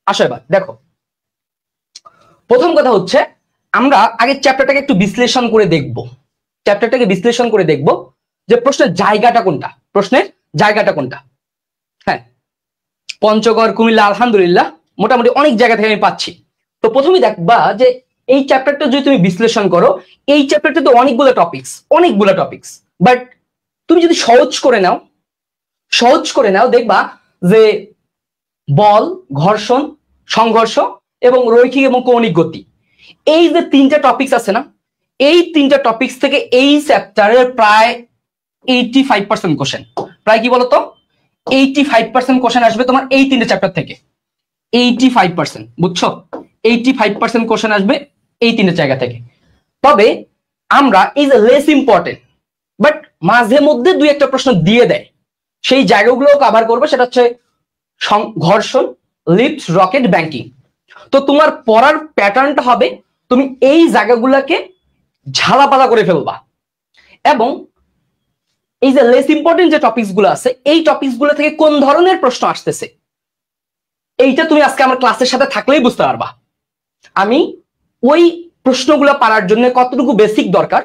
আসো এবার দেখো, প্রথম কথা হচ্ছে আমরা আগে চ্যাপ্টারটাকে একটু বিশ্লেষণ করে দেখব। চ্যাপ্টারটাকে বিশ্লেষণ করে দেখব যে প্রশ্নের জায়গাটা কোনটা, প্রশ্নের জায়গাটা কোনটা। হ্যাঁ, পঞ্চগড়, কুমিল্লা, আলহামদুলিল্লাহ মোটামুটি অনেক জায়গা থেকে আমি পাচ্ছি। তো প্রথমেই দেখবা যে এই চ্যাপ্টারটা যদি তুমি বিশ্লেষণ করো, এই চ্যাপ্টারটাতে অনেকগুলো টপিকস, বাট তুমি যদি সহজ করে নাও দেখবা যে বল, ঘর্ষণ, সংঘর্ষ এবং রৈখিক এবং কৌণিক গতি, এই যে তিনটা টপিকস আছে না, এই তিনটা টপিকস থেকে এই চ্যাপ্টারের প্রায় 85% কোশ্চেন, প্রায় কি বলতো 85% কোশ্চেন আসবে তোমার এই তিনটা চ্যাপ্টার থেকে। 85%, বুঝছো? 85% কোশ্চেন আসবে এই তিনটা জায়গা থেকে। তবে আমরা এই যে লেস ইম্পর্টেন্ট বাট মাঝে মধ্যে দুই একটা প্রশ্ন দিয়ে দেয়, সেই জায়গাগুলো কভার করবে। সেটা হচ্ছে ঘর্ষণ, লিফট, রকেট, ব্যাংকিং। তো তোমার পড়ার প্যাটার্নটা হবে তুমি এই জায়গাগুলোকে ঝালাপালা করে ফেলবা, এবং এই যে লেস ইম্পর্টেন্ট যে টপিকস গুলো আছে, এই টপিকস গুলো থেকে কোন ধরনের প্রশ্ন আসতেছে এইটা তুমি আজকে আমার ক্লাসের সাথে থাকলেই বুঝতে পারবা। আমি ওই প্রশ্নগুলো পারার জন্য কতটুকু বেসিক দরকার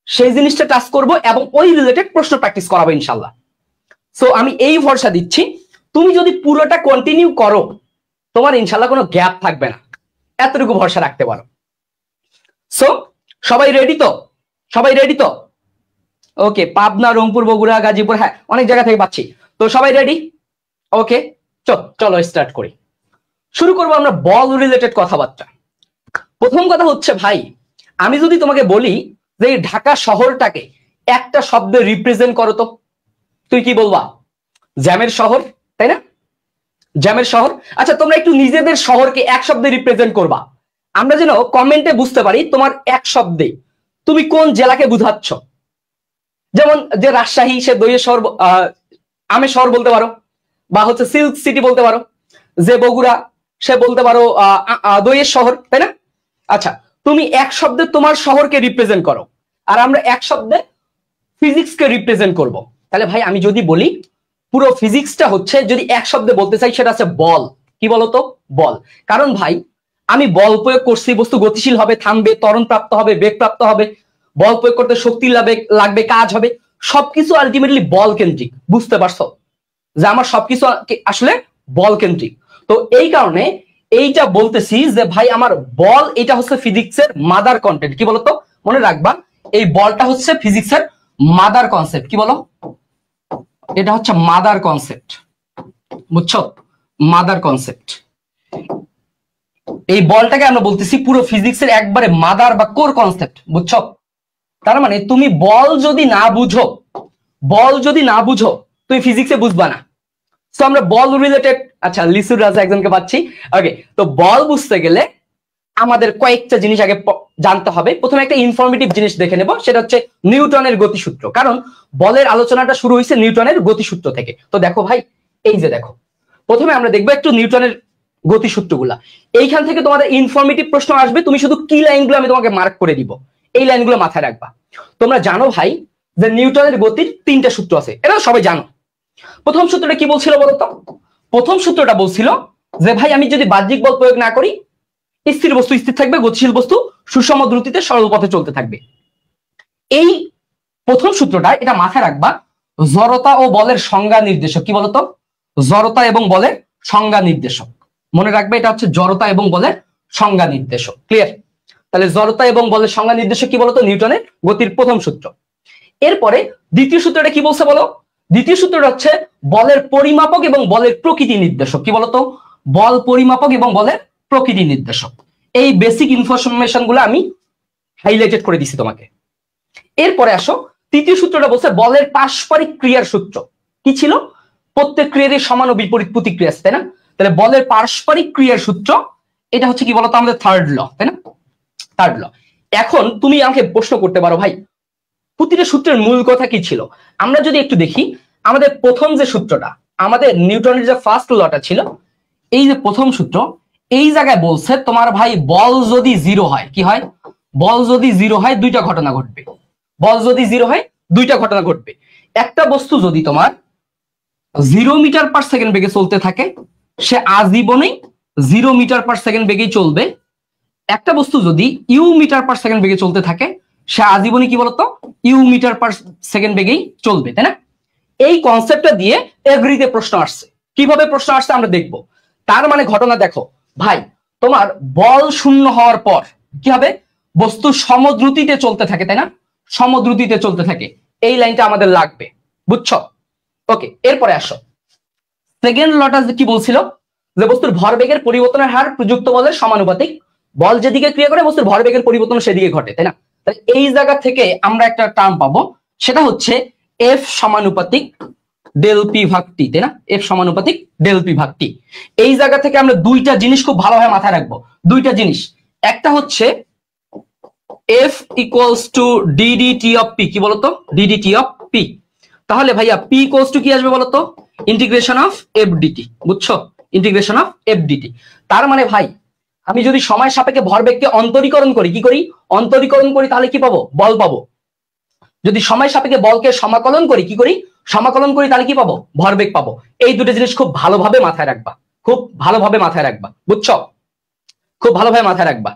সেই জিনিসটা টাচ করব এবং ওই রিলেটেড প্রশ্ন প্র্যাকটিস করাবো ইনশাল্লাহ। সো আমি এই ভরসা দিচ্ছি, তুমি যদি পুরোটা কন্টিনিউ করো তোমার ইনশাল্লাহ কোনো গ্যাপ থাকবে না, এতটুকু ভরসা রাখতে পারো। সো সবাই রেডি তো? ওকে, পাবনা, রংপুর, বগুড়া, গাজীপুর, হ্যাঁ অনেক জায়গা থেকে পাচ্ছি। তো সবাই রেডি? ওকে, চলো স্টার্ট করি। শুরু করবো আমরা বল রিলেটেড কথাবার্তা। প্রথম কথা হচ্ছে ভাই, আমি যদি তোমাকে বলি যে এই ঢাকা শহরটাকে একটা শব্দে রিপ্রেজেন্ট করো তো তুই কি বলবা? জ্যামের শহর, তাই না? জ্যামের শহর। আচ্ছা, তোমরা একটু নিজেদের শহরকে এক শব্দে রিপ্রেজেন্ট করবা, আমরা যেন কমেন্টে বুঝতে পারি তোমার এক শব্দে তুমি কোন জেলাকে বুঝাচ্ছ। যেমন যে রাজশাহী, সে দইয়ের শহর, আমের শহর বলতে পারো, বা হচ্ছে সিল্ক সিটি বলতে পারো। যে বগুড়া, সে বলতে পারো দইয়ের শহর, তাই না? আচ্ছা, তুমি এক শব্দে তোমার শহরকে রিপ্রেজেন্ট করো, আর আমরা এক শব্দে ফিজিক্সকে রিপ্রেজেন্ট করব। তাহলে ভাই আমি যদি বলি পুরো ফিজিক্সটা হচ্ছে, যদি এক শব্দে বলতে চাই সেটা আছে বল। কি বলতো? বল। কারণ ভাই আমি বল প্রয়োগ করছি, বস্তু গতিশীল হবে, থামবে, ত্বরণ প্রাপ্ত হবে, বেগ প্রাপ্ত হবে, বল প্রয়োগ করতে শক্তি লাগবে, কাজ হবে, সবকিছু আলটিমেটলি বল কেন্দ্রিক। বুঝতে পারছো যে আমার সবকিছু আসলে বল কেন্দ্রিক। তো এই কারণে এইটা বলতেছি যে ভাই আমার বল, এটা হচ্ছে ফিজিক্সের মাদার কন্টেন্ট। কি বলতো? মনে রাখবা এই বলটা হচ্ছে ফিজিক্সের মাদার কনসেপ্ট। কি বলো? এটা হচ্ছে মাদার কনসেপ্ট, বুঝছো? Mother concept. এই বলটাকে আমরা বলতেছি পুরো ফিজিক্সের একবারে মাদার বা কোর কনসেপ্ট, বুঝছো? তার মানে তুমি বল যদি না বুঝো তুমি ফিজিক্সে বুঝবা না। তো আমরা বল রিলেটেড, আচ্ছা লিসুর রাজা একজনকে পাচ্ছি। ওকে, তো বল বুঝতে গেলে আমাদের কয়েকটা জিনিস আগে জানতে হবে। প্রথমে একটা ইনফরমেটিভ জিনিস দেখে নেব, সেটা হচ্ছে নিউটনের গতিসূত্র। কারণ বলের আলোচনাটা শুরু হয়েছে নিউটনের গতিসূত্র থেকে। তো দেখো ভাই, এই যে দেখো, প্রথমে আমরা দেখবো একটু নিউটনের গতিসূত্রগুলা। এইখান থেকে তোমাদের ইনফরমেটিভ প্রশ্ন আসবে, তুমি শুধু কি লাইনগুলো আমি তোমাকে মার্ক করে দিব, এই লাইনগুলো মাথায় রাখবা। তোমরা জানো ভাই যে নিউটনের গতির তিনটা সূত্র আছে, এটা সবাই জানো। প্রথম সূত্রটা কি বলছিল বলতো? প্রথম সূত্রটা বলছিল যে ভাই আমি যদি বাহ্যিক বল প্রয়োগ না করি, স্থির বস্তু স্থির থাকবে, গতিশীল বস্তু সুষম দ্রুতিতে সরল পথে চলতে থাকবে। এই প্রথম সূত্রটা, এটা মাথায় রাখবা, জড়তা ও বলের সংজ্ঞা নির্দেশক। কি বলতো? জড়তা এবং বলের সংজ্ঞা নির্দেশক। মনে রাখবে এটা হচ্ছে জড়তা এবং বলের সংজ্ঞা নির্দেশক। ক্লিয়ার? তাহলে জড়তা এবং বলের সংজ্ঞা নির্দেশক কি বলতো? নিউটনের গতির প্রথম সূত্র। এরপরে দ্বিতীয় সূত্রটা কি বলছে বলো? দ্বিতীয় সূত্রটা হচ্ছে বলের পরিমাপক এবং বলের প্রকৃতি নির্দেশক। কি বলতো? বল পরিমাপক এবং বলের প্রকৃতি নির্দেশক। এই বেসিক ইনফরমেশন গুলো আমি হাইলাইটেড করে দিছি তোমাকে। এরপরে আসো, তৃতীয় সূত্রটা বলছে বলের পারস্পরিক ক্রিয়ার সূত্র। কি ছিল? প্রত্যেক ক্রিয়ারই সমান ও বিপরীত প্রতিক্রিয়া আছে, তাই না? তাহলে বলের পারস্পরিক ক্রিয়ার সূত্র, এটা হচ্ছে কি বলতো? আমাদের থার্ড ল, তাই না? Third law. এখন তুমি আমাকে প্রশ্ন করতে পারো ভাই প্রতিটা সূত্রের মূল কথা কি ছিল? আমরা যদি একটু দেখি, আমাদের প্রথম যে সূত্রটা, আমাদের নিউটনের যে ফার্স্ট লটা ছিল, এই যে প্রথম সূত্র, এই জায়গায় বলছে তোমার ভাই বল যদি জিরো হয়, কি হয়? বল যদি জিরো হয় দুইটা ঘটনা ঘটবে। বল যদি জিরো হয় দুইটা ঘটনা ঘটবে। একটা বস্তু যদি তোমার 0 মিটার পার সেকেন্ড বেগে চলতে থাকে, সে আজীবনেই 0 মিটার পার সেকেন্ড বেগেই চলবে, একটা বস্তু যদি ইউ মিটার পার সেকেন্ড বেগে চলতে থাকে সে আজীবনই কি বলতো ইউ মিটার পার সেকেন্ড বেগেই চলবে, তাই না? এই কনসেপ্টটা দিয়ে এগ্রিতে প্রশ্ন আসছে। কিভাবে প্রশ্ন আসছে আমরা দেখব। তার মানে ঘটনা দেখো ভাই, তোমার বল শূন্য হওয়ার পর কি হবে, বস্তু সমদ্রুতিতে চলতে থাকে, তাই না? সমদ্রুতিতে চলতে থাকে, এই লাইনটা আমাদের লাগবে, বুঝছো? ওকে, এরপরে আসো, সেকেন্ড লটা কি বলছিল, যে বস্তুর ভরবেগের পরিবর্তনের হার প্রযুক্ত বলের সমানুপাতিক, বল যেদিকে ক্রিয়া করে বস্তুর ভরবেগের পরিবর্তন সেদিকে ঘটে, তাই না? তাহলে এই জায়গা থেকে আমরা একটা টার্ম পাবো, সেটা হচ্ছে এফ সমানুপাতিক ডেল পি ভাগ টি, তাই না? এফ সমানুপাতিক ডেল পি ভাগ টি। এই জায়গা থেকে আমরা দুইটা জিনিস খুব ভালোভাবে মাথায় রাখবো, দুইটা জিনিস। একটা হচ্ছে F equals two d d t of P, কি বলতো ডিডিটি অফ পি। তাহলে ভাইয়া পি ইকুয়ালস টু কি আসবে বলতো, ইন্টিগ্রেশন অফ এফ ডিটি, বুঝছো? Integration of F D T. তার মানে ভাই আমি যদি সময় সাপেক্ষে ভরবেগকে অন্তরীকরণ করি, কি করি, অন্তরীকরণ করি, তাহলে কি পাবো, বল পাবো। যদি সময় সাপেক্ষে বলকে সমাকলন করি, কি করি, সমাকলন করি, তাহলে কি পাবো, ভরবেগ পাবো। এই দুটো জিনিস খুব ভালোভাবে মাথায় রাখবা, খুব ভালোভাবে মাথায় রাখবা, বুঝছো? খুব ভালোভাবে মাথায় রাখবা।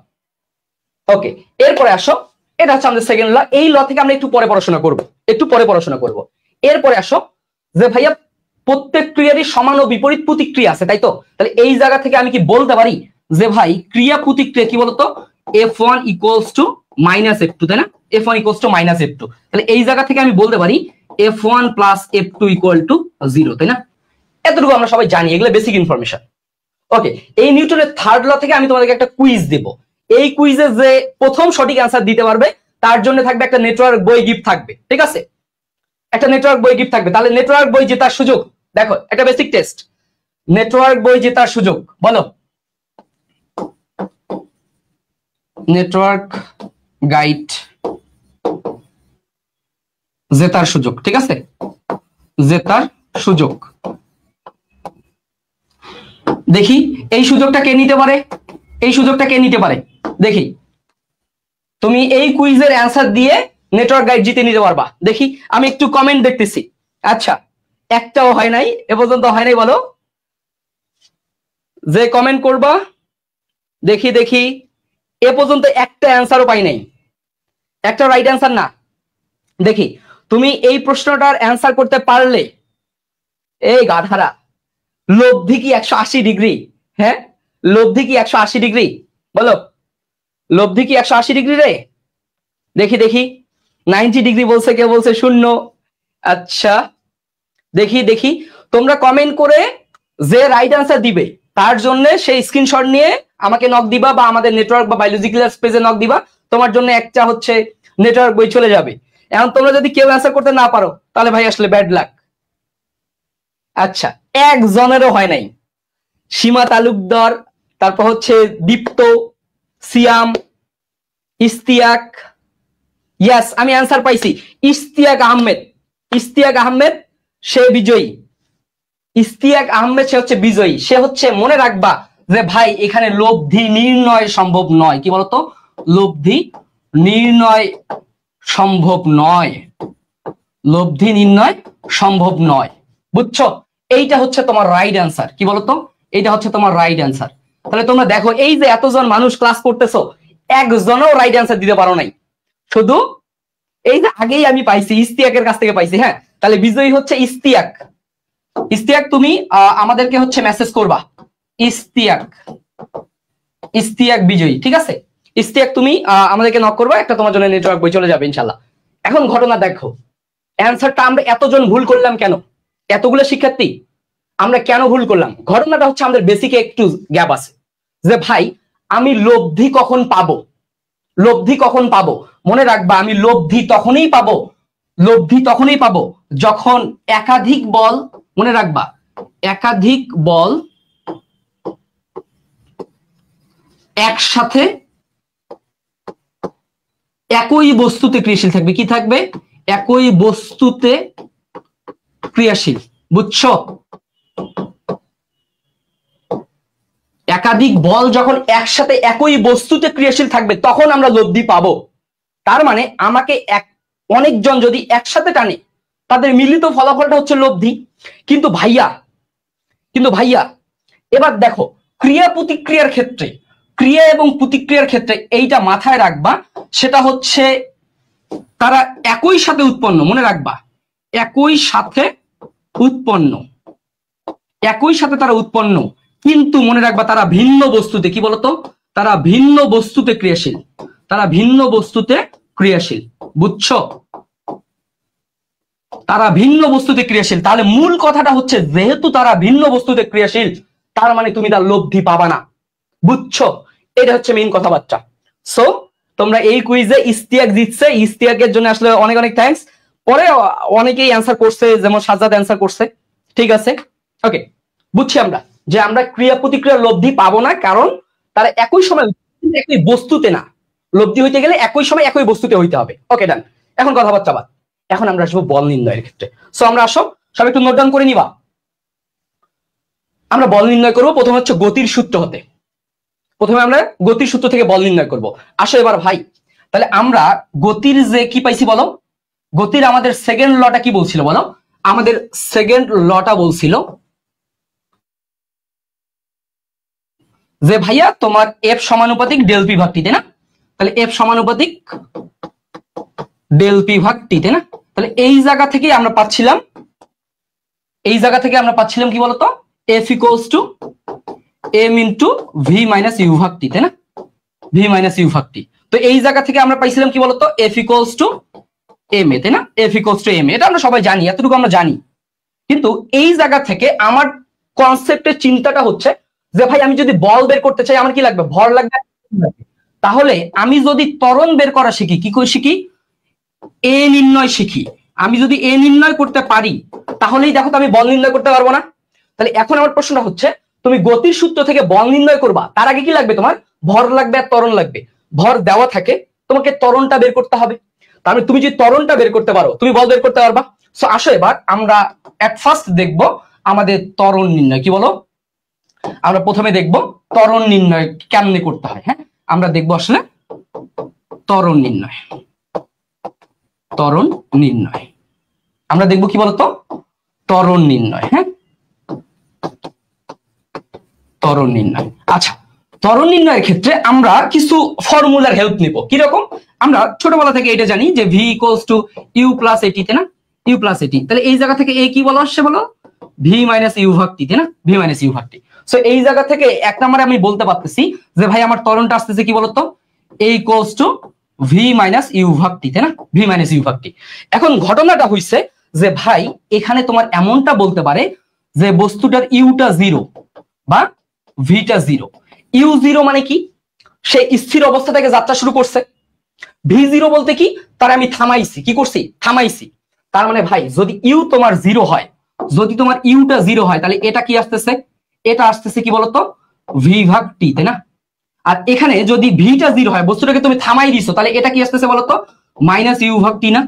ওকে, এরপরে আসো, এটা হচ্ছে আমাদের সেকেন্ড ল। এই ল থেকে আমরা একটু পরে পড়াশোনা করব, একটু পরে পড়াশোনা করব। এরপরে আসো যে ভাইয়া প্রত্যেক ক্রিয়ারই সমান ও বিপরীত প্রতিক্রিয়া আছে, তাই তো? তাহলে এই জায়গা থেকে আমি কি বলতে পারি যে ভাই ক্রিয়া প্রতিক্রিয়া কি বলতো, F1 equals to minus F2, তাই না? F1 equals to minus F2। তাহলে এই জায়গা থেকে আমি বলতে পারি F1 plus F2 equal to 0, তাই না? এতটুকু আমরা সবাই জানি, এগুলো বেসিক ইনফরমেশন। ওকে, এই নিউটনের থার্ড ল থেকে আমি তোমাদেরকে একটা কুইজ দেব। এই কুইজে যে প্রথম সঠিক অ্যান্সার দিতে পারবে তার জন্য থাকবে একটা নেটওয়ার্ক বই গিফট থাকবে, ঠিক আছে? একটা নেটওয়ার্ক বই গিফট থাকবে। তাহলে নেটওয়ার্ক বই জেতার সুযোগ, দেখো একটা বেসিক টেস্ট, নেটওয়ার্ক বই জেতার সুযোগ বলো, নেটওয়ার্ক গাইড জেতার সুযোগ, ঠিক আছে? জেতার সুযোগ, দেখি এই সুযোগটা কে নিতে পারে, এই সুযোগটা কে নিতে পারে দেখি। তুমি এই কুইজের অ্যান্সার দিয়ে নেটওয়ার্ক গাইড জিতে নিতে পারবা, দেখি আমি একটু কমেন্ট দেখতেছি। আচ্ছা, একটাও হয় নাই এ পর্যন্ত, হয় নাই বলো, যে কমেন্ট করবা দেখি দেখি। এ পর্যন্ত একটা অ্যান্সারও পাই নাই, একটা রাইট অ্যান্সার না। দেখি তুমি এই প্রশ্নটার অ্যান্সার করতে পারলে, এই গাধারা, লব্ধি কি 180 ডিগ্রি? হ্যাঁ, লব্ধি কি 180 ডিগ্রি বলো, লব্ধি কি 180 ডিগ্রি রে? দেখি দেখি, 90 ডিগ্রি বলছে, কেউ বলছে 0। আচ্ছা দেখি দেখি, তোমরা কমেন্ট করে যে রাইট অ্যান্সার দিবে তার জন্য সেই স্ক্রিনশট নিয়ে আমাকে নক দিবা, বা আমাদের নেটওয়ার্ক বা বায়োলজি ক্লাস পেজে নক দিবা। তোমার জন্য একটা হচ্ছে নেটওয়ার্ক বই চলে যাবে। এখন তোমরা যদি কেউ অ্যান্সার করতে না পারো তাহলে ভাই আসলে ব্যাড লাক। আচ্ছা, একজনেরও হয় নাই। সীমা তালুকদার, তারপর হচ্ছে দীপ্ত, সিয়াম, ইস্তিয়াক, ইয়াস আমি অ্যান্সার পাইছি, ইস্তিয়াক আহমেদ। ইস্তিয়াক আহমেদ সে বিজয়ী, ইস্তিয়াক আহমেদ সে হচ্ছে বিজয়ী। সে হচ্ছে, মনে রাখবা যে ভাই এখানে লব্ধি নির্ণয় সম্ভব নয়, কি বলতো, লব্ধি নির্ণয় সম্ভব নয়, লব্ধি নির্ণয় সম্ভব নয়, বুঝছো? এইটা হচ্ছে তোমার রাইট অ্যান্সার, কি বলতো, এইটা হচ্ছে তোমার রাইট অ্যান্সার। তাহলে তোমরা দেখো, এই যে এতজন মানুষ ক্লাস করতেছো, একজনও রাইট অ্যান্সার দিতে পারো নাই, শুধু এই যে আগেই আমি পাইছি, ইস্তিয়াকের কাছ থেকে পাইছি। হ্যাঁ, তাহলে বিজয়ী হচ্ছে ইস্তিয়াক। ইস্তিয়াক তুমি আমাদেরকে হচ্ছে মেসেজ করবা, ইস্তিয়াক, ইস্তিয়াক বিজয়ী, ঠিক আছে? ইস্তিয়াক তুমি আমাদেরকে নক করবা, একটা তোমার জন্য নেটওয়ার্ক বই চলে যাবে ইনশাল্লাহ। এখন ঘটনা দেখো, অ্যান্সারটা আমরা এতজন ভুল করলাম কেন, এতগুলো শিক্ষার্থী আমরা কেন ভুল করলাম? ঘটনাটা হচ্ছে আমাদের বেসিকে একটু গ্যাপ আছে, যে ভাই আমি লব্ধি কখন পাবো, লব্ধি কখন পাবো? মনে রাখবা, আমি লব্ধি তখনই পাবো, লব্ধি তখনই পাবো যখন একাধিক বল, মনে রাখবা একাধিক বল একসাথে একই বস্তুতে ক্রিয়াশীল থাকবে। কি থাকবে? একই বস্তুতে ক্রিয়াশীল, বুঝছো? একাধিক বল যখন একসাথে একই বস্তুতে ক্রিয়াশীল থাকবে তখন আমরা লব্ধি পাবো। তার মানে আমাকে অনেকজন যদি একসাথে টানে তাদের মিলিত ফলাফলটা হচ্ছে লব্ধি। কিন্তু ভাইয়া এবার দেখো, ক্রিয়া প্রতিক্রিয়ার ক্ষেত্রে, ক্রিয়া এবং প্রতিক্রিয়ার ক্ষেত্রে এইটা মাথায় রাখবা, সেটা হচ্ছে তারা একই সাথে উৎপন্ন, মনে রাখবা একই সাথে উৎপন্ন, একই সাথে তারা উৎপন্ন, কিন্তু মনে রাখবা তারা ভিন্ন বস্তুতে, কি বলতো, তারা ভিন্ন বস্তুতে ক্রিয়াশীল, তারা ভিন্ন বস্তুতে ক্রিয়াশীল, বুঝছো, তারা ভিন্ন বস্তুতে ক্রিয়াশীল। তাহলে মূল কথাটা হচ্ছে যেহেতু তারা ভিন্ন বস্তুতে ক্রিয়াশীল, তার মানে তুমি তার লব্ধি পাবা না, বুঝছো, এটা হচ্ছে মেইন কথাবার্তা। সো তোমরা এই কুইজে ইস্তিয়াক জিতছে, ইস্তিয়াকের জন্য আসলে অনেক অনেক থ্যাঙ্কস। পরে অনেকেই অ্যান্সার করছে, যেমন সাজ্জাদ অ্যান্সার করছে, ঠিক আছে, ওকে, বুঝছি আমরা যে আমরা ক্রিয়া প্রতিক্রিয়ার লব্ধি পাবো না, কারণ তারা একই সময় একই বস্তুতে না, লব্ধি হইতে গেলে একই সময় একই বস্তুতে হইতে হবে। ওকে ডান। এখন কথাবার্তা বাদ, এখন আমরা আসবো বল নির্ণয়ের ক্ষেত্রে। সো আমরা আসো সব একটু নোট ডাউন করে নিবা। আমরা বল নির্ণয় করবো প্রথমে হচ্ছে গতির সূত্র হতে, প্রথমে আমরা গতির সূত্র থেকে বল নির্ণয় করব। আসো এবার ভাই, তাহলে আমরা গতির যে কি পাইছি বলো, গতির আমাদের সেকেন্ড লটা কি বলছিল বলো, আমাদের সেকেন্ড লটা বলছিল যে ভাইয়া তোমার এফ সমানুপাতিক ডেল পি ভাগ টি, তাই না? তাহলে এফ সমানুপাতিক ডেল পি ভাগ টি, তাই না? তাহলে এই জায়গা থেকে আমরা পাচ্ছিলাম, এই জায়গা থেকে আমরা পাচ্ছিলাম কি বলতো, F equals to M into V minus you ভাগ টি, তাই না? ভি মাইনাস ইউ ভাগ টি। তো এই জায়গা থেকে আমরা পাইছিলাম কি বলতো, F equals to M A, তাই না? F equals to M A, এটা আমরা সবাই জানি, এতটুকু আমরা জানি। কিন্তু এই জায়গা থেকে আমার কনসেপ্টের চিন্তাটা হচ্ছে যে ভাই আমি যদি বল বের করতে চাই আমার কি লাগবে, ভর লাগবে। তাহলে আমি যদি ত্বরণ বের করা শিখি, কি করে শিখি, এ নির্ণয় শিখি। আমি যদি এ নির্ণয় করতে পারি তাহলেই দেখো তো আমি বল নির্ণয় করতে পারবো না। তাহলে এখন আমার প্রশ্নটা হচ্ছে তুমি গতির সূত্র থেকে বল নির্ণয় করবা, তার আগে কি লাগবে, তোমার ভর লাগবে আর ত্বরণ লাগবে। ভর দেওয়া থাকে, তোমাকে ত্বরণটা বের করতে হবে। তাহলে তুমি যদি ত্বরণটা বের করতে পারো তুমি বল বের করতে পারবা। সো আসো এবার আমরা এট ফার্স্ট দেখবো আমাদের ত্বরণ নির্ণয়, কি বলো, আমরা প্রথমে দেখব ত্বরণ নির্ণয় কেমনে করতে হয়। হ্যাঁ, আমরা দেখবো আসলে ত্বরণ নির্ণয়, ত্বরণ নির্ণয় আমরা দেখবো কি বলতো, ত্বরণ নির্ণয়। হ্যাঁ, ত্বরণ নির্ণয়। আচ্ছা, ত্বরণ নির্ণয়ের ক্ষেত্রে আমরা কিছু ফর্মুলার হেল্প নিব। কিরকম, আমরা ছোটবেলা থেকে এটা জানি যে V equals to U plus A T, তাই না? You plus A T. তাহলে এই জায়গা থেকে এ কি বলা আসছে বলো, ভি মাইনাস ইউ ভাগ টি, তাই না? ভি মাইনাস ইউ ভাগ টি। সো এই জায়গা থেকে এক নম্বরে আমি বলতে পারতেছি যে ভাই আমার ত্বরণটা আসতেছে কি বলতো, a equals to v minus you ভাগ টি, তাই না? ভি মাইনাস ইউ ভাগ টি। এখন ঘটনাটা হইছে যে ভাই এখানে তোমার এমনটা বলতে পারে যে বস্তুটার ইউটা জিরো বা ভিটা জিরো। ইউ জিরো মানে কি, সে স্থির অবস্থা থেকে যাত্রা শুরু করছে। ভি জিরো বলতে কি, তার আমি থামাইছি, কি করছি, থামাইছি। তার মানে ভাই যদি ইউ তোমার জিরো হয়, যদি তোমার ইউটা জিরো হয় তাহলে এটা কি আসতেছে, এটা আসতেছে কি বলতো, ভি ভাগ টি, তাই না? আর এখানে যদি ভিটা জিরো হয়, বস্তুটাকে তুমি থামাই দিছো, তাহলে এটা কি আসতেছে বলতো, মাইনাস ইউ ভাগ টি না?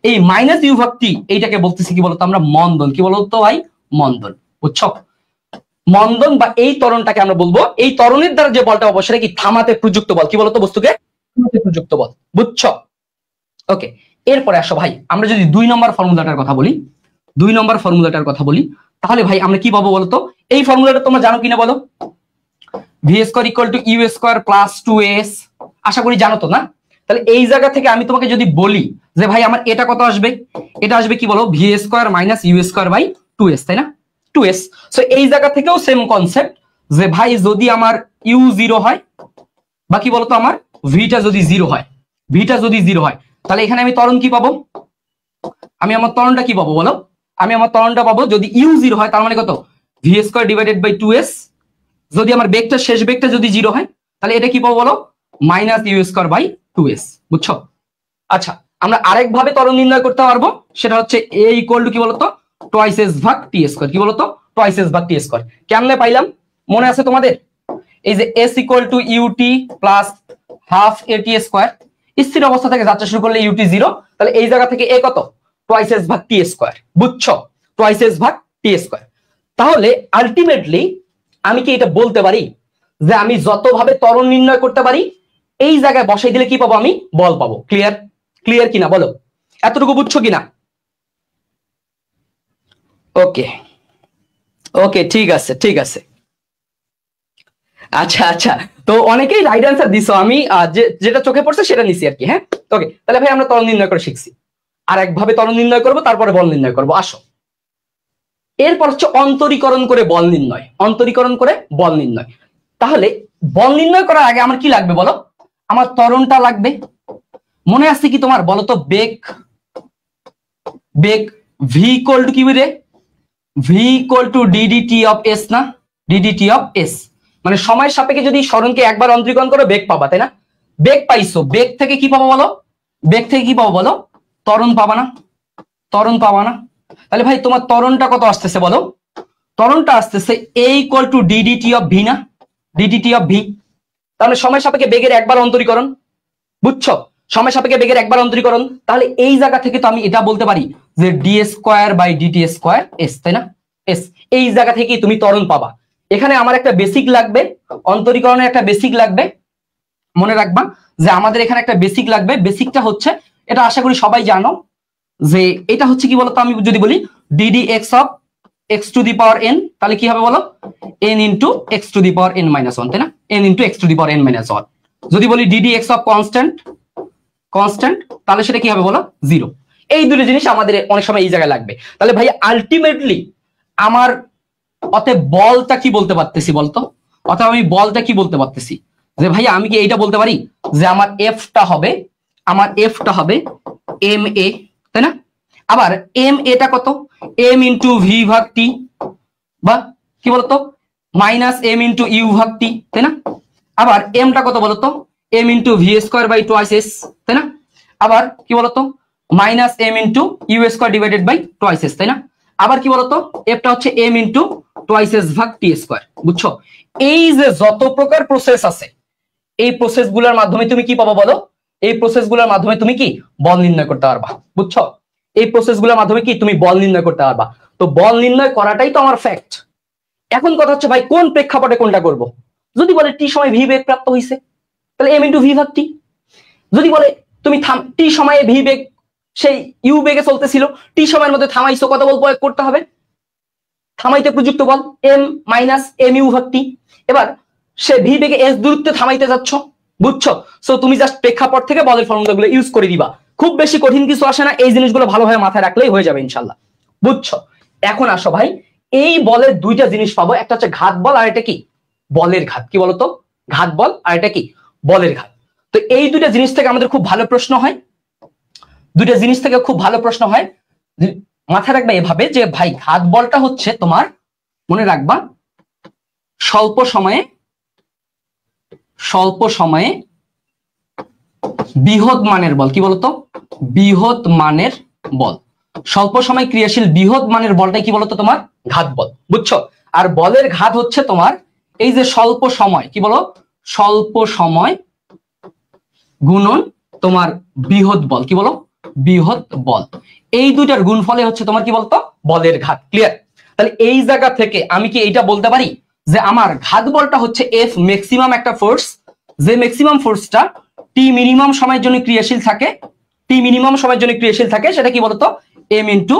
এই মাইনাস ইউ ভাগ টি এইটাকে বলতেছি কি বলতো আমরা মন্দন, কি বলতো ভাই, মন্দন, বুঝছো? মন্দন বা এই ত্বরণটাকে আমরা বলবো, এই ত্বরণের দ্বারা যে বলটা পাবো সেটা কি থামাতে প্রযুক্ত বল, কি বলতো, বস্তুকে থামাতে প্রযুক্ত বল, বুঝছো? ওকে, এরপরে আসো ভাই আমরা যদি 2 নম্বর ফর্মুলাটার কথা বলি, 2 নম্বর ফর্মুলাটার কথা বলি, তাহলে ভাই আমরা কি পাবো বলতো, এই ফর্মুলাটা তোমরা জানো কিনা বলো, V square equal to U square plus 2s, আশা করি জানো তো না? তাহলে এই জায়গা থেকে আমি তোমাকে যদি বলি যে ভাই আমার এটা কত আসবে, এটা আসবে কি বলো, V square minus U square by 2s, তাই না? 2s। সো এই জায়গা থেকেও সেম কনসেপ্ট যে ভাই যদি আমার ইউ জিরো হয় বা কি বলতো আমার ভিটা যদি জিরো হয়, ভিটা যদি জিরো হয়, তাহলে এখানে আমি ত্বরণ কি পাবো, আমি আমার ত্বরণটা কি পাবো বলো, আমি আমার ত্বরণটা পাবো যদি ইউ জিরো হয় তার মানে কত, V square divided by 2s। যদি আমার বেগটা শেষ বেগটা যদি জিরো হয় তাহলে এটা কি পাবো বলো, minus U square by 2s, বুঝছো? আচ্ছা, আমরা আরেক ভাবে ত্বরণ নির্ণয় করতে পারবো, সেটা হচ্ছে এ ইকুয়াল টু কি বলতো, টুয়াইস এস ভাগ টি স্কয়ার, কি বলতো, টুয়াইস এস ভাগ টি স্কয়ার। কেমনে পাইলাম মনে আছে তোমাদের, এই যে S equal to U T plus half A T square, স্থির অবস্থা থেকে যাত্রা শুরু করলে ইউটি জিরো, তাহলে এই জায়গা থেকে এ কত, টুয়াইস এস ভাগ টি স্কয়ার, বুঝছো? টুয়াইস এস ভাগ টি স্কয়ার। তাহলে আলটিমেটলি আমি কি এটা বলতে পারি যে আমি যতভাবে ত্বরণ নির্ণয় করতে পারি এই জায়গায় বসাই দিলে কি পাবো, আমি বল পাবো। ক্লিয়ার, ক্লিয়ার কিনা বলো, এতটুকু বুঝছো কিনা? ওকে, ওকে, ঠিক আছে, ঠিক আছে। আচ্ছা আচ্ছা, তো অনেকেই রাইট অ্যান্সার দিছো, আমি যেটা চোখে পড়ছে সেটা নিছি আর কি। হ্যাঁ, ওকে, তাহলে ভাই আমরা ত্বরণ নির্ণয় করে শিখছি, আর একভাবে ত্বরণ নির্ণয় করবো, তারপরে বল নির্ণয় করবো। আসো, এরপর হচ্ছে অন্তরীকরণ করে বল নির্ণয়, অন্তরীকরণ করে বল নির্ণয়। তাহলে বল নির্ণয় করার আগে আমার কি লাগবে বলো? আমার ত্বরণটা লাগবে। মনে আছে কি তোমার? বলো তো, বেগ, বেগ ভি ইকুয়াল টু কি রে? V equal to d d t of S না? ডিডিটি অফ এস মানে সময়ের সাপেক্ষে যদি সরণকে একবার অন্তরীকরণ করো বেগ পাবা, তাই না? বেগ পাইছো, বেগ থেকে কি পাবো বলো? বেগ থেকে কি পাবো বলো? ত্বরণ পাবা না? ত্বরণ পাবা না? তাহলে ভাই তোমার ত্বরণটা কত আসতেছে বলো? ত্বরণটা আসতেছে a equal to d d t of v না? D d t of v. তাহলে সময় সাপেক্ষে বেগের একবার অন্তরীকরণ, বুঝছো? সময় সাপেক্ষে বেগের একবার অন্তরীকরণ। তাহলে এই জায়গা থেকে তো আমি এটা বলতে পারি যে D square by D T square S, তাই না? এস, এই জায়গা থেকেই তুমি ত্বরণ পাবা। এখানে আমার একটা বেসিক লাগবে, অন্তরীকরণের একটা বেসিক লাগবে। মনে রাখবা যে আমাদের এখানে একটা বেসিক লাগবে। বেসিকটা হচ্ছে, এটা আশা করি সবাই জানো, যে এটা হচ্ছে কি বলতো, আমি যদি বলি DD x of x two the power N, তাহলে কি হবে বলো? N into x two the power N minus one, তাই না? N into x two the power N minus one. যদি বলি DD x of constant, constant, তাহলে সেটা কি হবে বলো? জিরো। এই দুটো জিনিস আমাদের অনেক সময় এই জায়গায় লাগবে। তাহলে ভাই আলটিমেটলি আমার অতএব বলটা কি বলতে পারতেছি বলতো? অতএব আমি বলটা কি বলতে পারতেছি? যে ভাই আমি কি এইটা বলতে পারি যে আমার এফটা হবে, আমার এফটা হবে এম এ, তাই না? আবার এম এটা কত? এম ইন্টু ভি ভাগ টি, বা কি বলতো মাইনাস এম ইন্টু ইউ ভাগ টি, তাই না? আবার এমটা কত বলতো? M into V square by twice S, তাই না? আবার কি বলতো? Minus M into U square divided by twice S, তাই না? আবার কি বলতো? এফটা হচ্ছে এম ইন্টু টোয়াইস এস ভাগ টি স্কোয়ার, বুঝছো? এই যে যত প্রকার প্রসেস আছে, এই প্রসেস গুলোর মাধ্যমে তুমি কি পাবো বলো? এই প্রসেস গুলোর মাধ্যমে তুমি কি বল নির্ণয় করতে পারবা, বুঝছো? এই প্রসেস গুলোর মাধ্যমে কি তুমি বল নির্ণয় করতে পারবা। তো বল নির্ণয় করাটাই তো আমার ফ্যাক্ট। এখন কথা হচ্ছে ভাই কোন প্রেক্ষাপটে কোনটা করব? যদি বলে টি সময় ভি বেগ প্রাপ্ত হয়েছে, তাহলে এম ইন্টু ভি ভাগ টি। যদি বলে তুমি টি সময়ে ভি বেগ সেই ইউ বেগে চলতেছিল, টি সময়ের মধ্যে থামাইছো, কত বল প্রয়োগ করতে হবে? থামাইতে প্রযুক্ত বল এম মাইনাস এম ইউ ভাগ টি। এবার সে ভি বেগে এস দূরত্বে থামাইতে যাচ্ছ, বুঝছো? সো তুমি জাস্ট প্রেক্ষাপট থেকে বলের ফর্মুলাগুলো ইউজ করে দিবা। খুব বেশি কঠিন কিছু আসে না, এই জিনিসগুলো ভালোভাবে মাথায় রাখলেই হয়ে যাবে ইনশাল্লাহ, বুঝছো? এখন আসো ভাই, এই বলের দুইটা জিনিস পাবো, একটা হচ্ছে ঘাত বল, আর এটা কি বলের ঘাত। কি বলতো? ঘাত বল, আর এটা কি বলের ঘাত। তো এই দুইটা জিনিস থেকে আমাদের খুব ভালো প্রশ্ন হয়, দুইটা জিনিস থেকে খুব ভালো প্রশ্ন হয়। মাথায় রাখবা এভাবে যে ভাই ঘাত বলটা হচ্ছে তোমার, মনে রাখবা, স্বল্প সময়ে, স্বল্প সময়ে বৃহৎ মানের বল। কি বলতো? বৃহৎ মানের বল। স্বল্প সময় ক্রিয়াশীল বৃহৎ মানের বলটাই কি বলতো? তোমার ঘাত বল, বুঝছো? আর বলের ঘাত হচ্ছে তোমার এই যে স্বল্প সময়, কি বলো? স্বল্প সময় গুণন তোমার বৃহৎ বল। কি বলো? বৃহৎ বল। এই দুইটার গুণফলে হচ্ছে তোমার কি বলতো? বলের ঘাত। ক্লিয়ার? তাহলে এই জায়গা থেকে আমি কি এইটা বলতে পারি যে আমার ঘাত বলটা হচ্ছে এফ ম্যাক্সিমাম একটা ফোর্স, যে ম্যাক্সিমাম ফোর্সটা টি মিনিমাম সময়ের জন্য ক্রিয়াশীল থাকে, টি মিনিমাম সময়ের জন্য ক্রিয়াশীল থাকে, সেটা কি বলতো? M into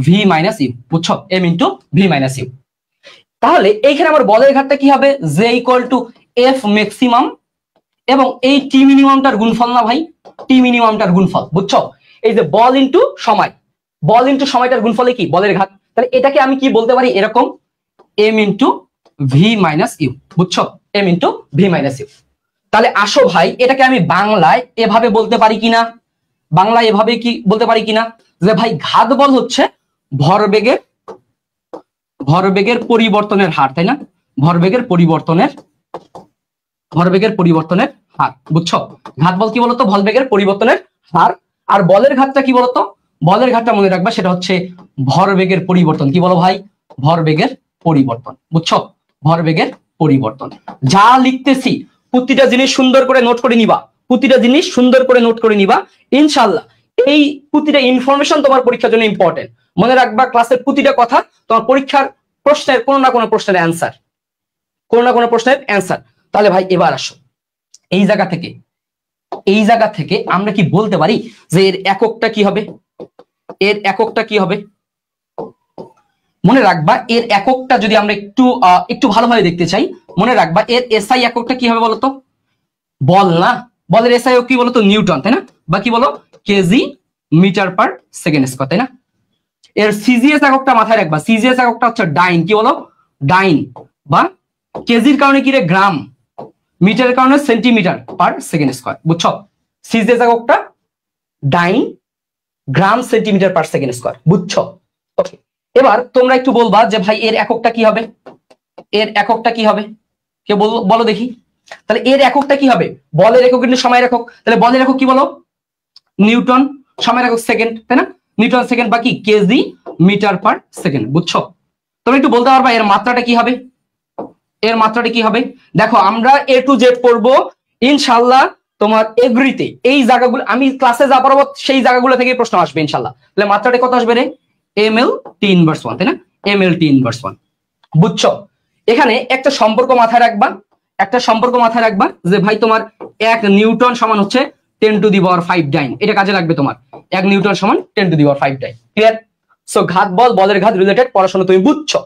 V minus u, বুঝছো? M into V minus u. তাহলে এইখানে আমার বলের ঘাতটা কি হবে? J equal to F maximum এবং এই টি মিনিমামটার গুণফল না ভাই? টি মিনিমামটার গুণফল, বুঝছো? এই যে বল ইন্টু সময়, বল ইন্টু সময়টার গুণফলে কি? বলের ঘাত। তাহলে এটাকে আমি কি বলতে পারি? এরকম m into V minus u, বুঝছো? M into V minus u. তাহলে আসো ভাই, এটাকে আমি বাংলায় এভাবে বলতে পারি কিনা? বাংলায় এভাবে কি বলতে পারি কিনা যে ভাই ঘাত বল হচ্ছে ভরবেগের, ভরবেগের পরিবর্তনের হার, তাই না? ভরবেগের পরিবর্তনের, ভরবেগের পরিবর্তনের হার, বুঝছো? ঘাত বল কি বলতো? ভরবেগের পরিবর্তনের হার। আর বলের ঘাতটা কি বলতো? বলের ঘাতটা মনে রাখবা, সেটা হচ্ছে ভরবেগের পরিবর্তন। কি বলো ভাই? ভরবেগের পরিবর্তন, বুঝছো? ভরবেগের পরিবর্তন। যা লিখতেছি প্রতিটা জিনিস সুন্দর করে নোট করে নিবা, প্রতিটা জিনিস সুন্দর করে নোট করে নিবা ইনশাআল্লাহ। এই প্রতিটা ইনফরমেশন তোমার পরীক্ষার জন্য ইম্পর্টেন্ট। মনে রাখবা ক্লাসের প্রতিটা কথা তোমার পরীক্ষার প্রশ্নের কোনো না কোনো প্রশ্নের অ্যান্সার, কোনো না কোনো প্রশ্নের অ্যান্সার। তাহলে ভাই এবার আসো, এই জায়গা থেকে, এই জায়গা থেকে আমরা কি বলতে পারি যে এর এককটা কি হবে? এর এককটা কি হবে? মনে রাখবা এর এককটা যদি আমরা একটু ভালোভাবে দেখতে চাই, মনে রাখবা এর এসআই এককটা কি হবে বলতো? বল না, বলের এসআই কি বলতো? নিউটন, তাই না? বা কি বলো? K G meter per second square, তাই না? এর সিজিএস এককটা মাথায় রাখবা, সিজিএস এককটা হচ্ছে ডাইন, কি বলো? ডাইন, বা কেজির কারণে কি রে? গ্রাম, মিটারের কারণে সেন্টিমিটার পার সেকেন্ড স্কয়ার, বুঝছো? সিজিএস এককটা dyne, gram centimetre per second square, বুঝছো? ওকে, এবার তোমরা একটু বলবা যে ভাই এর এককটা কি হবে? এর এককটা কি হবে? কে বলো দেখি। তাহলে এর এককটা কি হবে? বলের একক কিন্তু সময়ের একক, তাহলে বলের একক কি বলো? নিউটন, সময়ের একক সেকেন্ড, তাই না? নিউটন সেকেন্ড, বাকি কেজি মিটার পার সেকেন্ড, বুঝছো? তোমরা একটু বলতে পারবা এর মাত্রাটা কি হবে? এর মাত্রাটা কি হবে? দেখো আমরা এ টু জেড পড়বো ইনশাআল্লাহ তোমার এগ্রিতে, এই জায়গাগুলো আমি ক্লাসে যা পড়াবো সেই জায়গাগুলো থেকে প্রশ্ন আসবে ইনশাআল্লাহ। তাহলে মাত্রাটা কত আসবে রে? ml/1, তাই না? ml/1, বুঝছো? এখানে একটা সম্পর্ক মাথায় রাখবা, একটা সম্পর্ক মাথায় রাখবা যে ভাই তোমার 1 নিউটন সমান হচ্ছে 10⁵ ডাইন, এটা কাজে লাগবে তোমার। 1 নিউটন সমান 10⁵ ডাইন, ক্লিয়ার? সো ঘাত বল, বলের ঘাত রিলেটেড পড়াশোনা তুমি বুঝছো?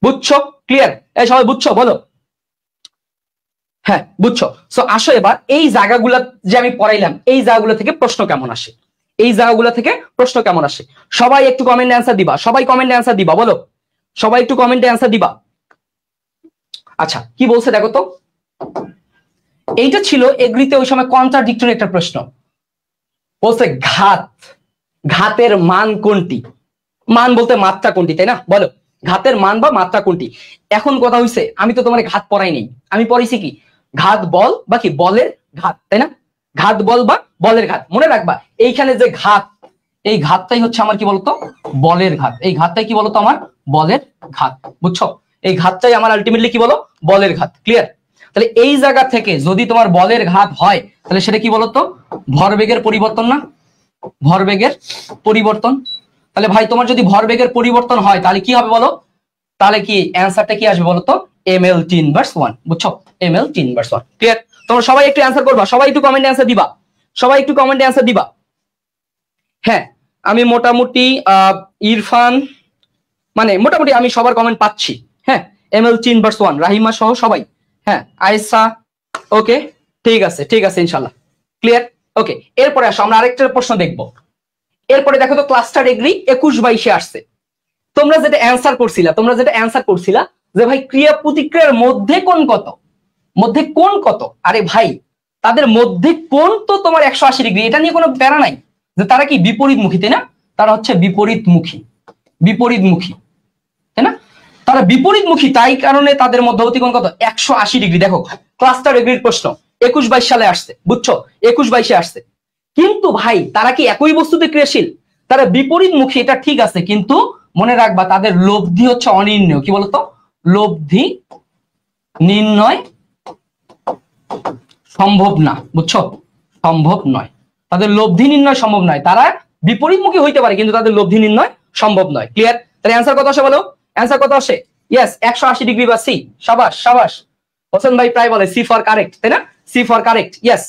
বুঝছো? ক্লিয়ার? এই সবাই বুঝছো বলো? হ্যাঁ বুঝছো। সো আসো এবার এই জায়গাগুলো যে আমি পড়াইলাম এই জায়গাগুলো থেকে প্রশ্ন কেমন আসে, এই জায়গাগুলো থেকে প্রশ্ন কেমন আসে, সবাই একটু কমেন্টে অ্যান্সার দিবা, সবাই কমেন্টে অ্যান্সার দিবা, বলো সবাই একটু কমেন্টে অ্যান্সার দিবা। আচ্ছা কি বলছে দেখো তো, এইটা ছিল এগ্রিতে ওই সময় কন্ট্রাডিক্টরি একটা প্রশ্ন। বলছে ঘাত, ঘাতের মান কোনটি? মান বলতে মাত্রা কোনটি, তাই না? বলো ঘাতের মান বা মাত্রা কোনটি? এখন কথা হইছে আমি তো তোমার ঘাত পড়াই নেই, আমি পড়াইছি কি? ঘাত বল বা কি বলের ঘাত, তাই না? ঘাত বল বা বলের ঘাত, মনে রাখবা এইখানে যে ঘাত, এই ঘাতটাই হচ্ছে আমার কি বলতো? বলের ঘাত। এই ঘাতটাই কি বলতো? আমার বলের ঘাত, বুঝছো? এই ঘাতটাই আমার আলটিমেটলি কি বলো? বলের ঘাত, ক্লিয়ার? তাহলে এই জায়গা থেকে যদি তোমার বলের ঘাত হয় তাহলে সেটা কি বলতো? ভরবেগের পরিবর্তন না? ভরবেগের পরিবর্তন। তাহলে ভাই তোমার যদি ভরবেগের পরিবর্তন হয় তাহলে কি হবে বলো? তাহলে কি অ্যান্সারটা কি আসবে বলতো? ml/1, বুঝছো? ml/1, clear? তোমরা সবাই একটু অ্যান্সার করবা, সবাই একটু কমেন্টে অ্যান্সার দিবা, সবাই একটু কমেন্টে অ্যান্সার দিবা। হ্যাঁ আমি মোটামুটি ইরফান মানে মোটামুটি আমি সবার কমেন্ট পাচ্ছি। হ্যাঁ ml/1, রাহিমা সহ সবাই। হ্যাঁ আয়েশা, ওকে ঠিক আছে, ঠিক আছে ইনশাল্লাহ, ক্লিয়ার? ওকে, এরপরে আসো আমরা আরেকটা প্রশ্ন দেখবো। এরপরে দেখো তো ক্লাস্টার এগ্রি 21/22 আসছে। তোমরা যেটা অ্যান্সার করছিলা যে ভাই ক্রিয়া প্রতিক্রিয়ার মধ্যে কোণ কত? মধ্যে কোণ কত? আরে ভাই তাদের মধ্যে কোণ তো তোমার 180°, এটা নিয়ে কোনো প্যারা নাই যে তারা কি বিপরীতমুখী, তাই না? তারা হচ্ছে বিপরীতমুখী, বিপরীতমুখী, তাই না? তারা বিপরীতমুখী, তাই কারণে তাদের মধ্যবর্তী কোণ কত? 180°। দেখো ক্লাস্টার এগ্রির প্রশ্ন 21/22 সালে আসছে, বুঝছো? 21/22 আসছে। কিন্তু ভাই তারা কি একই বস্তুতে ক্রিয়াশীল? তারা বিপরীতমুখী, এটা ঠিক আছে, কিন্তু মনে রাখবা তাদের লব্ধি হচ্ছে অনির্ণয়। কি বলতো? লব্ধি নির্ণয় সম্ভব না, বুঝছো? সম্ভব নয়, তাদের লব্ধি নির্ণয় সম্ভব নয়। তারা বিপরীতমুখী হইতে পারে কিন্তু তাদের লব্ধি নির্ণয় সম্ভব নয়, ক্লিয়ার? তাহলে অ্যান্সার কত আসে বলো? অ্যান্সার কত আসে? ইয়েস 180° বা সি। সাবাস সাবাস, হোসেন ভাই প্রায় বলে সি ফর কারেক্ট, তাই না? C for correct, yes.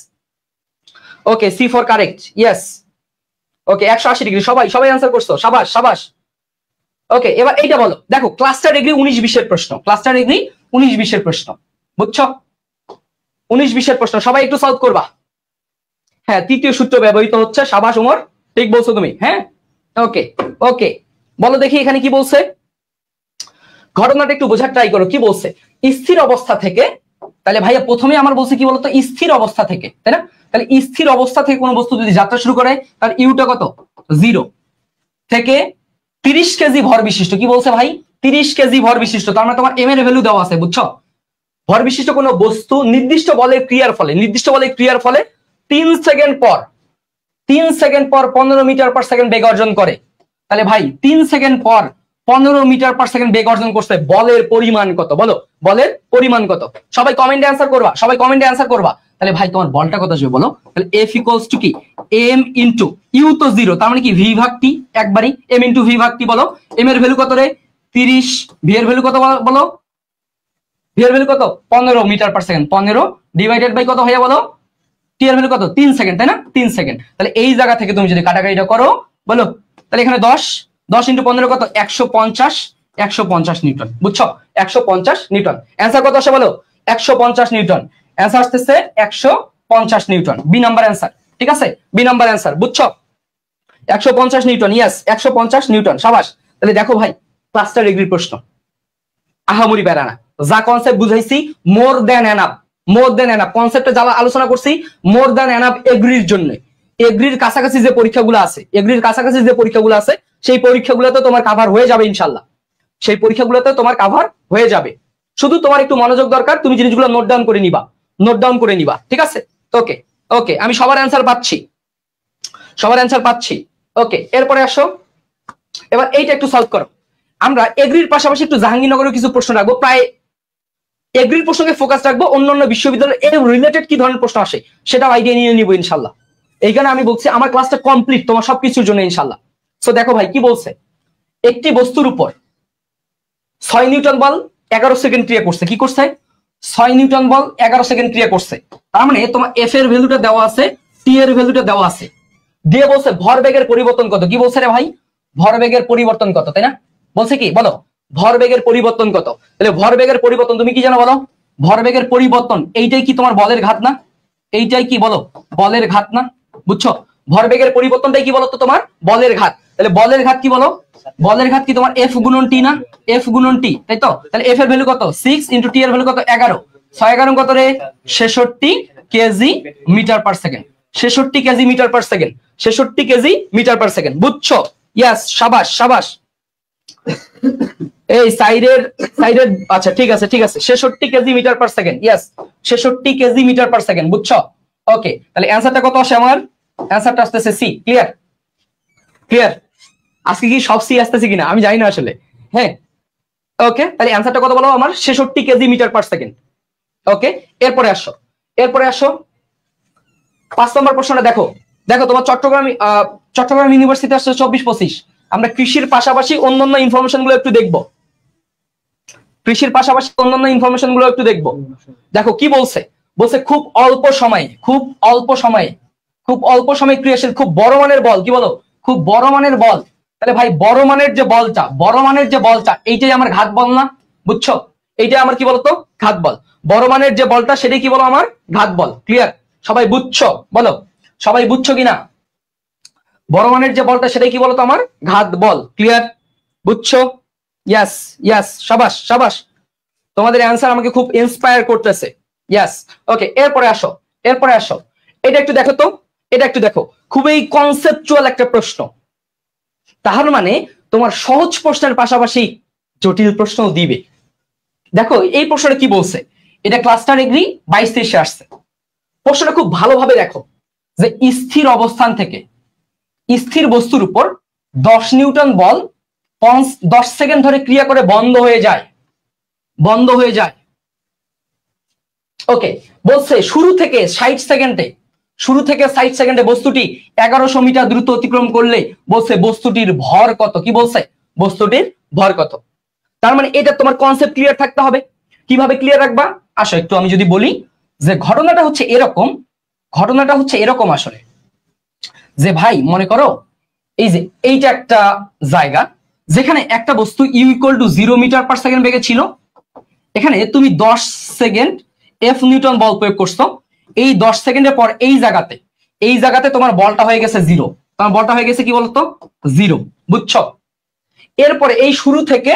Okay C for correct, yes. Okay 180°, সবাই সবাই অ্যান্সার করছো, সাবাস সাবাস। ওকে এবার এইটা বলো, দেখো ক্লাস্টার এগ্রি 19-20 প্রশ্ন, ক্লাস্টার এগ্রি 19-20 প্রশ্ন, বুঝছো? 19-20 প্রশ্ন সবাই একটু সলভ করবা। হ্যাঁ তৃতীয় সূত্র ব্যবহৃত হচ্ছে, সাবাস ওমর, ঠিক বলছো তুমি। হ্যাঁ ওকে ওকে, বলো দেখি এখানে কি বলছে, ঘটনাটা একটু বোঝার ট্রাই করো। কি বলছে? স্থির অবস্থা থেকে, তাহলে ভাইয়া প্রথমে আমার বলছে কি বলতো? স্থির অবস্থা থেকে, তাই না? তাহলে স্থির অবস্থা থেকে কোনো বস্তু যদি যাত্রা শুরু করে তাহলে ইউটা কত? 0 থেকে 30 কেজি ভর বিশিষ্ট। কি বলছে ভাই? 30 কেজি ভর বিশিষ্ট, তার মানে তোমার এম এর ভ্যালু দেওয়া আছে, বুঝছো? ভর বিশিষ্ট কোনো বস্তু নির্দিষ্ট বলের ক্রিয়ার ফলে 3 সেকেন্ড পর 15 মিটার পার সেকেন্ড বেগ অর্জন করে। তাহলে ভাই 3 সেকেন্ড পর 15 মিটার পার সেকেন্ড বেগ অর্জন করছে, বলের পরিমাণ কত? বলো বলের পরিমাণ কত? সবাই কমেন্টে অ্যান্সার করবা, সবাই কমেন্টে অ্যান্সার করবা। তাহলে ভাই তোমার বলটা কত আসবে বলো? তাহলে F ইকুয়ালস টু কি? m ইনটু ইউ তো 0, তার মানে কি v ভাগ t, একবারই m ইনটু v ভাগ t। বলো m এর ভ্যালু কত রে? 30, v এর ভ্যালু কত বলো? v এর ভ্যালু কত? 15 meter per second, 15 divided by কত হয়ে বলো? t এর ভ্যালু কত? 3 সেকেন্ড, তাই না? 3 সেকেন্ড। তাহলে এই জায়গা থেকে তুমি যদি কাটাকাটিটা করো বলো, তাহলে এখানে 10 ইনটু 15 কত? 150 150 নিউটন। বুঝছো? 150 নিউটন। অ্যান্সার কত আসে বলো? 150 নিউটন। অ্যান্সার আসতেছে 150 নিউটন। B number answer. ঠিক আছে, বি নাম্বার অ্যান্সার। বুঝছো? 150 নিউটন। Yes, 150 Newton. সাবাস। তাহলে দেখো ভাই, ক্লাস্টার ডিগ্রির প্রশ্ন আহামরি বেড়া না, যা কনসেপ্ট বুঝাইছি মোর দেন এনাফ। মোর দেন এনাফ কনসেপ্টে যা আলোচনা করছি মোর দেন এনাফ এগ্রির জন্য। এগ্রির কাছাকাছি যে পরীক্ষাগুলো আছে, এগ্রির কাছাকাছি যে পরীক্ষাগুলো আছে, সেই পরীক্ষাগুলোতে তোমার কাভার হয়ে যাবে ইনশাল্লাহ। সেই পরীক্ষাগুলোতে তোমার কাভার হয়ে যাবে। শুধু তোমার একটু মনোযোগ দরকার, তুমি জিনিসগুলো নোট ডাউন করে নিবা, নোট ডাউন করে নিবা। ঠিক আছে, ওকে ওকে, আমি সবার অ্যান্সার পাচ্ছি, সবার অ্যান্সার পাচ্ছি। ওকে, এরপরে আসো, এবার এইটা একটু সলভ করো। আমরা এগ্রির পাশাপাশি একটু জাহাঙ্গীরনগরের কিছু প্রশ্ন রাখবো, প্রায় এগ্রির প্রসঙ্গে ফোকাস রাখবো, অন্যান্য বিশ্ববিদ্যালয়ের এর রিলেটেড কি ধরনের প্রশ্ন আসে সেটাও আইডিয়া নিয়ে নিবো ইনশাল্লাহ। এইখানে আমি বলছি আমার ক্লাসটা কমপ্লিট তোমার সবকিছুর জন্য ইনশাল্লাহ। সো দেখো ভাই কি বলছে, একটি বস্তুর উপর 6 নিউটন বল 11 সেকেন্ড ক্রিয়া করছে। কি করছে? 6 নিউটন বল 11 সেকেন্ড ক্রিয়া করছে। তার মানে তোমার এফ এর ভ্যালুটা দেওয়া আছে, টি এর ভ্যালুটা দেওয়া আছে, দিয়ে বলছে ভরবেগের পরিবর্তন কত। কি বলছে রে ভাই? ভরবেগের পরিবর্তন কত, তাই না? বলছে কি বলো? ভরবেগের পরিবর্তন কত। তাহলে ভরবেগের পরিবর্তন তুমি কি জানো বলো? ভরবেগের পরিবর্তন এইটাই কি তোমার বলের ঘাত না? এইটাই কি বলো? বলের ঘাত না? বুঝছো? ভরবেগের পরিবর্তনটাই কি বলো তো? তোমার বলের ঘাত। তাহলে বলের ঘাত কি বলো? বলের ঘাত কি তোমার এফ গুণন টি না? এফ গুণন টি, তাই তো? তাহলে এফ এর ভ্যালু কত? 6 ইন্টু টি এর ভ্যালু কত? 11। 6 11 কত রে? 66 K G meter per second. 66 K G meter per second. 66 K G meter per second. বুঝছো? ইয়াস, সাবাস সাবাস। এই সাইডের সাইডের, আচ্ছা ঠিক আছে ঠিক আছে, 66 K G meter per second. Yes, 66 K G meter per second. বুঝছো? ওকে, তাহলে অ্যান্সারটা কত আসে আমার? অ্যান্সারটা আসতেছে সি। ক্লিয়ার? ক্লিয়ার? আজকে কি সব সি আসতেছে কিনা আমি জানি না আসলে। হ্যাঁ, ওকে, তাহলে অ্যান্সারটা কত বলো আমার? 66 K G meter per second. Okay, এরপরে আসো, এরপরে আসো 5 নম্বর প্রশ্নটা দেখো। দেখো তোমার চট্টগ্রাম ইউনিভার্সিটি আসছে 24-25। আমরা কৃষির পাশাপাশি অন্যান্য ইনফরমেশন গুলো একটু দেখবো, কৃষির পাশাপাশি অন্যান্য ইনফরমেশন গুলো একটু দেখবো। দেখো কি বলছে, বলছে খুব অল্প সময়ে, খুব অল্প সময়ে, খুব অল্প সময়ে ক্রিয়াশীল খুব বড় মানের বল। কি বলো? খুব বড় মানের বল। তাহলে ভাই বড় মানের যে বলটা, বড় মানের যে বলটা, এইটাই আমার ঘাত বল না? বুঝছো? এইটাই আমার কি বলতো? ঘাত বল। বড় মানের যে বলটা সেটাই কি বলো? আমার ঘাত বল। ক্লিয়ার? সবাই বুঝছো? বলো সবাই বুঝছো কিনা? বড় মানের যে বলটা সেটাই কি বলতো? আমার ঘাত বল। ক্লিয়ার? বুঝছো? ইয়াস ইয়াস, সাবাস সাবাস। তোমাদের অ্যান্সার আমাকে খুব ইন্সপায়ার করতেছে। ইয়াস, ওকে, এরপরে আসো, এরপরে আসো। এটা একটু দেখো তো, এটা একটু দেখো, খুবই কনসেপচুয়াল একটা প্রশ্ন। তার মানে তোমার সহজ প্রশ্নের পাশাপাশি জটিল প্রশ্নও দিবে। দেখো এই প্রশ্নটা কি বলছে, এটা ক্লাস্টার এগ্রি 22-23 আসছে। প্রশ্নটা খুব ভালোভাবে দেখো, যে স্থির অবস্থান থেকে স্থির বস্তুর উপর 10 নিউটন বল 10 সেকেন্ড ধরে ক্রিয়া করে বন্ধ হয়ে যায়, বন্ধ হয়ে যায়। ওকে, বলছে শুরু থেকে 60 সেকেন্ডে, শুরু থেকে 60 সেকেন্ডে বস্তুটি 1100 মিটার দ্রুত অতিক্রম করলে বলছে বস্তুটির ভর কত। কি বলছে? বস্তুটির ভর কত। তার মানে এটা তোমার কনসেপ্ট ক্লিয়ার থাকতে হবে। কিভাবে ক্লিয়ার রাখবা? আসো একটু আমি যদি বলি যে ঘটনাটা হচ্ছে এরকম, ঘটনাটা হচ্ছে এরকম আসলে, যে ভাই মনে করো এই যে এইটা একটা জায়গা যেখানে একটা বস্তু U equal to 0 meter per second বেগে ছিল। এখানে তুমি 10 সেকেন্ড এফ নিউটন বল প্রয়োগ করছো। এই 10 সেকেন্ডের পর এই জায়গাতে তোমার বলটা হয়ে গেছে 0। তোমার বলটা হয়ে গেছে কি বলতো? 0। বুঝছো? এরপরে এই শুরু থেকে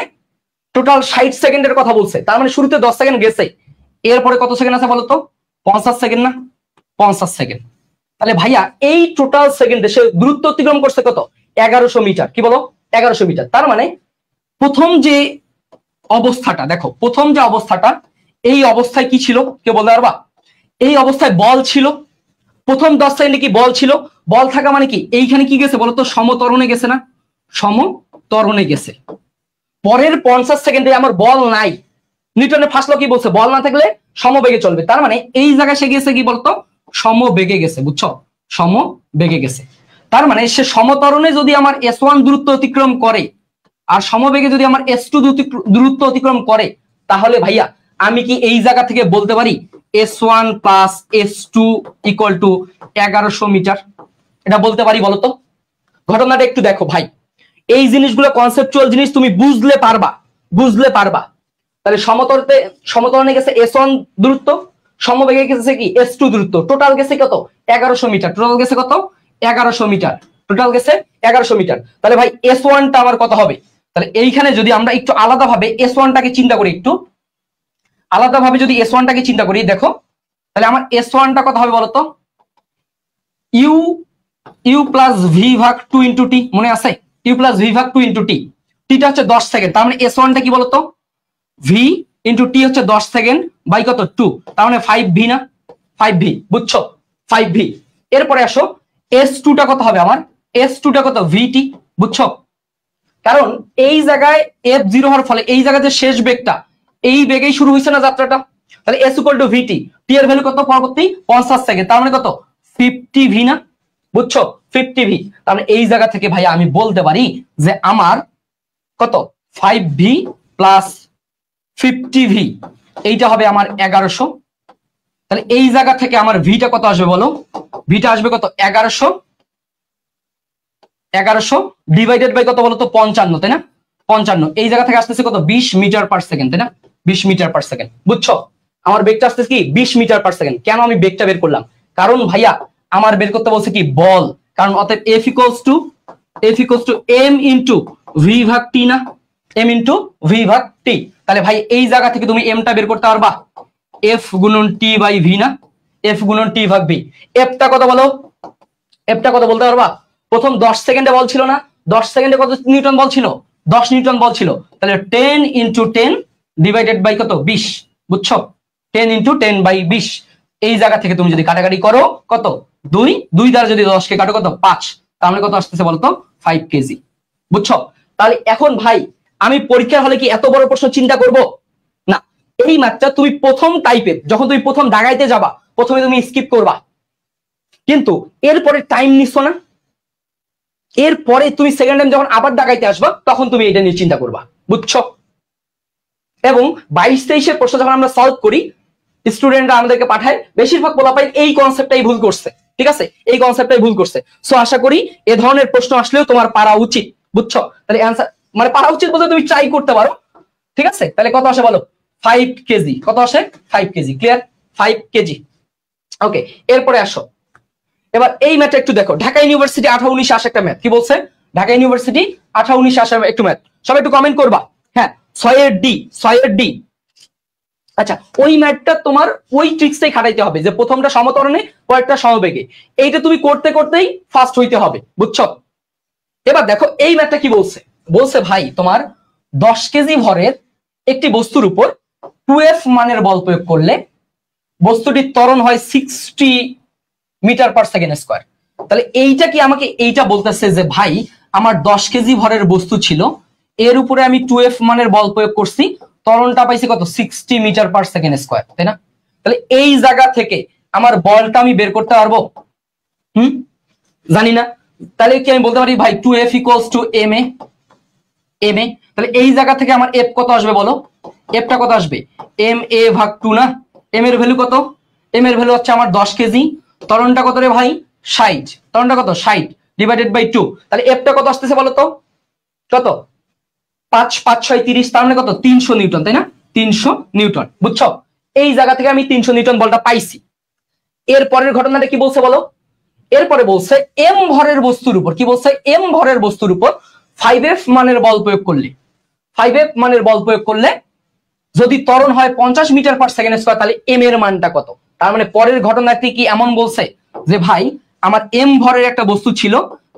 টোটাল 60 সেকেন্ডের কথা বলছে। তার মানে শুরুতে 10 সেকেন্ড গেছে, এরপরে কত সেকেন্ড আছে বলতো? 50 সেকেন্ড না? 50 সেকেন্ড। তাহলে ভাইয়া এই টোটাল সেকেন্ডে সে দূরত্ব অতিক্রম করছে কত? 1100 মিটার। কি বলো? 1100 মিটার। তার মানে প্রথম যে অবস্থাটা দেখো, প্রথম যে অবস্থাটা, এই অবস্থায় কি ছিল কেউ বলতে পারবা? এই অবস্থায় বল ছিল। প্রথম 10 সেকেন্ডে কি বল ছিল? বল থাকা মানে কি এইখানে কি গেছে বলতো? সমত্বরণে গেছে না? সমত্বরণে গেছে। পরের 50 সেকেন্ডে আমার বল নাই। নিউটনের ফার্স্ট ল কি বলছে? বল না থাকলে সমবেগে চলবে। তার মানে এই জায়গায় সে গেছে কি বলতো? সমবেগে গেছে। বুঝছো? সমবেগে গেছে। তার মানে সে সমত্বরণে যদি আমার S1 দূরত্ব অতিক্রম করে আর সমবেগে যদি আমার S2 দূরত্ব অতিক্রম করে, তাহলে ভাইয়া আমি কি এই জায়গা থেকে বলতে পারি S1 plus S2 equal to 1100 metre? এটা বলতে পারি বলতো? ঘটনাটা একটু দেখো ভাই, এই জিনিসগুলো কনসেপচুয়াল জিনিস, তুমি বুঝলে পারবা। বুঝলে পারবা। তাহলে সমতরণে গেছে S1 দূরত্ব, সমবেগে গেছে কি S2 দূরত্ব, টোটাল গেছে কত 1100 মিটার, টোটাল গেছে কত 1100 মিটার, টোটাল গেছে 1100 মিটার। তাহলে ভাই S1 টা আমার কত হবে? তাহলে এইখানে যদি আমরা একটু আলাদাভাবে S1 টাকে চিন্তা করি, একটু আলাদাভাবে যদি S1 টাকে চিন্তা করি, দেখো তাহলে আমার S1 টা কত হবে বলতো? ইউ প্লাস ভি ভাগ 2 ইন্টু টি, মনে আছে? ইউ প্লাস ভি ভাগ 2 ইন্টু টি, টিটা হচ্ছে 10 সেকেন্ড, তার মানে S1 টা কি বলতো? ভি ইন্টু টি হচ্ছে 10 সেকেন্ড বাই কত 2, তার মানে 5v না, 5v, বুঝছো? 5v। এরপরে আসো S2 টা কত হবে আমার? S2 টা কত ভিটি, বুঝছো? কারণ এই জায়গায় F0 হওয়ার ফলে এই জায়গায় যে শেষ বেগটা, এই বেগেই শুরু হয়েছে না যাত্রাটা, তাহলে S ইকুয়াল টু ভিটি, টি এর ভ্যালু কত পরবর্তী 50 সেকেন্ড, তার মানে কত 50v না, বুঝছো? 50v। তার মানে এই জায়গা থেকে ভাই আমি বলতে পারি যে আমার কত 5v প্লাস 50v, এইটা হবে আমার 1100। তাহলে এই জায়গা থেকে আমার ভিটা কত আসবে বলো? ভিটা আসবে কত 1100 ডিভাইডেড বাই কত বলতো 55, তাই না? 55, এই জায়গা থেকে আসতেছে কত 20 মিটার পার সেকেন্ড, তাই না? 20 মিটার পার সেকেন্ড, বুঝছো? আমার বেগটা আসতেছে কি 20 মিটার পার সেকেন্ড। কেন আমি বেগটা বের করলাম? কারণ ভাইয়া আমার বের করতে বলছে কি বল, কারণ অতএব F equals to m into v ভাগ t না, m ইনটু v ভাগ t। তাহলে ভাই এই জায়গা থেকে তুমি m টা বের করতে পারবা, f গুণন t বাই v না, f গুণন t ভাগ v। f টা কত বলো? f টা কত বলতে পারবা? প্রথম 10 সেকেন্ডে বল ছিল না, 10 সেকেন্ডে কত নিউটন বল ছিল? 10 নিউটন বল ছিল। তাহলে 10 ইনটু 10 ডিভাইডেড বাই কত 20, বুঝছো? 10 ইনটু 10 বাই 20। এই জায়গা থেকে তুমি যদি কাটাকাটি করো কত 2 দ্বারা যদি 10 কে কাটো কত 5, তার মানে কত আসতেছে বলতো 5 কেজি, বুঝছো? তাহলে এখন ভাই আমি পরীক্ষার হলে কি এত বড় প্রশ্ন চিন্তা করব না। এই ম্যাথটা তুমি প্রথম টাইপের, যখন তুমি প্রথম দাগাইতে যাবা প্রথমে তুমি স্কিপ করবা, কিন্তু এরপরে টাইম নিচ্ছ না, এরপরে তুমি সেকেন্ড টাইম যখন আবার দাগাইতে আসবা তখন তুমি এটা নিয়ে চিন্তা করবা, বুঝছো? এবং 22-23 প্রশ্ন যখন আমরা সলভ করি, স্টুডেন্টরা আমাদেরকে পাঠায়, বেশিরভাগ পোলাপাই এই কনসেপ্টটাই ভুল করছে, ঠিক আছে? এই কনসেপ্টটাই ভুল করছে। সো আশা করি এ ধরনের প্রশ্ন আসলেও তোমার পারা উচিত, বুঝছো? তাহলে অ্যানসার মানে পারা উচিত বলতে তুমি ট্রাই করতে পারো, ঠিক আছে? তাহলে কত আসে বলো? 5 কেজি। কত আসে? 5 কেজি। ক্লিয়ার? 5 কেজি। ওকে, এরপরে আসো এবার এই ম্যাথটা একটু দেখো। ঢাকা ইউনিভার্সিটি 18-19 আসে একটা ম্যাথ, কি বলছে? ঢাকা ইউনিভার্সিটি 18-19 আসে একটু ম্যাথ, সবাই একটু কমেন্ট করবা। হ্যাঁ, 6 এর ডি। আচ্ছা, ওই ম্যাথটা তোমার ওই ট্রিক্সটাই খাটাইতে হবে যে প্রথমটা সমতরণে পরেরটা সমবেগে, এইটা তুমি করতে করতেই ফাস্ট হইতে হবে, বুঝছো? এবার দেখো এই ম্যাথটা কি বলছে। বলছে ভাই তোমার 10 কেজি ভরের একটি বস্তুর উপর 2f মানের বল প্রয়োগ করলে বস্তুটির ত্বরণ হয় 60 মিটার পার সেকেন্ড স্কয়ার। তাহলে এইটা কি আমাকে এইটা বলতেছে যে ভাই আমার 10 কেজি ভরের বস্তু ছিল, এর উপরে আমি 2f মানের বল প্রয়োগ করছি, ত্বরণটা পাইছি কত 60 মিটার পার সেকেন্ড স্কয়ার, তাই না? তাহলে এই জায়গা থেকে আমার বলটা আমি বের করতে পারবো? জানি না। তাহলে কি আমি বলতে পারি ভাই 2f ইকুয়ালস টু ma? তাহলে এই জায়গা থেকে আমার f কত আসবে বলো? f টা কত আসবে? ma ভাগ 2 না? m এর ভ্যালু কত? m এর ভ্যালু হচ্ছে আমার 10 কেজি, ত্বরণটা কত রে ভাই 60, ত্বরণটা কত 60 ডিভাইডেড বাই 2। তাহলে f টা কত আসতেছে বলো তো? কত? 5 5 6 30, তার মানে কত 300 নিউটন, তাই না? 300 নিউটন, বুঝছো? এই জায়গা থেকে আমি 300 নিউটন বলটা পাইছি। এর পরের ঘটনাটা কি বলছে বলো? এরপরে বলছে m ভরের বস্তুর উপর, কি বলছে? m ভরের বস্তুর উপর 5f মানের বল প্রয়োগ করলে, 5f মানের বল প্রয়োগ করলে যদি ত্বরণ হয় 50 মিটার পার সেকেন্ড স্কয়ার, তাহলে m এর মানটা কত? তার মানে পরের ঘটনাটি কি এমন বলছে যে ভাই আমার m ভরের একটা বস্তু ছিল,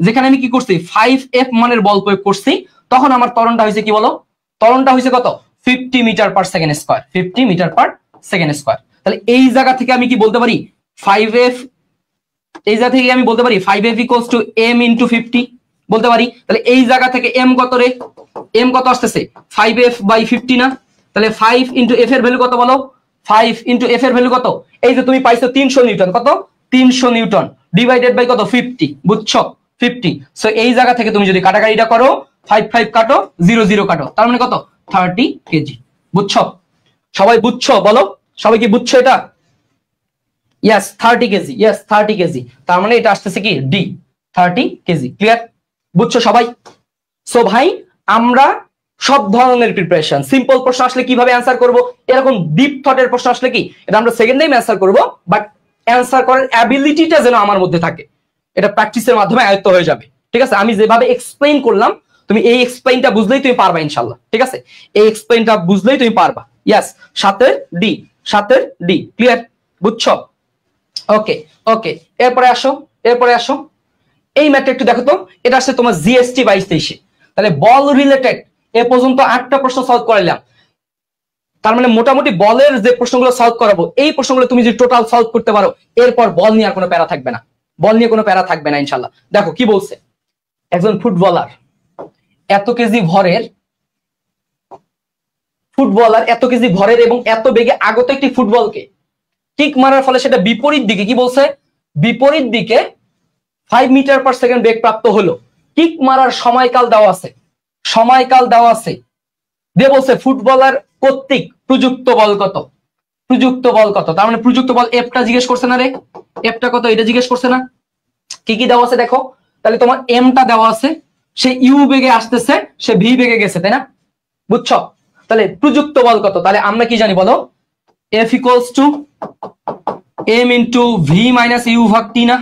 যেখানে আমি কি করছি 5f মানের বল প্রয়োগ করছি, তখন আমার ত্বরণটা হয়েছে কি বলো? ত্বরণটা হয়েছে কত 50 meter per second square, 50 meter per second square. তাহলে এই জায়গা থেকে আমি কি বলতে পারি 5f, এই জায়গা থেকে আমি বলতে পারি 5f equals to m into 50 বলতে পারি। তাহলে এই জায়গা থেকে m কত রে? m কত আসতেছে 5f বাই 50 না? তাহলে 5 ইনটু f এর ভ্যালু কত বলো? 5 ইনটু f এর ভ্যালু কত? এই যে তুমি পাইছো 300 নিউটন, কত 300 নিউটন ডিভাইডেড বাই কত 50, বুঝছো? 50। সো এই জায়গা থেকে তুমি যদি কাটাকাটিটা করো 5 5 কাটো 0 0 কাটো, তার মানে কত 30 কেজি, বুঝছো? সবাই বুঝছো বলো? সবাই কি বুঝছো এটা? Yes 30 KG, yes 30 KG. তার মানে এটা আসতেছে কি ডি 30 কেজি। ক্লিয়ার? বুঝছো সবাই? সো ভাই আমরা সব ধরনের প্রিপারেশন। সিম্পল প্রশ্ন আসলে কিভাবে অ্যান্সার করব, এরকম ডিপ থটের প্রশ্ন আসলে কি এটা আমরা সেকেন্ড টাইম অ্যান্সার করব, বাট অ্যান্সার করার অ্যাবিলিটিটা যেন আমার মধ্যে থাকে, এটা প্র্যাকটিসের মাধ্যমে আয়ত্ত হয়ে যাবে। ঠিক আছে, আমি যেভাবে এক্সপ্লেইন করলাম তুমি এই এক্সপ্লেইনটা বুঝলেই তুমি পারবা ইনশাআল্লাহ। ঠিক আছে, এই এক্সপ্লেইনটা বুঝলেই তুমি পারবা। ইয়েস, 7 ডি, 7 ডি ক্লিয়ার, বুঝছো? ওকে ওকে, এরপরে আসো, এরপরে আসো। এই ম্যাথটা একটু দেখো তো, এটা আসছে তোমার জিএসটি 22-23। তাহলে বল রিলেটেড এ পর্যন্ত 8টা প্রশ্ন সলভ করাইলাম। তার মানে মোটামুটি বলের যে প্রশ্নগুলো সলভ করাবো, এই প্রশ্নগুলো তুমি যদি টোটাল সলভ করতে পারো, এরপর বল নিয়ে আর কোনো প্যারা থাকবে না, বল নিয়ে কোনো প্যারা থাকবে না ইনশাল্লাহ। দেখো কি বলছে, একজন ফুটবলার এত কেজি ভরের, ফুটবলার এত কেজি ভরের এবং এত বেগে আগত একটি ফুটবলকে কিক মারার ফলে সেটা বিপরীত দিকে, কি বলছে, বিপরীত দিকে 5 মিটার পার সেকেন্ড বেগ প্রাপ্ত হলো। কিক মারার সময়কাল দেওয়া আছে, সময়কাল দেওয়া আছে, দিয়ে বলছে ফুটবলার কর্তৃক প্রযুক্ত বল কত, প্রযুক্ত বল কত। তার মানে প্রযুক্ত বল এফটা জিজ্ঞেস করছে না রে, এফটা কত এটা জিজ্ঞেস করছে না। কি কি দেওয়া আছে দেখো, তাহলে তোমার এমটা দেওয়া আছে, সে ইউ বেগে আসতেছে, সে ভি বেগে গেছে, তাই না? বুঝছো? তাহলে প্রযুক্ত বল কত, তাহলে আমরা কি জানি বলো, F equals to M into V minus you ভাগ টি না,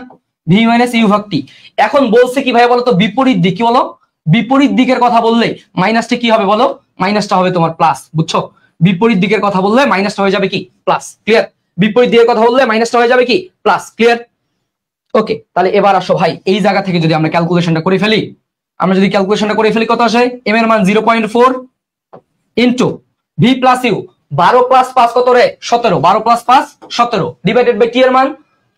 ভি মাইনাস ইউ ভাগ টি। এখন বলছে কি ভাই বলো তো, বিপরীত দিক, কি বলো, বিপরীত দিকের কথা বললে মাইনাসটা কি হবে বলো, মাইনাসটা হবে তোমার প্লাস। বুঝছো? বিপরীত দিকের কথা বললে মাইনাসটা হয়ে যাবে কি প্লাস, ক্লিয়ার? বিপরীত দিকের কথা বললে মাইনাসটা হয়ে যাবে কি প্লাস, ক্লিয়ার? ওকে, তাহলে এবার আসো ভাই, এই জায়গা থেকে যদি আমরা ক্যালকুলেশনটা করে ফেলি, আমরা যদি ক্যালকুলেশনটা করে ফেলি কত আসে, এম এর মান 0.4 into V plus U, 12 plus 5 কত রে 17, 12 প্লাস 5 17 ডিভাইডেড বাই টি এর মান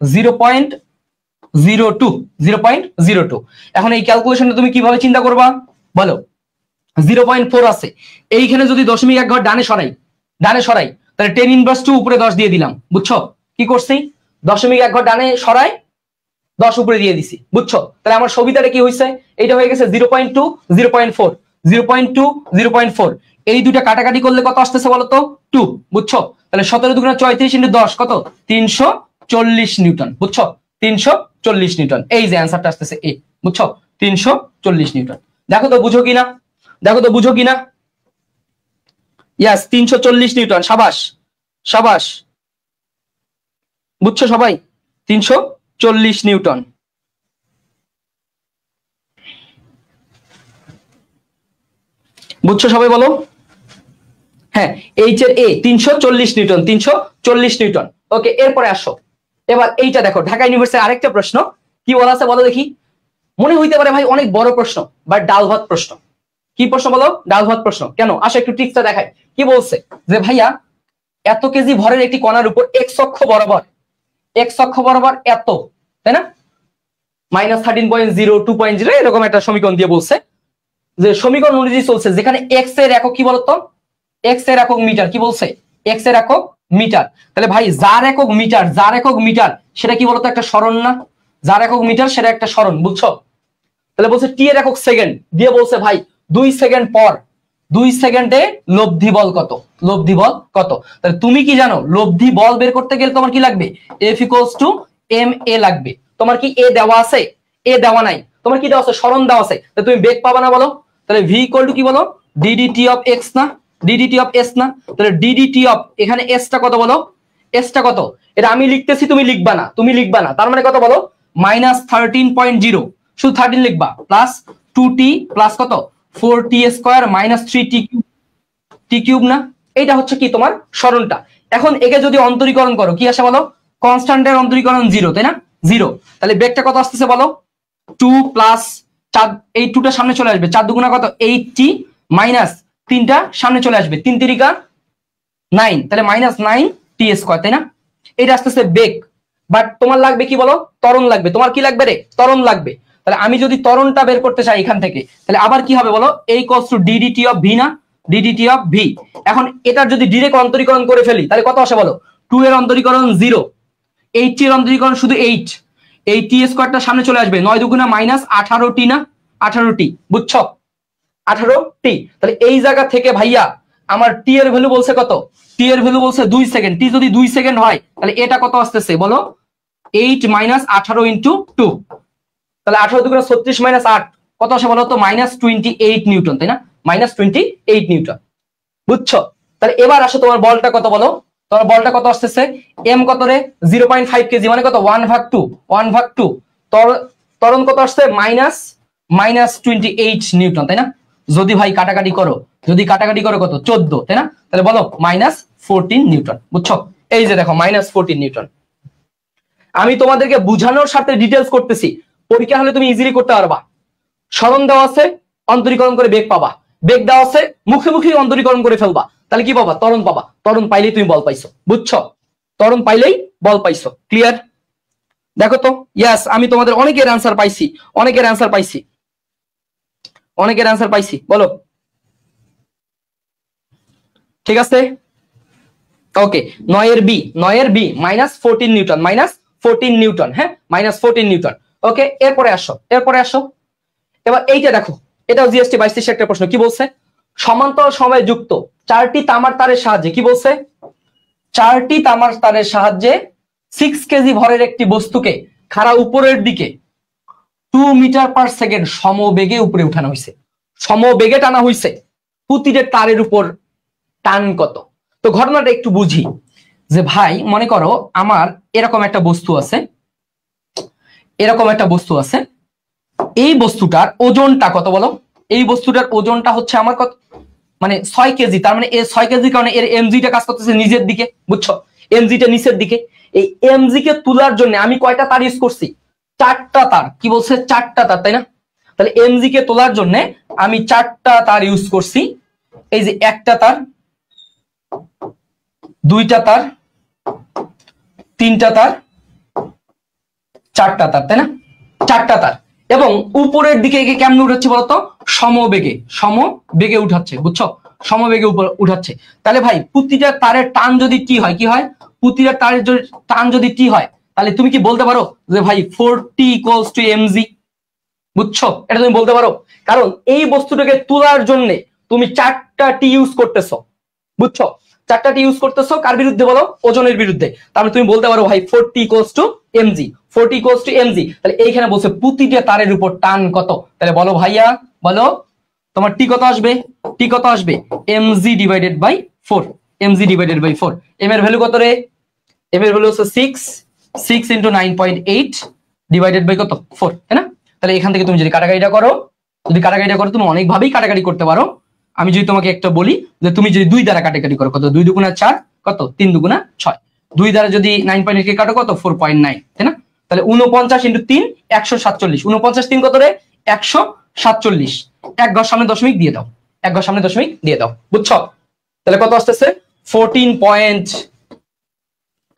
0.02। এখন এই ক্যালকুলেশনটা তুমি কিভাবে চিন্তা করবা বলো, 0.4 আছে, এইখানে যদি 0.1 ঘর ডানে সরাই, ডানে সরাই, তাহলে 10 ইনভার্স 2 উপরে 10 দিয়ে দিলাম। বুঝছো কি করছি, 0.1 ঘর ডানে সরাই 10 উপরে দিয়ে দিছি। বুঝছো? তাহলে আমার সুবিধাটা কি হয়েছে, এইটা হয়ে গেছে 0.2 0.4 0.2 0.4, এই দুটা কাটাকাটি করলে কত আসতেছে বলতো 2। বুঝছো? তাহলে 17 দুগুণা 34 ইন্টু 10 কত 340 নিউটন। বুঝছো? 340 নিউটন, এই যে অ্যান্সারটা আসতেছে এ। বুঝছো? 340 নিউটন। দেখো তো বুঝো কিনা, দেখো তো বুঝো কিনা। ইয়াস, 340 নিউটন, সাবাস সাবাস। বুঝছো সবাই, 340 নিউটন। বুঝছো সবাই বলো, হ্যাঁ, এইচ এর এ 340 নিউটন, 340 নিউটন। ওকে, এরপরে আসো, এবার এইটা দেখো, ঢাকা ইউনিভার্সিটির আরেকটা প্রশ্ন কি বলা আছে বলো দেখি। মনে হইতে পারে ভাই অনেক বড় প্রশ্ন, বাট ডাল ভাত প্রশ্ন। কি প্রশ্ন বলো, ডাল ভাত প্রশ্ন। কেন, আসো একটু ট্রিক্সটা দেখাই। কি বলছে যে ভাইয়া এত কেজি ভরের একটি কণার উপর এক্স অক্ষ বরাবর, এক্স অক্ষ বরাবর এত, তাই না, -13.0 2.0 এরকম একটা সমীকরণ দিয়ে বলছে যে সমীকরণ অনুযায়ী চলছে, যেখানে এক্স এর একক কি বলতো, এক্স এর একক মিটার। কি বলছে, এক্স এর একক মিটার। তাহলে ভাই যার একক মিটার, যার একক মিটার সেটা কি বলতো, একটা সরণ না, যার একক মিটার সেটা একটা সরণ। বুঝছো? তাহলে বলছে টি এর একক সেকেন্ড, দিয়ে বলছে ভাই 2 সেকেন্ড পর, 2 সেকেন্ডে লব্ধি বল কত, লব্ধি বল কত। তাহলে তুমি কি জানো, লব্ধি বল বের করতে গেলে তোমার কি লাগবে, F equals to M A লাগবে। তোমার কি এ দেওয়া আছে, এ দেওয়া নাই, তোমার কি দেওয়া আছে, সরণ দেওয়া আছে, তাহলে তুমি বেগ পাবা না বলো। তাহলে ভি ইকুয়াল টু কি বলো, ডিডিটি অফ এক্স না, ডিডিটি অফ এস না। তাহলে ডিডিটি অফ, এখানে এস টা কত বলো, এস টা কত, এটা আমি লিখতেছি তুমি লিখবা না, তুমি লিখবা না, তার মানে কত বলো, -13.0, শুধু 13 লিখবা, প্লাস 2t প্লাস কত 4t square minus 3t cube, t cube না। এটা হচ্ছে কি তোমার সরণটা। এখন একে যদি অন্তরীকরণ করো কি আসে বলো, কনস্ট্যান্টের অন্তরীকরণ 0, তাই না, 0। তাহলে বেগটা কত আসতেছে বলো, 2 প্লাস 4, এই 2টা সামনে চলে আসবে, 4 দুগুণা কত 8t মাইনাস 3টা সামনে চলে আসবে, 3 3 9, তাহলে -9t স্কয়ার, তাই না। এটা আসতেছে বেগ, বাট তোমার লাগবে কি বলো, ত্বরণ লাগবে। তোমার কি লাগবে রে, ত্বরণ লাগবে। তাহলে আমি যদি ত্বরণটা বের করতে চাই এখান থেকে, তাহলে আবার কি হবে বলো, a equals to d d t of v না, ডিডিটি অফ ভি। এখন এটার যদি ডিরেক্ট অন্তরীকরণ করে ফেলি তাহলে কত আসে বলো, 2 এর অন্তরীকরণ 0, 8t এর অন্তরীকরণ শুধু 8, এই টি স্কয়ারটা সামনে চলে আসবে, 9 দুগুণা -18t না, 18t। বুঝছো, 18t। তাহলে এই জায়গা থেকে ভাইয়া আমার টি এর ভ্যালু বলছে কত, টি এর ভ্যালু বলছে 2 সেকেন্ড। টি যদি 2 সেকেন্ড হয় তাহলে এটা কত আসতেছে বলো, 8 - 18 ইন্টু 2, তাহলে 18 দুগুণা 36 - 8 কত আসে বলো তো, -28 নিউটন, তাই না, -28 নিউটন। বুঝছো? তাহলে এবার আসো তোমার বলটা কত বলো, তোমার বলটা কত আসতেছে, এম কত রে 0.5 কেজি মানে কত 1/2 ত্বরণ কত আসছে -28 নিউটন, তাই না? যদি ভাই কাটাকাটি করো, যদি কাটাকাটি করো কত 14, তাই না? তাহলে বলো -14 নিউটন। বুঝছো? এই যে দেখো -14 নিউটন। আমি তোমাদেরকে বুঝানোর সাথে ডিটেলস করতেছি, পরীক্ষা হলে তুমি ইজিলি করতে পারবা। সরণ দেওয়া আছে, অন্তরীকরণ করে বেগ পাবা, বেগ দেওয়া আছে, মুখে মুখে অন্তরীকরণ করে ফেলবা, তাহলে কি পাবা, ত্বরণ পাবা। ত্বরণ পাইলেই তুমি বল পাইছো। বুঝছো? ত্বরণ পাইলেই বল পাইছো। ক্লিয়ার? দেখো তো, ইয়াস, আমি তোমাদের অনেকের অ্যান্সার পাইছি, অনেকের অ্যান্সার পাইছি, অনেকের অ্যান্সার পাইছি। বলো, ঠিক আছে? ওকে, 9 বি -14 নিউটন, -14 নিউটন, হ্যাঁ -14 নিউটন। ওকে, এরপরে আসো, এরপরে আসো। এবার এইটা দেখো, এটাও জিএসটি 22 একটা প্রশ্ন। কি বলছে? সমান্তরাল সমবায়ে যুক্ত 4টি তামার তারের সাহায্যে, কি বলছে, 4টি তামার তারের সাহায্যে 6 কেজি ভরের একটি বস্তুকে খাড়া উপরের দিকে 2 মিটার পার সেকেন্ড সমবেগে উপরে উঠানো হয়েছে। সমবেগে টানা হয়েছে। প্রতিটা তারের উপর টান কত? তো ঘটনাটা একটু বুঝি যে ভাই, মনে করো আমার এরকম একটা বস্তু আছে, এরকম একটা বস্তু আছে, এই বস্তুটার ওজনটা কত বলো? এই বস্তুটার ওজনটা হচ্ছে আমার কত, মানে 6 কেজি। তার মানে এর 6 কেজির কারণে এর এমজিটা কাজ করতেছে নিচের দিকে। বুঝছো? এমজিটা নিচের দিকে। এই এমজি কে তোলার জন্য আমি কয়টা তার ইউজ করছি? 4টা তার। কি বলছে? 4টা তার, তাই না? তাহলে এমজি কে তোলার জন্য আমি 4টা তার ইউজ করছি। এই যে একটা তার, 2টা তার, 3টা তার, 4টা তার, তাই না? 4টা তার। এবং উপরের দিকে একে কেমনে উঠাচ্ছে বলতো? সমবেগে, সমবেগে উঠাচ্ছে। বুঝছো? সমবেগে উপর উঠাচ্ছে। তাহলে ভাই প্রতিটা তারের টান যদি টি হয়, কি হয়, প্রতিটা তারের টান যদি টি হয়, তাহলে তুমি কি বলতে পারো যে ভাই 4T = mg? বুঝছো? এটা তুমি বলতে পারো, কারণ এই বস্তুটাকে তোলার জন্য তুমি 4টা টি ইউজ করতেছো। বুঝছো? 4টা টি ইউজ করতেছো কার বিরুদ্ধে বলো? ওজনের বিরুদ্ধে। তাহলে তুমি বলতে পারো ভাই 4T = mg, 4T = mg। তাহলে এইখানে বলছে প্রতিটা তারের উপর টান কত? তাহলে বলো ভাইয়া, বলো তোমার টি কত আসবে? টি কত আসবে? mg / 4, mg / 4। m এর ভ্যালু কত রে? m এর ভ্যালু হচ্ছে 6 × 9.8 ডিভাইডেড বাই কত? 4, তাই না? তাহলে এখান থেকে তুমি যদি কাটাকাটিটা করো, যদি কাটাকাটিটা করো, তুমি অনেকভাবেই কাটাকাটি করতে পারো। আমি যদি তোমাকে একটা বলি যে তুমি যদি 2 দ্বারা কাটাকাটি করো, কত? 2 দুগুণা 4, কত? 3 দুগুণা 6। 2 দ্বারা যদি 9.8 কে কাটো, কত? 4.9, তাই না? তাহলে 49 × 3 147। 49 3 কত রে? 147। এক ঘর সামনে দশমিক দিয়ে দাও, এক ঘর সামনে দশমিক দিয়ে দাও। বুঝছো? তাহলে কত আসতেছে? 14 পয়েন্ট,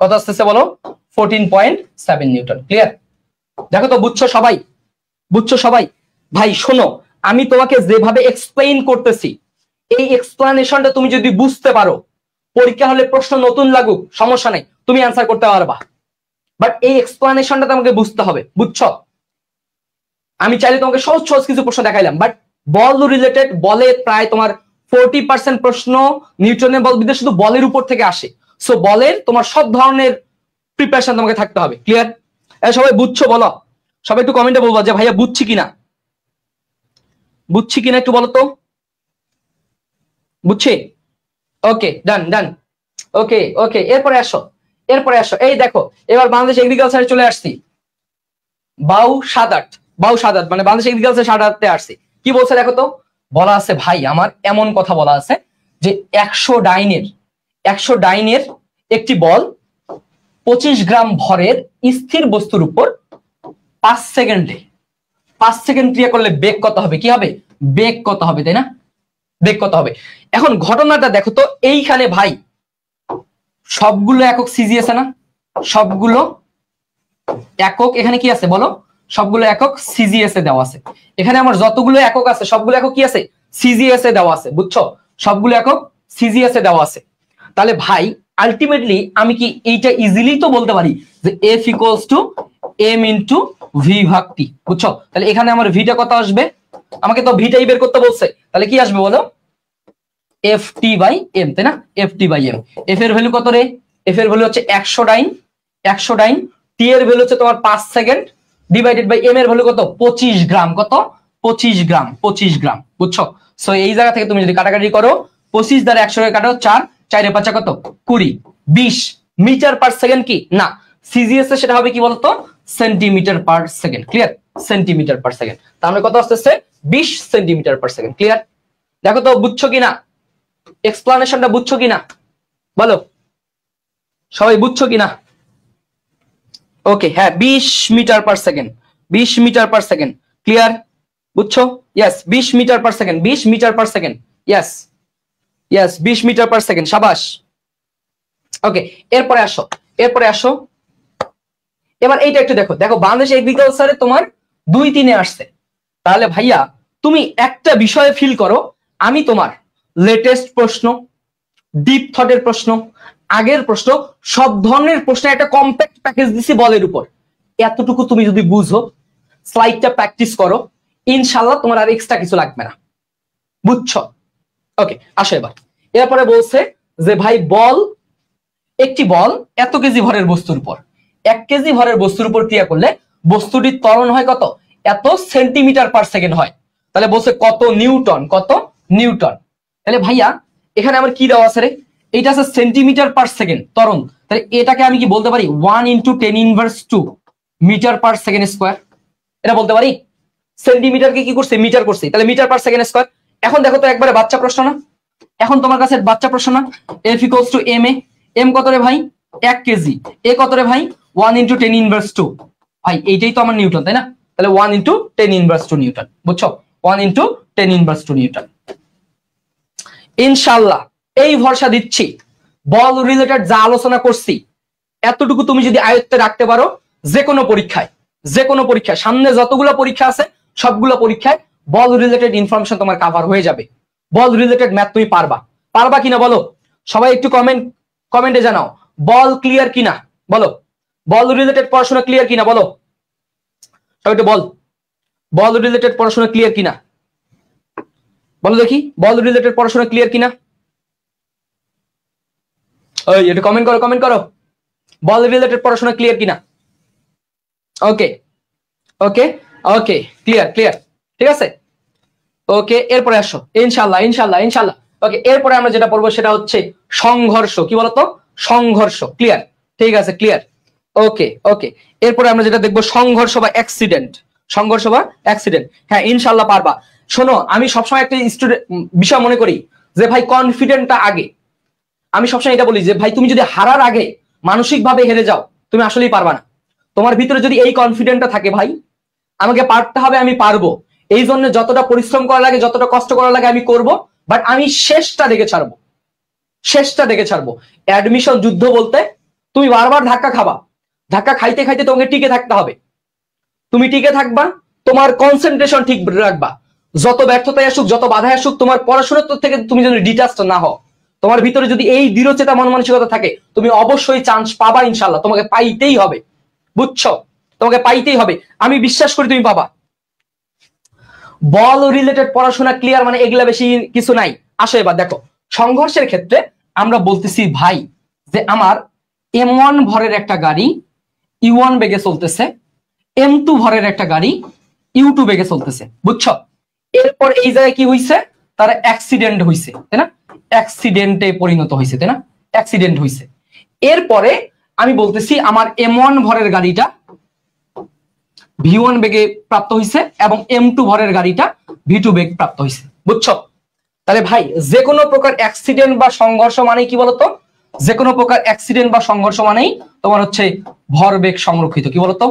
কত আসতেছে বলো? 14.7 নিউটন। ক্লিয়ার? দেখো তো, বুঝছো সবাই? বুঝছো সবাই? ভাই শোনো, আমি তোমাকে যেভাবে এক্সপ্লেইন করতেছি, এই এক্সপ্লানেশনটা তুমি যদি বুঝতে পারো, পরীক্ষা হলে প্রশ্ন নতুন লাগুক সমস্যা নেই, তুমি অ্যান্সার করতে পারবা। বাট এই এক্সপ্লানেশনটা তোমাকে বুঝতে হবে। বুঝছো? আমি চাইলে তোমাকে সহজ সহজ কিছু প্রশ্ন দেখাইলাম, বাট বল রিলেটেড, বলে প্রায় তোমার 40% প্রশ্ন নিউটনের বলবিদ্যা শুধু বলের উপর থেকে আসে। সো বলের তোমার সব ধরনের প্রিপারেশন তোমাকে থাকতে হবে। ক্লিয়ার? সবাই বুঝছো বলো? সবাই একটু কমেন্টে বলবা যে ভাইয়া বুঝছি কিনা, বুঝছি কিনা একটু বলো তো। বুঝছি? ওকে, ডান ডান। ওকে ওকে, এরপরে আসো, এরপরে আসো। এই দেখো, এবার বাংলাদেশ এগ্রিকালচারে চলে আসছি। বাউ সাদাত, বাউ সাদাত মানে বাংলাদেশ এগ্রিকালচার সাদাতে আসছি। কি বলছে দেখো তো? বলা আছে ভাই, আমার এমন কথা বলা আছে যে 100 ডাইনের একটি বল 25 গ্রাম ভরের স্থির বস্তুর উপর 5 সেকেন্ডে 5 সেকেন্ড ক্রিয়া করলে বেগ কত হবে? কি হবে? বেগ কত হবে, তাই না? বেগ কত হবে? এখন ঘটনাটা দেখো তো, এইখানে ভাই সবগুলো একক সিজি আছে না? সবগুলো একক এখানে কি আছে বলো? সবগুলো একক সিজিএস এ দেওয়া আছে। এখানে আমার যতগুলো একক আছে সবগুলো একক কি আছে? সিজিএস এ দেওয়া আছে। বুঝছো? সবগুলো একক সিজিএস এ দেওয়া আছে। তাহলে ভাই আলটিমেটলি আমি কি এইটা ইজিলি তো বলতে পারি যে F = m × v/t। বুঝছো? তাহলে এখানে আমার ভিটা কত আসবে? আমাকে তো ভিটাই বের করতে বলছে, তাহলে কি আসবে বলো? ft/m, তাই না? ft/m। f এর ভ্যালু কত রে? f এর ভ্যালু হচ্ছে 100 ডাইন, 100 ডাইন। t এর ভ্যালু হচ্ছে তোমার 5 সেকেন্ড ডিভাইডেড বাই m এর ভ্যালু কত? 25 গ্রাম। কত? 25 গ্রাম, 25 গ্রাম। বুঝছো? সো এই জায়গা থেকে তুমি যদি কাটাকাটি করো 25 দ্বারা 100 কে কাটো 4, 4 এর 5 কত 20, 20 মিটার পার সেকেন্ড কি না, সিজিএস এ সেটা হবে কি বলতো centimetre per second. Clear? Centimetre per second. তাহলে কত আসতেছে 20 সেন্টিমিটার পার সেকেন্ড। ক্লিয়ার? দেখো তো বুঝছো কিনা, এক্সপ্লানেশনটা বুঝছো কিনা বলো, সবাই বুঝছো কিনা? ওকে, হ্যাঁ 20 metre per second, 20 metre per second. Clear? বুঝছো? Yes 20 metre per second, 20 metre per second. Yes yes 20 metre per second. সাবাস। ওকে, এরপরে আসো, এরপরে আসো। এবার এইটা একটু দেখো, দেখো বাংলাদেশ এগ্রিকালচারে তোমার 2-3 আসছে। তাহলে ভাইয়া তুমি একটা বিষয়ে ফিল করো, আমি তোমার লেটেস্ট প্রশ্ন, ডিপ থটের প্রশ্ন, আগের প্রশ্ন, সব ধরনের প্রশ্ন একটা কম্প্যাক্ট প্যাকেজ দিছি বলের উপর। এতটুকু তুমি যদি বুঝো, স্লাইডটা প্র্যাকটিস করো, ইনশাআল্লাহ তোমার আর এক্সট্রা কিছু লাগবে না। বুঝছো? ওকে, আসো এবার। এরপরে বলছে যে ভাই বল, একটি বল এত কেজি ভরের বস্তুর উপর, 1 কেজি ভরের বস্তুর উপর ক্রিয়া করলে বস্তুটির ত্বরণ হয় কত, এত সেন্টিমিটার পার সেকেন্ড হয়। তাহলে বলছে কত নিউটন, কত নিউটন। তাহলে ভাইয়া এখানে আমার কি দেওয়া আছে রে, এটা আছে সেন্টিমিটার পার সেকেন্ড ত্বরণ। তাহলে এটাকে আমি কি বলতে পারি 1 × 10⁻² মিটার পার সেকেন্ড স্কোয়ার, এটা বলতে পারি। সেন্টিমিটারকে কি করছে মিটার করছে, তাহলে মিটার পার সেকেন্ড স্কোয়ার। এখন দেখো তো একবারে বাচ্চা প্রশ্ন না, এখন তোমার কাছে বাচ্চা প্রশ্ন না, F = ma, m কত রে ভাই 1 কেজি, a কত রে ভাই 1 × 10⁻²। ভাই এইটাই তো আমার নিউটন, তাই না? তাহলে 1 × 10⁻² নিউটন। বুঝছো? 1 × 10⁻² নিউটন। ইনশাআল্লাহ এই ভরসা দিচ্ছি, বল রিলেটেড যা আলোচনা করছি এতটুকু তুমি যদি আয়ত্তে রাখতে পারো, যে কোনো পরীক্ষায়, যে কোনো পরীক্ষায়, সামনে যতগুলো পরীক্ষা আছে সবগুলো পরীক্ষায় বল রিলেটেড ইনফরমেশন তোমার কভার হয়ে যাবে। বল রিলেটেড ম্যাথ তুমি পারবা, পারবা কিনা বলো? সবাই একটু কমেন্টে জানাও বল ক্লিয়ার কিনা, বলো বল রিলেটেড পড়াশোনা ক্লিয়ার কিনা, বলো সবাই একটু বল রিলেটেড পড়াশোনা ক্লিয়ার কিনা, বলো দেখি বল রিলেটেড পড়াশোনা ক্লিয়ার কিনা। ওই একটু কমেন্ট করো, কমেন্ট করো বল রিলেটেড পড়াশোনা ক্লিয়ার কিনা। ওকে ওকে ওকে, ক্লিয়ার ক্লিয়ার, ঠিক আছে। ওকে, এরপরে আসো, ইনশাআল্লাহ ইনশাআল্লাহ ইনশাআল্লাহ। ওকে, এরপরে আমরা যেটা পড়বো সেটা হচ্ছে সংঘর্ষ। কি বলতো? সংঘর্ষ। ক্লিয়ার? ঠিক আছে, ক্লিয়ার। ওকে ওকে, এরপরে আমরা যেটা দেখবো সংঘর্ষ বা অ্যাক্সিডেন্ট। সংঘর্ষ বা অ্যাক্সিডেন্ট, হ্যাঁ ইনশাআল্লাহ পারবা। শোনো, আমি সবসময় একটা বিষয় মনে করি যে ভাই কনফিডেন্টটা আগে। আমি সবসময় এটা বলি যে ভাই তুমি যদি হারার আগে মানসিকভাবে হেরে যাও, তুমি আসলেই পারবা না। তোমার ভিতরে যদি এই কনফিডেন্টটা থাকে ভাই আমাকে পারতে হবে, আমি পারবো, এই জন্য যতটা পরিশ্রম করা লাগে, যতটা কষ্ট করা লাগে আমি করব, বাট আমি শেষটা দেখে ছাড়বো, শেষটা দেখে ছাড়বো। অ্যাডমিশন যুদ্ধ বলতে তুমি বারবার ধাক্কা খাবা, ধাক্কা খাইতে খাইতে তোমাকে টিকে থাকতে হবে। তুমি টিকে থাকবা, তোমার কনসেন্ট্রেশন ঠিক রাখবা, যত ব্যর্থতায় আসুক, যত বাধায় আসুক, তোমার পড়াশোনার থেকে তুমি যদি ডিটাচড না হও, তোমার ভিতরে যদি এই দৃঢ়চেতা মন মানসিকতা থাকে, তুমি অবশ্যই চান্স পাবা ইনশাআল্লাহ, তোমাকে পাইতেই হবে। বুঝছো? তোমাকে পাইতেই হবে, আমি বিশ্বাস করি তুমি পাবা। বল রিলেটেড পড়াশোনা ক্লিয়ার, মানে এগুলা বেশি কিছু নাই। আসো এবার দেখো, সংঘর্ষের ক্ষেত্রে আমরা বলতেছি ভাই যে আমার m1 ভরের একটা গাড়ি u1 বেগে চলতেছে, m2 ভরের একটা গাড়ি u2 বেগে চলতেছে। বুঝছো? এরপর এই জায়গায় কি হইছে, তারা অ্যাক্সিডেন্ট হইছে, তাই না? অ্যাক্সিডেন্টে পরিণত হইছে, তাই না? অ্যাক্সিডেন্ট হইছে। এরপরে আমি বলতেছি আমার m1 ভরের গাড়িটা v1 বেগে প্রাপ্ত হইছে এবং m2 ভরের গাড়িটা v2 বেগ প্রাপ্ত হইছে। বুঝছো? তাহলে ভাই যে কোনো প্রকার অ্যাক্সিডেন্ট বা সংঘর্ষ মানেই কি বলতো, যে কোনো প্রকার অ্যাক্সিডেন্ট বা সংঘর্ষ মানেই তোমার হচ্ছে ভরবেগ সংরক্ষিত। কি বলতো?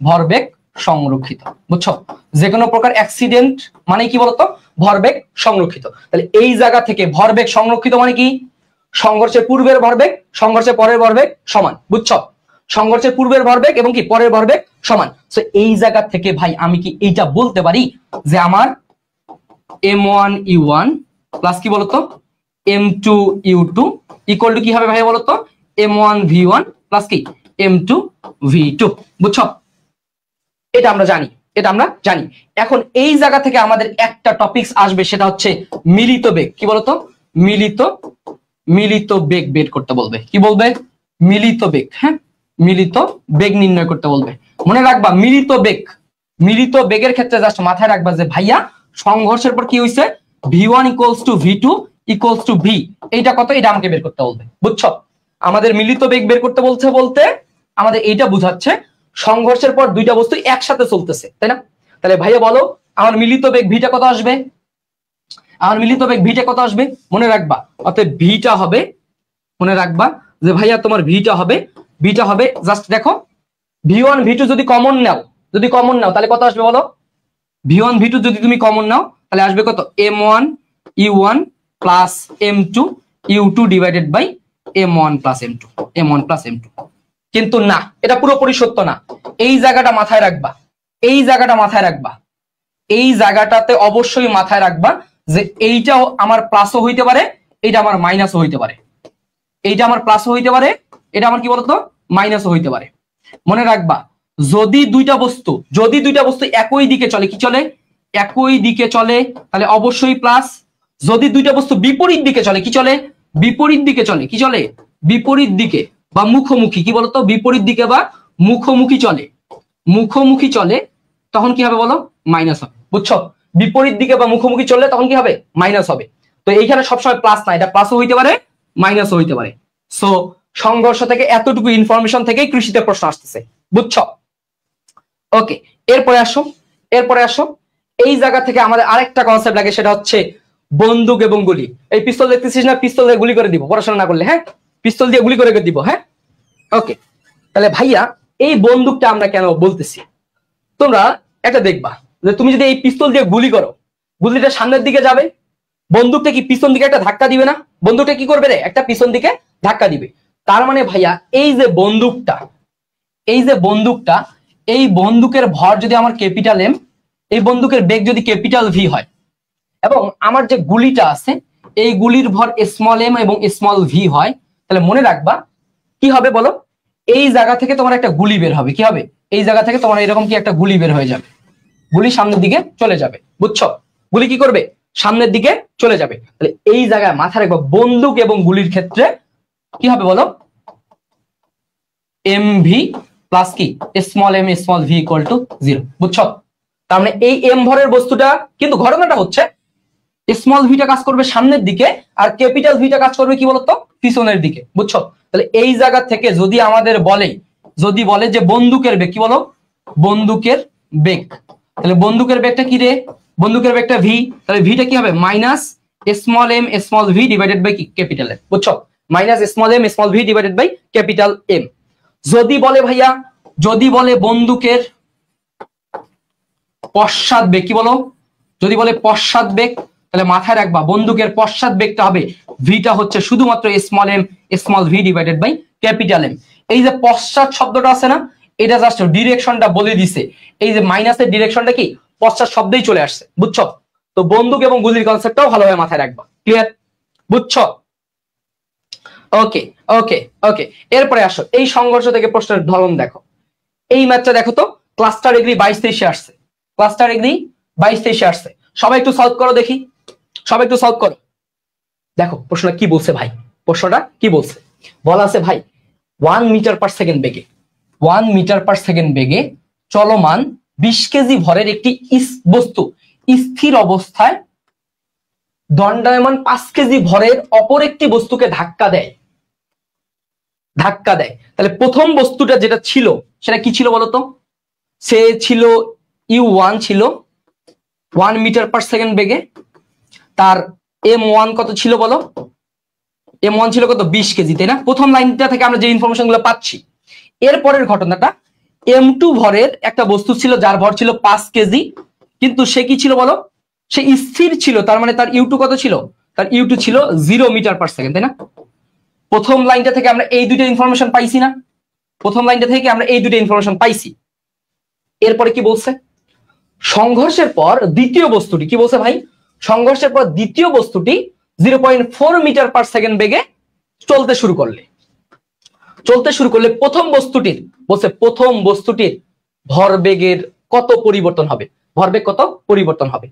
ভরবেগ সংরক্ষিত। বুঝছো? যে কোনো প্রকার অ্যাক্সিডেন্ট মানে কি বলতো, ভরবেগ সংরক্ষিত। তাহলে এই জায়গা থেকে ভরবেগ সংরক্ষিত মানে কি, সংঘর্ষের পূর্বের ভরবেগ সংঘর্ষের পরের ভরবেগ সমান। বুঝছো? সংঘর্ষের পূর্বের ভরবেগ এবং কি পরের ভরবেগ সমান। সো এই জায়গা থেকে ভাই আমি কি এইটা বলতে পারি যে আমার m1 u1 প্লাস কি বলতো m2 u2 ইকুয়াল টু কি হবে ভাই বলতো, m1 v1 প্লাস কি m2 v2। বুঝছো? এটা আমরা জানি, এটা আমরা জানি। এখন এই জায়গা থেকে আমাদের একটা টপিকস আসবে, সেটা হচ্ছে মিলিত বেগ। কি বলতো? মিলিত বেগ বের করতে বলবে। কি বলবে? মিলিত বেগ। হ্যাঁ, মিলিত বেগ নির্ণয় করতে বলবে। মনে রাখবা মিলিত বেগ, মিলিত বেগের ক্ষেত্রে জাস্ট মাথায় রাখবা যে ভাইয়া সংঘর্ষের পর কি হইছে, v1 equals to v2 equals to v, এইটা কত, এটা আমাকে বের করতে বলবে। বুঝছো? আমাদের মিলিত বেগ বের করতে বলতে আমাদের এইটা বুঝাচ্ছে সংঘর্ষের পর দুইটা বস্তু একসাথে চলতেছে, তাই না? তাহলে ভাইয়া বলো আমার মিলিত বেগ ভিটা কত আসবে? আমার মিলিত বেগ ভিটা কত আসবে মনে রাখবা। অতএব ভিটা হবে, মনে রাখবা যে ভাইয়া তোমার ভিটা হবে জাস্ট দেখো v1 v2 যদি কমন নাও, তাহলে কত আসবে বলো? v1 v2 যদি তুমি কমন নাও তাহলে আসবে কত? m1 u1 plus m2 u2 divided by m1 plus m2। কিন্তু না, এটা পুরোপুরি সত্য না। এই জায়গাটা মাথায় রাখবা, এই জায়গাটাতে অবশ্যই মাথায় রাখবা যে এইটাও আমার প্লাসও হইতে পারে, এইটা আমার মাইনাসও হইতে পারে, এইটা আমার প্লাসও হইতে পারে, এটা আমার কি বলতো মাইনাসও হইতে পারে। মনে রাখবা যদি দুইটা বস্তু একই দিকে চলে, কি চলে? একই দিকে চলে, তাহলে অবশ্যই প্লাস। যদি দুইটা বস্তু বিপরীত দিকে চলে, কি চলে? বিপরীত দিকে চলে, কি চলে? বিপরীত দিকে বা মুখোমুখি, কি বলতো? বিপরীত দিকে বা মুখোমুখি চলে, তখন কি হবে বলো? মাইনাস হবে। বুঝছো? বিপরীত দিকে বা মুখোমুখি চললে তখন কি হবে? মাইনাস হবে। তো এইখানে সবসময় প্লাস না, এটা প্লাসও হইতে পারে মাইনাসও হইতে পারে। সো সংঘর্ষ থেকে এতটুকু ইনফরমেশন থেকেই কৃষিতে প্রশ্ন আসতেছে। বুঝছো? ওকে, এরপরে আসো এই জায়গা থেকে আমাদের আরেকটা কনসেপ্ট লাগে, সেটা হচ্ছে বন্দুক এবং গুলি। এই পিস্তল দেখতেছিস না, পিস্তল দিয়ে গুলি করে দিব পড়াশোনা না করলে। হ্যাঁ, পিস্তল দিয়ে গুলি করে দিব। হ্যাঁ, ওকে। তাহলে ভাইয়া এই বন্দুকটা আমরা কেন বলতেছি, তোমরা একটা দেখবা যে তুমি যদি এই পিস্তল দিয়ে গুলি করো, গুলিটা সামনের দিকে যাবে, বন্দুকটা কি পিছন দিকে একটা ধাক্কা দিবে না? বন্দুকটা কি করবে রে? একটা পিছন দিকে ধাক্কা দিবে। তার মানে ভাইয়া এই যে বন্দুকটা, এই বন্দুকের ভর যদি আমার ক্যাপিটাল এম, এই বন্দুকের বেগ যদি ক্যাপিটাল ভি হয়, এবং আমার যে গুলিটা আছে এই গুলির ভর স্মল এম এবং স্মল ভি হয়, তাহলে মনে রাখবা কি হবে বলো? এই জায়গা থেকে তোমার একটা গুলি বের হবে। কি হবে? এই জায়গা থেকে তোমার এরকম কি একটা গুলি বের হয়ে যাবে, গুলি সামনের দিকে চলে যাবে। বুঝছো? গুলি কি করবে? সামনের দিকে চলে যাবে। তাহলে এই জায়গায় মাথায় রাখবা বন্দুক এবং গুলির ক্ষেত্রে কি হবে বলো? এম ভি প্লাস কি small M small V equal to 0। বুঝছো? তার মানে এই এম ভরের বস্তুটা, কিন্তু ঘটনাটা হচ্ছে স্মল ভিটা কাজ করবে সামনের দিকে আর ক্যাপিটাল ভিটা কাজ করবে কি বলতো? পিছনের দিকে। বুঝছো? তাহলে এই জায়গা থেকে যদি আমাদের বলে যে বন্দুকের বেগ, কি বলো? বন্দুকের বেগ। তাহলে বন্দুকের বেগটা কি রে? বন্দুকের বেগটা ভি, তাহলে ভিটা কি হবে? Minus small M small V divided by কি ক্যাপিটাল এম। বুঝছো? Minus small M small V divided by capital M. যদি বলে ভাইয়া, যদি বলে বন্দুকের পশ্চাৎ বেগ, কি বলো? যদি বলে পশ্চাৎ বেগ, তাহলে মাথায় রাখবা বন্দুকের পশ্চাৎ বেগটা হবে ভিটা হচ্ছে শুধুমাত্র small M small V divided by capital M. এই যে পশ্চাৎ শব্দটা আছে না, এটা জাস্ট ডিরেকশনটা বলে দিছে। এই যে মাইনাসের ডিরেকশনটা কি পশ্চাৎ শব্দেই চলে আসছে। বুঝছো? তো বন্দুক এবং গুলির কনসেপ্টটাও ভালোভাবে মাথায় রাখবা। ক্লিয়ার? বুঝছো? ওকে ওকে ওকে, এরপরে আসো এই সংঘর্ষ থেকে প্রশ্নের ধরন দেখো। এই ম্যাচটা দেখো তো, ক্লাস্টার এগ্রি 22-23 আসছে, ক্লাস্টার এগ্রি 22-23 আসছে। সবাই একটু সলভ করো দেখি, সবাই একটু সলভ করো। দেখো প্রশ্নটা কি বলছে ভাই, প্রশ্নটা কি বলছে? বলা আছে ভাই 1 মিটার পার সেকেন্ড বেগে, 1 মিটার পার সেকেন্ড বেগে চলমান 20 কেজি ভরের একটি বস্তু স্থির অবস্থায় দণ্ডায়মান 5 কেজি ভরের অপর একটি বস্তুকে ধাক্কা দেয়। তাহলে প্রথম বস্তুটা যেটা ছিল সেটা কি ছিল বলতো? সে ছিল u1 ছিল 1 মিটার পার সেকেন্ড বেগে, তার m1 কত ছিল বলো? m1 ছিল কত? 20 কেজি, তাই না? প্রথম লাইনটা থেকে আমরা যে ইনফরমেশন গুলো পাচ্ছি। এরপরের ঘটনাটা m2 ভরের একটা বস্তু ছিল যার ভর ছিল 5 কেজি, কিন্তু সে কি ছিল বলো? সে স্থির ছিল, তার মানে তার u2 কত ছিল? তার u2 ছিল 0 মিটার পার সেকেন্ড, তাই না? প্রথম লাইনটা থেকে আমরা এই দুটো ইনফরমেশন পাইছি না? প্রথম লাইনটা থেকে আমরা এই দুটো ইনফরমেশন পাইছি। এরপরে কি বলছে? সংঘর্ষের পর দ্বিতীয় বস্তুটি, কি বলছে ভাই? সংঘর্ষের পর দ্বিতীয় বস্তুটি 0.4 মিটার পার সেকেন্ড বেগে চলতে শুরু করলে প্রথম বস্তুটির বলছে প্রথম বস্তুটির ভরবেগের কত পরিবর্তন হবে? ভরবেগ কত পরিবর্তন হবে?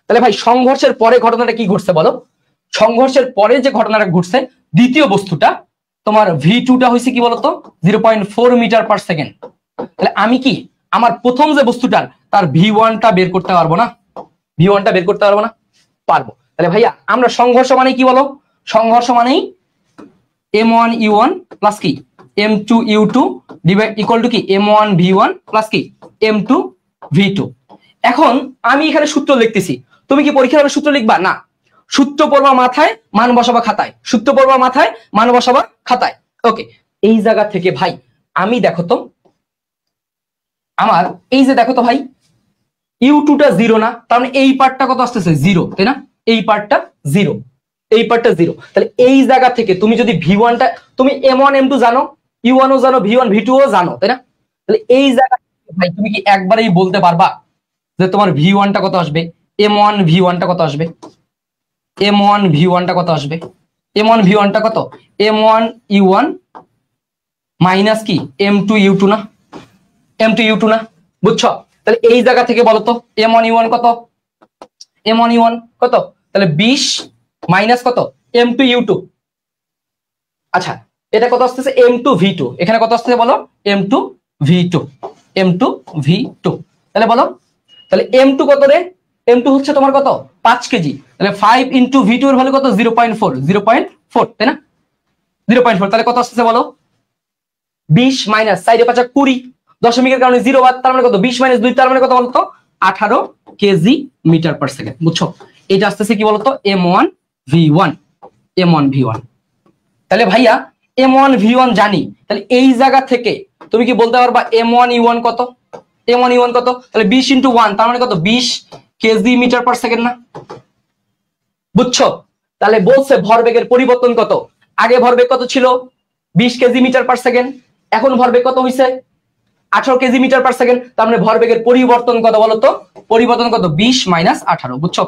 তাহলে ভাই সংঘর্ষের পরে ঘটনাটা কি ঘটছে বলো? সংঘর্ষের পরে যে ঘটনাটা ঘটছে, দ্বিতীয় বস্তুটা তোমার v2টা হয়েছে কি বলতো? 0.4 মিটার পার সেকেন্ড। তাহলে আমি কি আমার প্রথম যে বস্তুটার তার v1টা বের করতে পারবো না? v1টা বের করতে পারবো না? পারবো। তাহলে ভাইয়া আমরা সংঘর্ষ মানে কি বলো, সংঘর্ষ মানেই m1u1 প্লাস কি m2u2 ডিভাইড ইকুয়াল টু কি m1v1 প্লাস কি m2v2। এখন আমি এখানে সূত্র লিখতেছি, তুমি কি পরীক্ষার হলে সূত্র লিখবা না, সূত্র পড়বা মাথায়, মান বসাবা খাতায়, সূত্র পড়বা মাথায়, মান বসাবা খাতায়। ওকে, এই জায়গা থেকে ভাই আমি দেখো তো আমার এই যে দেখো তো ভাই u2টা 0 না, তার মানে এই পার্টটা কত আসতেছে 0, তাই না, এই পার্টটা 0, এই পার্টটা 0। তাহলে এই জায়গা থেকে তুমি যদি v1টা তুমি m1 m2 জানো, u1 ও জানো, v1 v2 ও জানো, তাই না, তাহলে এই জায়গা ভাই তুমি কি একবারেই বলতে পারবা যে তোমার v1টা কত আসবে, m1 v1টা কত আসবে, m1 v1টা কত আসবে, m1 v1টা কত m1 u1 মাইনাস কি m2 u2 না, m2 u2 না, বুঝছো? তাহলে এই জায়গা থেকে বলো তো m1 u1 কত, m1 u1 কত, তাহলে 20 মাইনাস কত m2 u2। আচ্ছা এটা কত আসতেছে m2 v2, এখানে কত আসতেছে বলো m2 v2, m2 v2। তাহলে বলো তাহলে m2 কত রে, m2 হচ্ছে তোমার কত 5 কেজি, তাহলে 5 ইন্টু v2 এর ভ্যালু কত 0.4, 0.4 তাই না, 0.4। তাহলে কত আসতেছে বলো 20 মাইনাস 4 5 20, দশমিকের কারণে 0 বাদ, তার মানে কত 20 মাইনাস 2 তার মানে কত বলতো 18 কেজি মিটার পার সেকেন্ড, বুঝছো? এটা আসতেছে কি বলতো m1 v1, m1 v1। তাহলে ভাইয়া m1 v1 জানি, তাহলে এই জায়গা থেকে তুমি কি বলতে পারবা m1 u1 কত, m1 u1 কত, তাহলে 20 ইন্টু 1 তার মানে কত 20 কেজি মিটার পার সেকেন্ড না, বুঝছো? তাহলে বলছে ভরবেগের পরিবর্তন কত, আগে ভরবেগ কত ছিল 20 কেজি মিটার পার সেকেন্ড, এখন ভরবেগ কত হইছে 18 কেজি মিটার পার সেকেন্ড, তার মানে ভরবেগের পরিবর্তন কত বলতো, পরিবর্তন কত 20 মাইনাস 18, বুঝছো?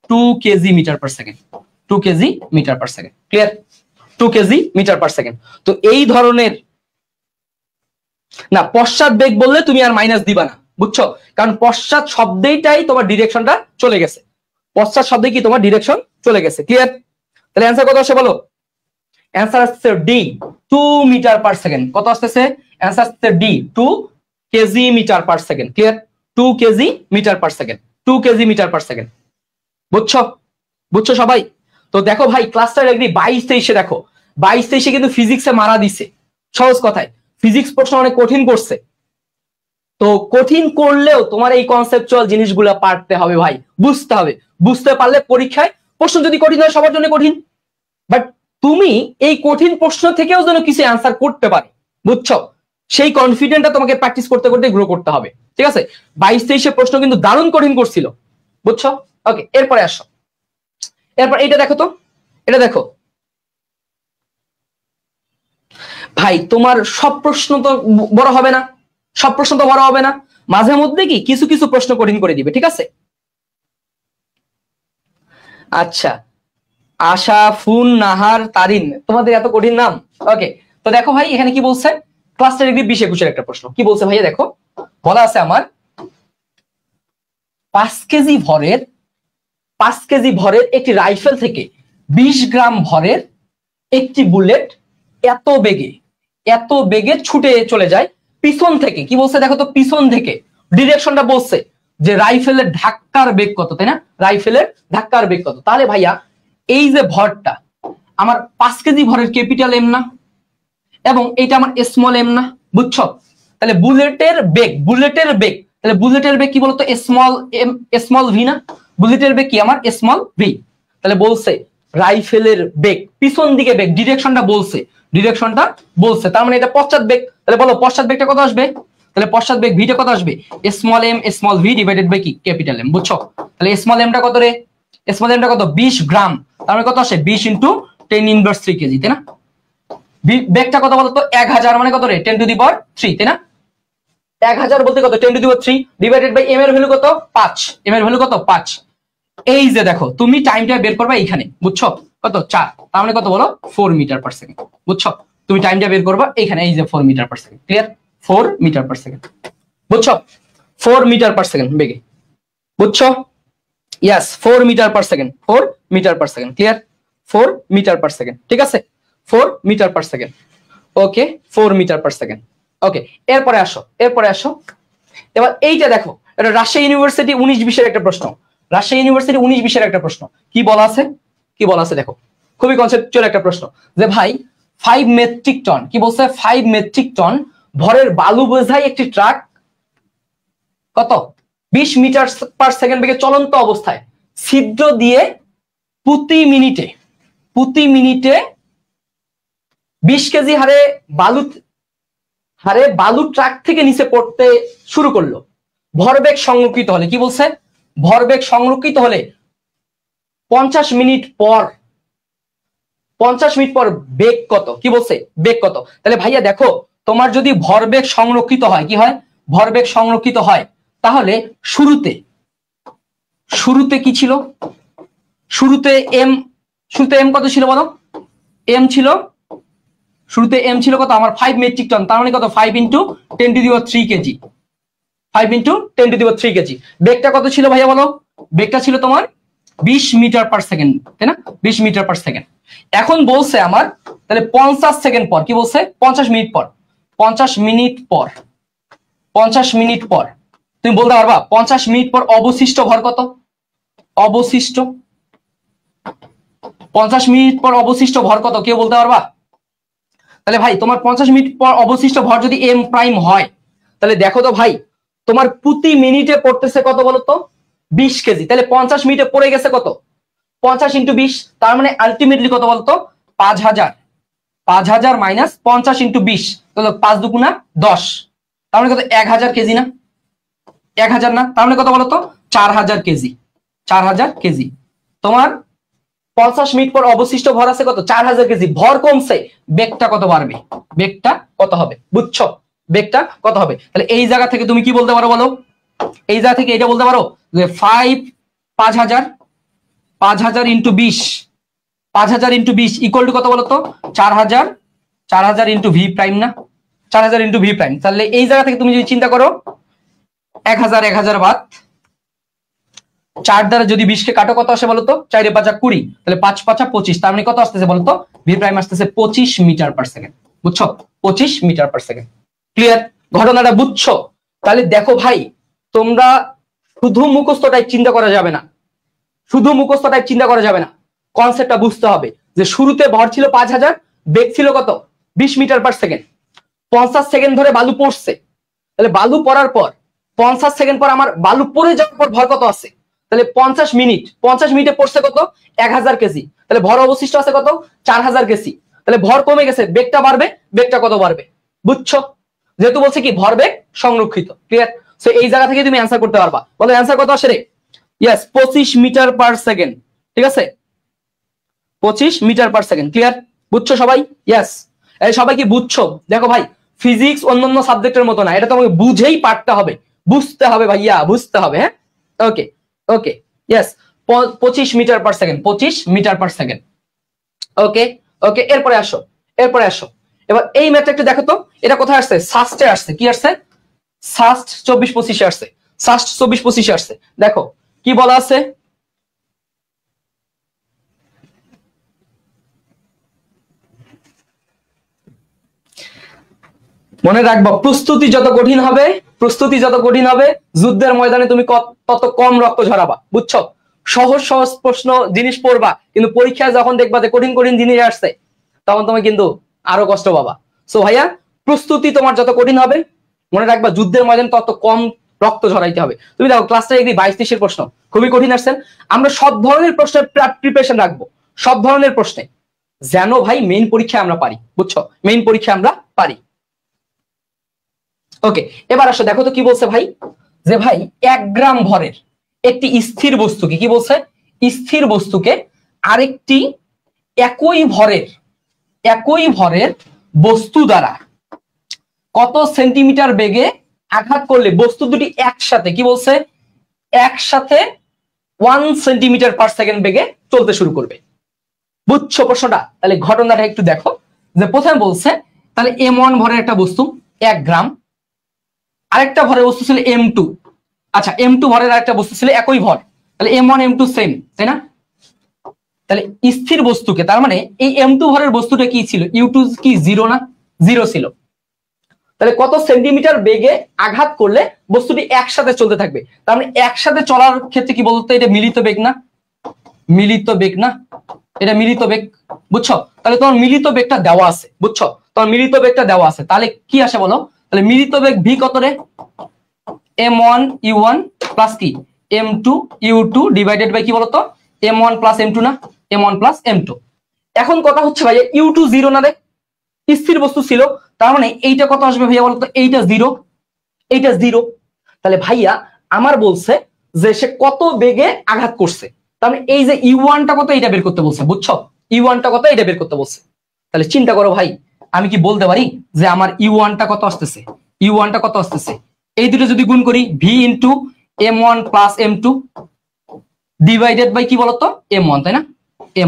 2 K G meter per second, 2 K G meter per second, clear, 2 K G meter per second. তো এই ধরনের না পশ্চাৎ বেগ বললে তুমি আর মাইনাস দিবা না, বুঝছো? কারণ পশ্চাৎ শব্দেইটাই তোমার ডিরেকশনটা চলে গেছে, পশ্চাৎ শব্দে কি তোমার ডিরেকশন চলে গেছে, ক্লিয়ার? তাহলে অ্যান্সার কত আসে বলো, অ্যান্সার আসছে ডি 2 মিটার পার সেকেন্ড, কত আসতেছে অ্যান্সার আসছে the 2 K G meter per second, clear, 2 K G meter per second, 2 K G meter per second, বুঝছো? বুঝছো সবাই? তো দেখো ভাই ক্লাসটা একদি 22-23 দেখো 22-23 কিন্তু ফিজিক্সে মারা দিছে, সহজ কথায় ফিজিক্স প্রশ্ন অনেক কঠিন করছে। তো কঠিন করলেও তোমার এই কনসেপচুয়াল জিনিসগুলো পারতে হবে ভাই, বুঝতে হবে, বুঝতে পারলে পরীক্ষায় প্রশ্ন যদি কঠিন হয় সবার জন্য কঠিন, বাট তুমি এই কঠিন প্রশ্ন থেকেও যেন কিছু অ্যান্সার করতে পারে, বুঝছো? সেই কনফিডেন্টটা তোমাকে প্র্যাকটিস করতে করতে গ্রো করতে হবে, ঠিক আছে? 22-23 প্রশ্ন কিন্তু দারুণ কঠিন করছিল, বুঝছো? ওকে, এরপরে আসো, এরপর এটা দেখো তো, এটা দেখো ভাই তোমার সব প্রশ্ন তো বড় হবে না, সব প্রশ্ন তো বড় হবে না, মাঝে মধ্যে কি কিছু কিছু প্রশ্ন কঠিন করে দিবে, ঠিক আছে? আচ্ছা আশা, ফুন, নাহার, তারিন, তোমাদের এত কঠিন নাম। ওকে, তো দেখো ভাই এখানে কি বলছে, ক্লাস 10 ডিগ্রি 20-21 একটা প্রশ্ন কি বলছে ভাইয়া, দেখো বলা আছে আমার 5 কেজি ভরের একটি রাইফেল থেকে 20 গ্রাম ভরের একটি বুলেট এত বেগে ছুটে চলে যায় পিছন থেকে, কি বলছে দেখো তো, পিছন থেকে ডিরেকশনটা বলছে যে রাইফেলের ধাক্কার বেগ কত, তাই না, রাইফেলের ধাক্কার বেগ কত। তাহলে ভাইয়া এই যে ভরটা আমার 5 কেজি ভরের ক্যাপিটাল এম না, এবং এটা আমার স্মল এম না, বুঝছো? তাহলে বুলেটের বেগ তাহলে বুলেটের বেগ কি বলতো স্মল এম স্মল ভি না, বুলেটের বেগ কি আমার স্মল ভি। তাহলে বলছে রাইফেলের বেগ পিছন দিকে বেগ, ডিরেকশনটা বলছে, তার মানে এটা পশ্চাৎ বেগ। তাহলে বলো পশ্চাৎ বেগটা কত আসবে, তাহলে পশ্চাৎ বেগ ভিটা কত আসবে small M small V divided by কি ক্যাপিটাল এম, বুঝছো? তাহলে স্মল এমটা কত রে, স্মল এমটা কত 20 গ্রাম, তার মানে কত আসে 20 ইন্টু 10 ইনভার্স 3 কেজি, তাই না? বেগটা কত বলতো 1000 মানে কত রে 10 টু দি পাওয়ার 3, তাই না? 1000 বলতে কত 10 to the power 3 divided by M এর ভ্যালু কত 5, এম এর ভ্যালু কত 5। এই যে দেখো তুমি টাইমটা বের করবা এখানে, বুঝছো? কত 4, তার মানে কত বলো 4 মিটার পার সেকেন্ড, বুঝছো? তুমি টাইমটা বের করবা এখানে, এই যে 4 meter per second, clear? 4 meter per second, বুঝছো? 4 মিটার পার সেকেন্ড বেগে, বুঝছো? Yes 4 meter per second, 4 meter per second, clear? 4 meter per second, ঠিক আছে? 4 meter per second, okay 4 meter per second. Okay, এরপরে আসো, এবার এইটা দেখো, এটা রাজশাহী ইউনিভার্সিটি 19-20 একটা প্রশ্ন। রাজশাহী ইউনিভার্সিটি 19-20-এর একটা প্রশ্ন। কি বলা আছে দেখো, খুবই কনসেপচুয়াল একটা প্রশ্ন, যে ভাই 5 মেট্রিক টন, কি বলছে, 5 মেট্রিক টন ভরের বালু বোঝাই একটি ট্রাক কত 20 মিটার পার সেকেন্ড বেগে চলন্ত অবস্থায় ছিদ্র দিয়ে প্রতি মিনিটে 20 কেজি হারে বালু ট্রাক থেকে নিচে পড়তে শুরু করলো। ভরবেগ সংরক্ষিত হলে, কি বলছে, ভরবেগ সংরক্ষিত হলে 50 মিনিট পর বেগ কত, কি বলছে, বেগ কত। তাহলে ভাইয়া দেখো, তোমার যদি ভরবেগ সংরক্ষিত হয়, কি হয়, ভরবেগ সংরক্ষিত হয়, তাহলে শুরুতে কি ছিল, শুরুতে এম কত ছিল বলো, এম ছিল, শুরুতে এম ছিল কত আমার 5 মেট্রিক টন, তার মানে কত 5 × 10⁻³ কেজি, 5 × 10⁻³ কেজি। বেগটা কত ছিল ভাইয়া বলো, বেগটা ছিল তোমার 20 মিটার পার সেকেন্ড, তাই না, 20 মিটার পার সেকেন্ড। এখন বলছে আমার, তাহলে 50 সেকেন্ড পর, কি বলছে, 50 মিনিট পর তুমি বলতে পারবা 50 মিনিট পর অবশিষ্ট ভর কত, 50 মিনিট পর অবশিষ্ট ভর কত, কেউ বলতে পারবা। তাহলে ভাই তোমার 50 মিনিট পর অবশিষ্ট ভর যদি এম প্রাইম হয়, তাহলে দেখো তো ভাই, তোমার প্রতি মিনিটে পড়তেছে কত বলতো, 20 কেজি। তাহলে 50 মিনিটে পড়ে গেছে কত, 50 × 20, তার মানে আলটিমেটলি কত বলতো, 5000 মাইনাস 50 × 20, তাহলে 5 × 2 = 10, তার মানে কত 1000 কেজি না, 1000 না, তার মানে কত বলতো 4000 কেজি, 4000 কেজি। তোমার 50 মিনিট পর অবশিষ্ট ভর আছে কত, 4000 কেজি, ভর কমছে, বেগটা কত বাড়বে, বেগটা কত হবে, বুঝছো, বেগটা কত হবে। তাহলে এই জায়গা থেকে তুমি কি বলতে পারো বলো, এই জায়গা থেকে এটা বলতে পারো যে 5000 × 20, 5000 × 20 ইকুয়াল টু কত বলতো, 4000 × ভি প্রাইম না, 4000 × ভি প্রাইম। তাহলে এই জায়গা থেকে তুমি যদি চিন্তা করো 1000 বাদ 4 দ্বারা যদি 20 কে কাটো কত আসে বলতো, 4 × 5 = 20, তাহলে 5 × 5 = 25, তার মানে কত আসতেছে বলতো, ভি প্রাইম আসতেছে 25 মিটার পার সেকেন্ড, বুঝছো, 25 মিটার পার সেকেন্ড। ক্লিয়ার, ঘটনাটা বুঝছো। তাহলে দেখো ভাই, তোমরা শুধু মুখস্থ টাইপ চিন্তা করা যাবে না, কনসেপ্টটা বুঝতে হবে যে শুরুতে ভর ছিল 5000, বেগ ছিল কত 20 মিটার পার সেকেন্ড, 50 সেকেন্ড ধরে বালু পড়ছে, তাহলে বালু পড়ার পর 50 সেকেন্ড পর আমার বালু পড়ে যাওয়ার পর ভর কত আছে, তাহলে 50 মিনিটে পড়ছে কত 1000 কেজি, তাহলে ভর অবশিষ্ট আছে কত 4000 কেজি, তাহলে ভর কমে গেছে, বেগটা বাড়বে, বেগটা কত বাড়বে, বুঝছো, যেহেতু বলছে কি ভরবেগ সংরক্ষিত। ক্লিয়ার, সো এই জায়গা থেকে তুমি অ্যান্সার করতে পারবা, বলো অ্যান্সার কত আসে রে, ইয়েস 25 মিটার পার সেকেন্ড, ঠিক আছে, 25 মিটার পার সেকেন্ড। ক্লিয়ার, বুঝছো সবাই, ইয়েস, এই সবাই কি বুঝছো। দেখো ভাই, ফিজিক্স অন্যান্য সাবজেক্টের মতো না, এটা তোমাকে বুঝেই পারতে হবে, বুঝতে হবে ভাইয়া, বুঝতে হবে, হ্যাঁ, okay okay, yes 25 metre per second, 25 metre per second, okay okay. এরপরে আসো, এবার এই ম্যাথটা একটু দেখো তো, এটা কোথায় আসছে, সাস্টে আসছে, কি আসছে, সাস্ট 24-25-এ আসছে, সাস্ট 24-25-এ আসছে। দেখো কি বলা আছে, মনে রাখবা, প্রস্তুতি যত কঠিন হবে, যুদ্ধের ময়দানে তুমি তত কম রক্ত ঝরাবা, বুঝছো। সহজ প্রশ্ন জিনিস পড়বা, কিন্তু পরীক্ষায় যখন দেখবা যে কঠিন জিনিস আসছে, তখন তুমি কিন্তু আরো কষ্ট পাবা। সো ভাইয়া, প্রস্তুতি তোমার যত কঠিন হবে, মনে রাখবা যুদ্ধের ময়দানে তত কম রক্ত ঝরাইতে হবে। তুমি দেখো ক্লাসটা 22-23-এর প্রশ্ন খুবই কঠিন আসছেন, আমরা সব ধরনের প্রশ্নের প্রিপারেশন রাখবো, সব ধরনের প্রশ্নে, যেন ভাই মেইন পরীক্ষায় আমরা পারি, বুঝছো, মেইন পরীক্ষায় আমরা পারি। ওকে, এবার আসো দেখো তো কি বলছে ভাই, যে ভাই 1 গ্রাম ভরের একটি স্থির বস্তুকে, কি বলছে, স্থির বস্তুকে আরেকটি একই ভরের বস্তু দ্বারা কত সেন্টিমিটার বেগে আঘাত করলে বস্তু দুটি একসাথে, কি বলছে, একসাথে 1 সেন্টিমিটার পার সেকেন্ড বেগে চলতে শুরু করবে, বুঝছো প্রশ্নটা। তাহলে ঘটনাটা একটু দেখো, যে প্রথমে বলছে তাহলে M1 ভরের একটা বস্তু 1 গ্রাম, আরেকটা ভরের বস্তু ছিল M2, আচ্ছা M2 ভরের আরেকটা বস্তু ছিল একই ভর, তাহলে M1 M2 সেম, তাই না। তাহলে স্থির বস্তুকে, তার মানে এই M2 ভরের বস্তুটা কি ছিল, U2 কি 0 না, 0 ছিল। তাহলে কত সেন্টিমিটার বেগে আঘাত করলে বস্তুটি একসাথে চলতে থাকবে। তার মানে একসাথে চলার ক্ষেত্রে কি বলতো, এটা মিলিত বেগ না, মিলিত বেগ না, এটা মিলিত বেগ, বুঝছো? তাহলে তোমার মিলিত বেগটা দেওয়া আছে, বুঝছো? তোমার মিলিত বেগটা দেওয়া আছে, তাহলে কি আসে বলো? তাহলে মিলিত বেগ ভি কত রে? m1 u1 প্লাস কি m2 u2 ডিভাইডেড বাই কি বলতো m1 প্লাস m2 না, m1 প্লাস m2। এখন কথা হচ্ছে ভাইয়া u2 0 না রে, স্থির বস্তু ছিল, তার মানে এইটা কত আসবে ভাইয়া বলতো? এইটা 0, এইটা 0। তাহলে ভাইয়া আমার বলছে যে সে কত বেগে আঘাত করছে, তার মানে এই যে u1 টা কত এটা বের করতে বলছে, বুঝছো? u1 টা কত এটা বের করতে বলছে। তাহলে চিন্তা করো ভাই, আমি কি বলতে পারি যে আমার u1 টা কত আসতেছে, u1 টা কত আসতেছে? এই দুটো যদি গুণ করি v into m1 plus m2 divided by কি বলতো m1, তাই না?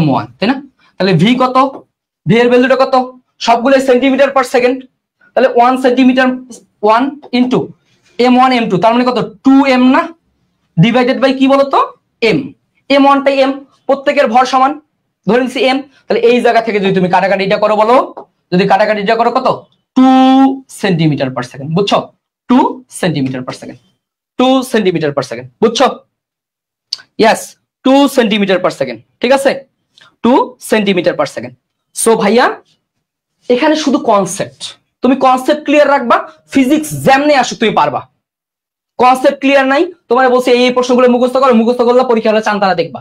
m1, তাই না? তাহলে v কত, v এর ভ্যালুটা কত? সবগুলো সেন্টিমিটার পার সেকেন্ড, তাহলে 1 সেন্টিমিটার 1 ইন্টু m1 m2, তার মানে কত 2m না, ডিভাইডেড বাই কি বলতো m, m1 টাই m, প্রত্যেকের ভর সমান ধরে নিচ্ছি m। তাহলে এই জায়গা থেকে যদি তুমি কাটাকাটিটা করো বলো, যদি কাটাকাটিটা করো কত 2 সেন্টিমিটার পার সেকেন্ড, বুঝছো? 2 centimetre per second, 2 centimetre per second, বুঝছো? ইয়েস 2 সেন্টিমিটার পার সেকেন্ড, ঠিক আছে? 2 সেন্টিমিটার পার সেকেন্ড। সো ভাইয়া এখানে শুধু কনসেপ্ট, তুমি কনসেপ্ট ক্লিয়ার রাখবা, ফিজিক্স যেমনি আসুক তুমি পারবা। কনসেপ্ট ক্লিয়ার নাই, তোমার বলছে এই প্রশ্নগুলো মুখস্থ করো, মুখস্থ করলে পরীক্ষা হলে চান্তারা দেখবা।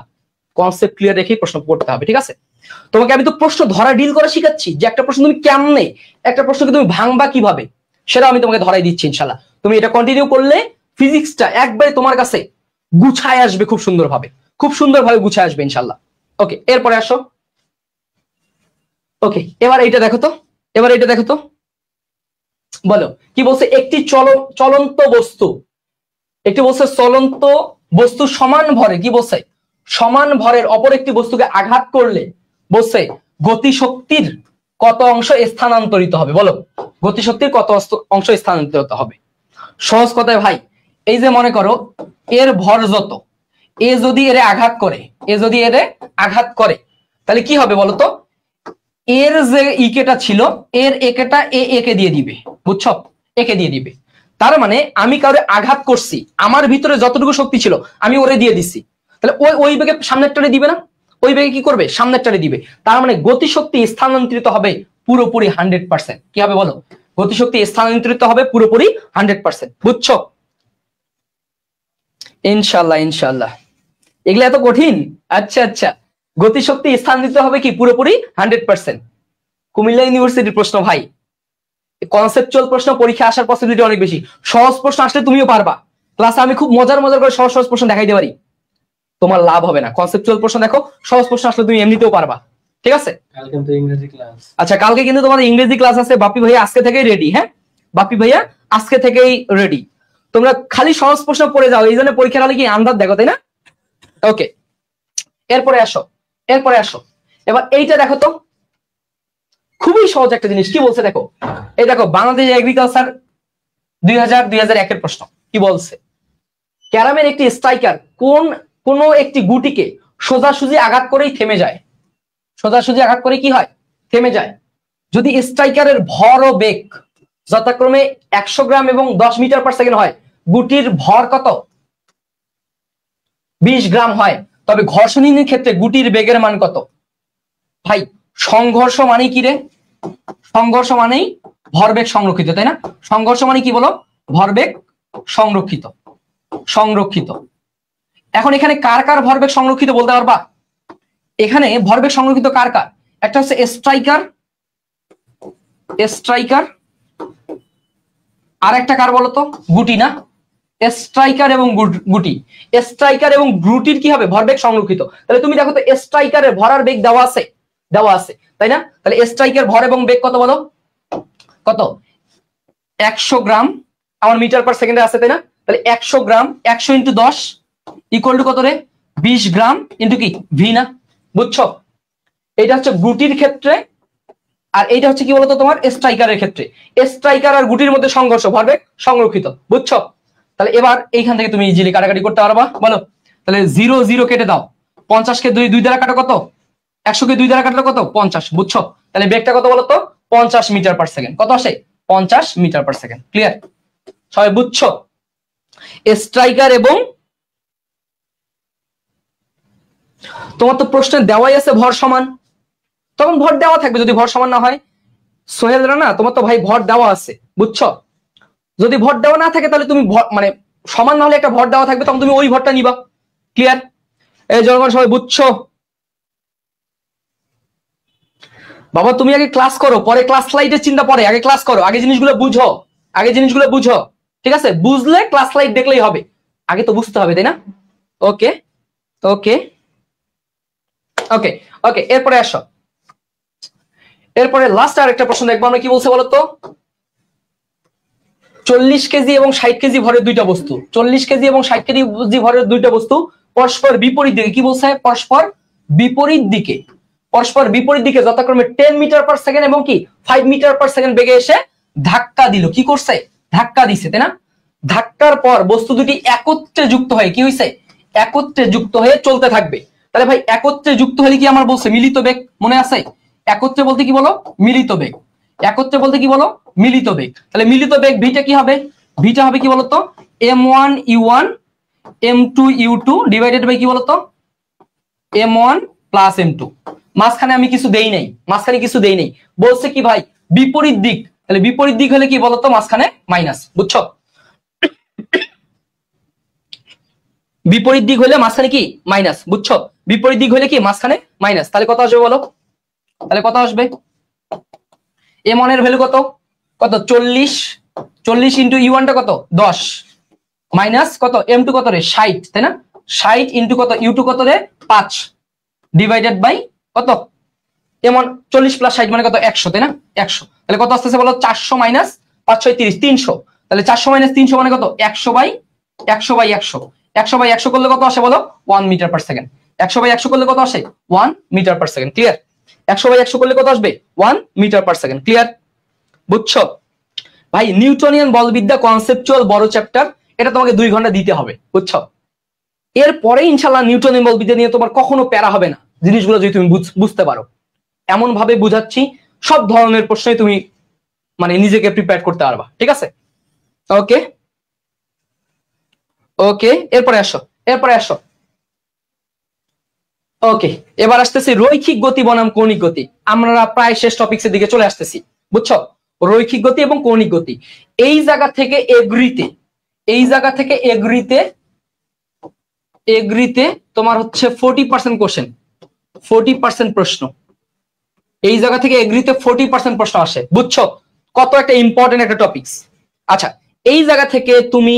কনসেপ্ট ক্লিয়ার রেখেই প্রশ্ন পড়তে হবে, ঠিক আছে? তোমাকে আমি তো প্রশ্ন ধরা ডিল করা শিখাচ্ছি, যে একটা প্রশ্ন তুমি কেমনে, একটা প্রশ্নকে তুমি ভাঙবা কিভাবে, সেটা আমি তোমাকে ধরাই দিচ্ছি ইনশাল্লাহ। তুমি এটা কন্টিনিউ করলে ফিজিক্সটা একবারে তোমার কাছে গুছায় আসবে, খুব সুন্দরভাবে, খুব সুন্দরভাবে গুছায় আসবে ইনশাল্লাহ। ওকে, এরপরে আসো। ওকে, এবার এইটা দেখো তো, এবার এটা দেখো তো, বলো কি বলছে? একটি চলন্ত বস্তু, একটি বলছে চলন্ত বস্তু সমান ভরে, কি বলছে? সমান ভরের অপর একটি বস্তুকে আঘাত করলে বলছে গতিশক্তির কত অংশ স্থানান্তরিত হবে? বলো গতিশক্তির কত অংশ স্থানান্তরিত হবে? সহজ কথায় ভাই, এই যে মনে করো এর ভর যত, এ যদি এরে আঘাত করে, এ যদি এরে আঘাত করে, তাহলে কি হবে বলতো? এর যে ইকেটা ছিল, এর একেটা একে দিয়ে দিবে, বুঝছো? একে দিয়ে দিবে। তার মানে আমি কাউরে আঘাত করছি, আমার ভিতরে যতটুকু শক্তি ছিল আমি ওরে দিয়ে দিচ্ছি, তাহলে ওই বেগে সামনেরটারে দিবে না? ওই বেগে কি করবে? সামনেরটারে দিবে। তার মানে গতিশক্তি স্থানান্তরিত হবে পুরোপুরি 100%। কি হবে বলো? গতিশক্তি স্থানান্তরিত হবে পুরোপুরি 100%, বুঝছো? ইনশাল্লাহ, ইনশাল্লাহ। এগুলো এত কঠিন? আচ্ছা আচ্ছা, গতিশক্তি স্থানান্তরিত হবে কি পুরোপুরি 100%। কুমিল্লা ইউনিভার্সিটির প্রশ্ন ভাই, কনসেপচুয়াল প্রশ্ন পরীক্ষা আসার পসিবিলিটি অনেক বেশি। সহজ প্রশ্ন আসলে তুমিও পারবা, ক্লাসে আমি খুব মজার করে সহজ সহজ প্রশ্ন দেখাইতে পারি, তোমার লাভ হবে না। কনসেপচুয়াল প্রশ্ন দেখো, সহজ প্রশ্ন আসলে তুমি এমনিতেও পারবা, ঠিক আছে? আচ্ছা, কালকে কিন্তু তোমাদের ইংরেজি ক্লাস আছে, বাপি ভাইয়া আজকে থেকেই রেডি। হ্যাঁ, বাপি ভাইয়া আজকে থেকেই রেডি। তোমরা খালি সহজ প্রশ্ন পড়ে যাও, এই জন্য পরীক্ষার হলে কি আন্দাজ দেখো, তাই না? ওকে, এরপরে আসো, এরপরে আসো। এবার এইটা দেখো তো, খুবই সহজ একটা জিনিস। কি বলছে দেখো, এই দেখো বাংলাদেশ এগ্রিকালচার 2000-2001 এর প্রশ্ন। কি বলছে? ক্যারামের একটি স্ট্রাইকার কোন একটি গুটিকে সোজাসুজি আঘাত করেই থেমে যায়। সোজাসুজি আঘাত করে কি হয়? থেমে যায়। যদি স্ট্রাইকারের ভর ও বেগ যথাক্রমে 100 গ্রাম এবং 10 মিটার পার সেকেন্ড হয়, গুটির ভর কত? 20 গ্রাম হয়, তবে ঘর্ষণহীনের ক্ষেত্রে গুটির বেগের মান কত? ভাই সংঘর্ষ মানেই কি রে? সংঘর্ষ মানেই ভরবেগ সংরক্ষিত, তাই না? সংঘর্ষ মানে কি বলো? ভরবেগ সংরক্ষিত, সংরক্ষিত। এখন এখানে কার কার ভরবেগ সংরক্ষিত বলতে পারবা? এখানে ভরবেগ সংরক্ষিত কার কার? একটা হচ্ছে স্ট্রাইকার, স্ট্রাইকার, আর একটা কার বলতো? গুটি, না? স্ট্রাইকার এবং গুটি। স্ট্রাইকার এবং গুটির কি হবে? ভরবেগ সংরক্ষিত। তাহলে তুমি দেখো তো স্ট্রাইকারের ভর আর বেগ দেওয়া আছে, দেওয়া আছে, তাই না? তাহলে স্ট্রাইকার ভর এবং বেগ কত বলো? কত? 100 গ্রাম আমার মিটার পার সেকেন্ডে আছে, তাই না? তাহলে 100 গ্রাম 100 ইন্টু 10 ইকুয়াল টু কত রে? 20 গ্রাম ইন্টু কি ভি, না? বুঝছো? এটা হচ্ছে গুটির ক্ষেত্রে, আর এইটা হচ্ছে কি বলতো তোমার স্ট্রাইকারের ক্ষেত্রে। স্ট্রাইকার আর গুটির মধ্যে সংঘর্ষ, ভরবেগ সংরক্ষিত, বুঝছো? তাহলে এবার এইখান থেকে তুমি ইজিলি কাটাকাটি করতে পারবা, বলো? তাহলে 0 0 কেটে দাও, 50 কে 2 দ্বারা কাটো কত? 100 কে 2 দ্বারা কাটলে কত? 50, বুঝছো? তাহলে বেগটা কত বলতো? 50 মিটার পার সেকেন্ড। কত আসে? 50 মিটার পার সেকেন্ড। ক্লিয়ার? সবাই বুঝছো? স্ট্রাইকার এবং তোমার তো প্রশ্নে দেওয়াই আছে ভর সমান, তখন ভর দেওয়া থাকবে। যদি ভর সমান না হয় সোহেল রানা, তোমার তো ভাই ভর দেওয়া আছে, বুঝছো? যদি ভর দেওয়া না থাকে তাহলে তুমি মানে সমান না হলে একটা ভর দেওয়া থাকবে, তখন তুমি ওই ভরটা নিবা। ক্লিয়ার? এই জনগণ সবাই বুঝছো? বাবা তুমি আগে ক্লাস করো, পরে ক্লাস স্লাইডের চিন্তা পরে, আগে ক্লাস করো, আগে জিনিসগুলো বুঝো, আগে জিনিসগুলো বুঝো। ঠিক আছে? বুঝলে ক্লাস স্লাইড দেখলেই হবে, আগে তো বুঝতে হবে, তাই না? ওকে ওকে ওকে ওকে, এরপরে আসো। এরপরে লাস্ট আর একটা প্রশ্ন দেখবো আমরা, কি বলছে বলতো? 40 কেজি এবং 60 কেজি ভরের দুইটা বস্তু, 40 কেজি এবং 60 কেজি ভরের দুইটা বস্তু পরস্পর বিপরীত দিকে, কি বলছে? পরস্পর বিপরীত দিকে, পরস্পর বিপরীত দিকে যথাক্রমে 10 মিটার পার সেকেন্ড এবং কি 5 মিটার পার সেকেন্ড বেগে এসে ধাক্কা দিল। কি করছে? ধাক্কা দিছে, তাই না? ধাক্কার পর বস্তু দুটি একত্রে যুক্ত হয়ে কি হয়েছে? একত্রে যুক্ত হয়ে চলতে থাকবে। তাহলে ভাই একত্রে যুক্ত হলে কি আমার বলছে? মিলিত বেগ, মনে আছে? একত্রে বলতে কি বলো? মিলিত বেগ। একত্রে বলতে কি বলো? মিলিত বেগ। তাহলে মিলিত বেগ ভিটা কি হবে? ভিটা হবে কি বলতো? m1 u1 m2 u2 divided by কি বলতো? m1 plus m2। মাঝখানে আমি কিছু দেই নাই, মাঝখানে কিছু দেই নাই, বলছে কি ভাই বিপরীত দিক। তাহলে বিপরীত দিক হলে কি বলতো? মাঝখানে মাইনাস, বুঝছো? বিপরীত দিক হলে মাঝখানে কি মাইনাস, বুঝছো? বিপরীত দিক হলে কি মাঝখানে মাইনাস। তাহলে কত আসবে বলো? তাহলে কত আসবে? m1 এর ভ্যালু কত? কত? 40। 40 ইন্টু u1 টা কত? 10 মাইনাস কত? m2 কত রে? 60, তাই না? 60 ইন্টু কত? u2 কত রে? 5 ডিভাইডেড বাই কত? m1 40 প্লাস 60 মানে কত? 100, তাই না? 100। তাহলে কত আসতেছে বলো? 400 মাইনাস 5 6 30, 300। তাহলে 400 মাইনাস 300 মানে কত? 100 বাই 100 বাই 100। 100 বাই 100 করলে কত আসে বলো? 1 মিটার পার সেকেন্ড। 100 বাই 100 করলে কত আসে? 1 meter per second. Clear? 100 by 100 করলে কত আসবে? 1 মিটার পার সেকেন্ড। ক্লিয়ার? বুঝছো? ভাই নিউটনিয়ান বলবিদ্যা কনসেপচুয়াল বড় চ্যাপ্টার, এটা তোমাকে 2 ঘন্টা দিতে হবে, বুঝছো? এরপরে ইনশাআল্লাহ নিউটনিয়ান বলবিদ্যা নিয়ে তোমার কখনো প্যারা হবে না, জিনিসগুলো যদি তুমি বুঝতে পারো। এমন ভাবে বুঝাচ্ছি সব ধরনের প্রশ্নে তুমি মানে নিজেকে প্রিপেয়ার করতে পারবা। ঠিক আছে? ওকে ওকে, এরপরে আসো, এরপরে আসো। ওকে, এবার আসতেছি রৈখিক গতি বনাম কৌণিক গতি। আমরা প্রায় শেষ টপিক্সের দিকে চলে আসতেছি, বুঝছো? রৈখিক গতি এবং কৌণিক গতি। এই জায়গা থেকে এগ্রিতে, এই জায়গা থেকে এগ্রিতে, এগ্রিতে তোমার হচ্ছে 40% কোশ্চেন, 40% প্রশ্ন। এই জায়গা থেকে এগ্রিতে 40% প্রশ্ন আসে, বুঝছো? কত একটা ইম্পর্টেন্ট একটা টপিকস। আচ্ছা এই জায়গা থেকে তুমি,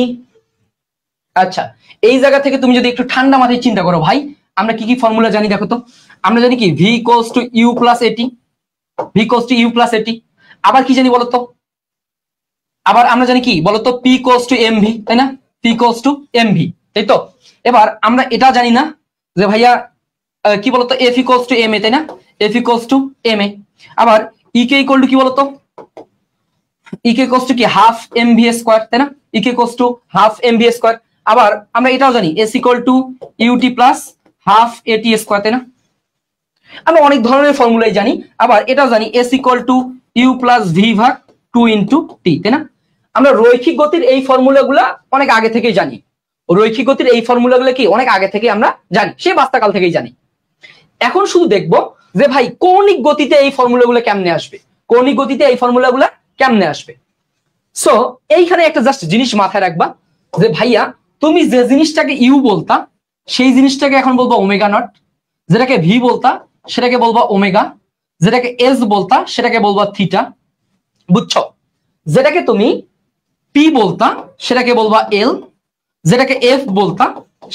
আচ্ছা এই জায়গা থেকে তুমি যদি একটু ঠান্ডা মাথায় চিন্তা করো, ভাই আমরা কি কি ফর্মুলা জানি দেখো তো। আমরা জানি কি v equals to u plus এটি, v equals to u plus এটি। আবার কি জানি বলতো? আবার আমরা জানি কি বলতো? p ইকুয়ালস টু mv, তাই না? p ইকুয়ালস টু mv, তাই তো? এবার আমরা এটা জানি না যে ভাইয়া কি বলতো? f ইকুয়ালস টু ma, তাই না? f equals to ma। আবার ek ইকুয়াল টু কি বলতো? ek ইকুয়ালস টু কি হাফ mv স্কয়ার, তাই না? ek equals to half mv square. আবার আমরা এটাও জানি s equal to ut plus half at square, তাই না? আমরা অনেক ধরনের ফর্মুলাই জানি। আবার এটাও জানি s equal to u plus v ভাগ 2 ইন্টু t, তাই না? আমরা রৈখিক গতির এই ফর্মুলাগুলা অনেক আগে থেকেই জানি। রৈখিক গতির এই ফর্মুলাগুলো কি অনেক আগে থেকে আমরা জানি, সেই বাস্তাকাল থেকেই জানি। এখন শুধু দেখবো যে ভাই কৌণিক গতিতে এই ফর্মুলাগুলো কেমনে আসবে, কৌণিক গতিতে এই ফর্মুলাগুলো কেমনে আসবে। সো এইখানে একটা জাস্ট জিনিস মাথায় রাখবা যে ভাইয়া তুমি যে জিনিসটাকে ইউ বলতা সেই জিনিসটাকে এখন বলবা ওমেগা নট, যেটাকে ভি বলতা সেটাকে বলবা ওমেগা, যেটাকে এস বলতা সেটাকে বলবা থিটা, বুঝছো? যেটাকে তুমি পি বলতা সেটাকে বলবা এল, যেটাকে এফ বলতা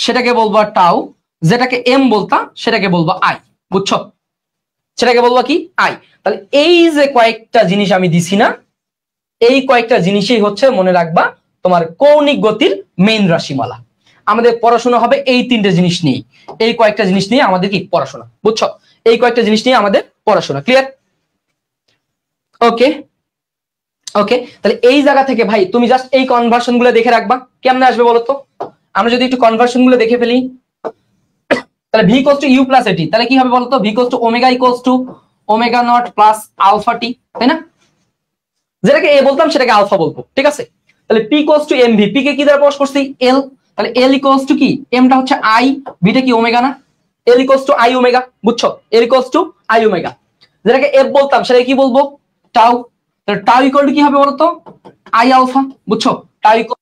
সেটাকে বলবা টাউ, যেটাকে এম বলতা সেটাকে বলবা আই, বুঝছো? সেটাকে বলবা কি? আই। তাহলে এই যে কয়েকটা জিনিস আমি দিছি না, এই কয়েকটা জিনিসই হচ্ছে মনে রাখবা তোমার কৌণিক গতির মেইন রাশিমালা। আমাদের পড়াশোনা হবে এই 3টে জিনিস নিয়ে, এই কয়েকটা জিনিস নিয়ে আমাদের কি পড়াশোনা, বুঝছো? এই কয়েকটা জিনিস নিয়ে আমাদের পড়াশোনা। ক্লিয়ার? ওকে ওকে, তাহলে এই জায়গা থেকে ভাই তুমি জাস্ট এই কনভার্সন গুলো দেখে রাখবা কেমনে আসবে বলো তো। আমরা যদি একটু কনভার্সন গুলো দেখে ফেলি, তাহলে v equals to u plus A T, তাহলে কি হবে বলতো? v equals to omega equals to omega naught plus alpha T, তাই না? যেটাকে এ বলতাম সেটাকে আলফা বলবো, ঠিক আছে? তাহলে P equals to M V, P কে কি দ্বারা প্রকাশ করছি? এল। তাহলে এল ইকুয়ালস টু কি? এমটা হচ্ছে আই, বিটা কি ওমেগা না? এল ইকুয়ালস টু আই ওমেগা, বুঝছো? L equals to I omega. যেটাকে এফ বলতাম সেটাকে কি বলবো? টাউ। তাহলে টাউ ইকুয়াল টু কি হবে বলতো? আই আলফা, বুঝছো? টাউ ইকুয়াল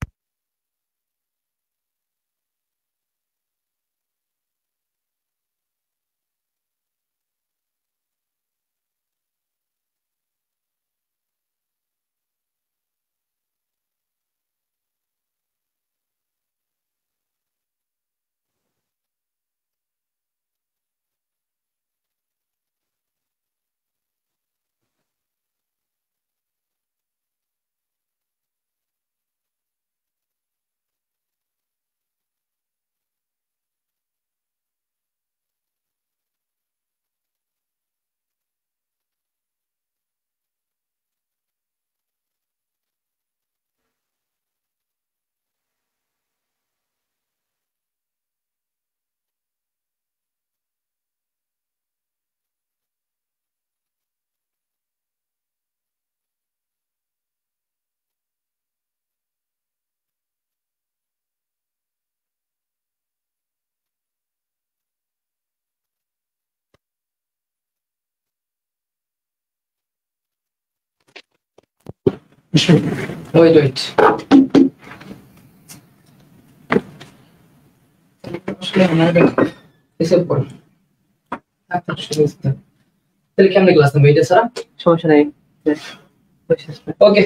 ওয়েট ওয়েট, তাহলে কেমনে ক্লাস নেবো এটা ছাড়া? সমস্যা নেই, ওকে।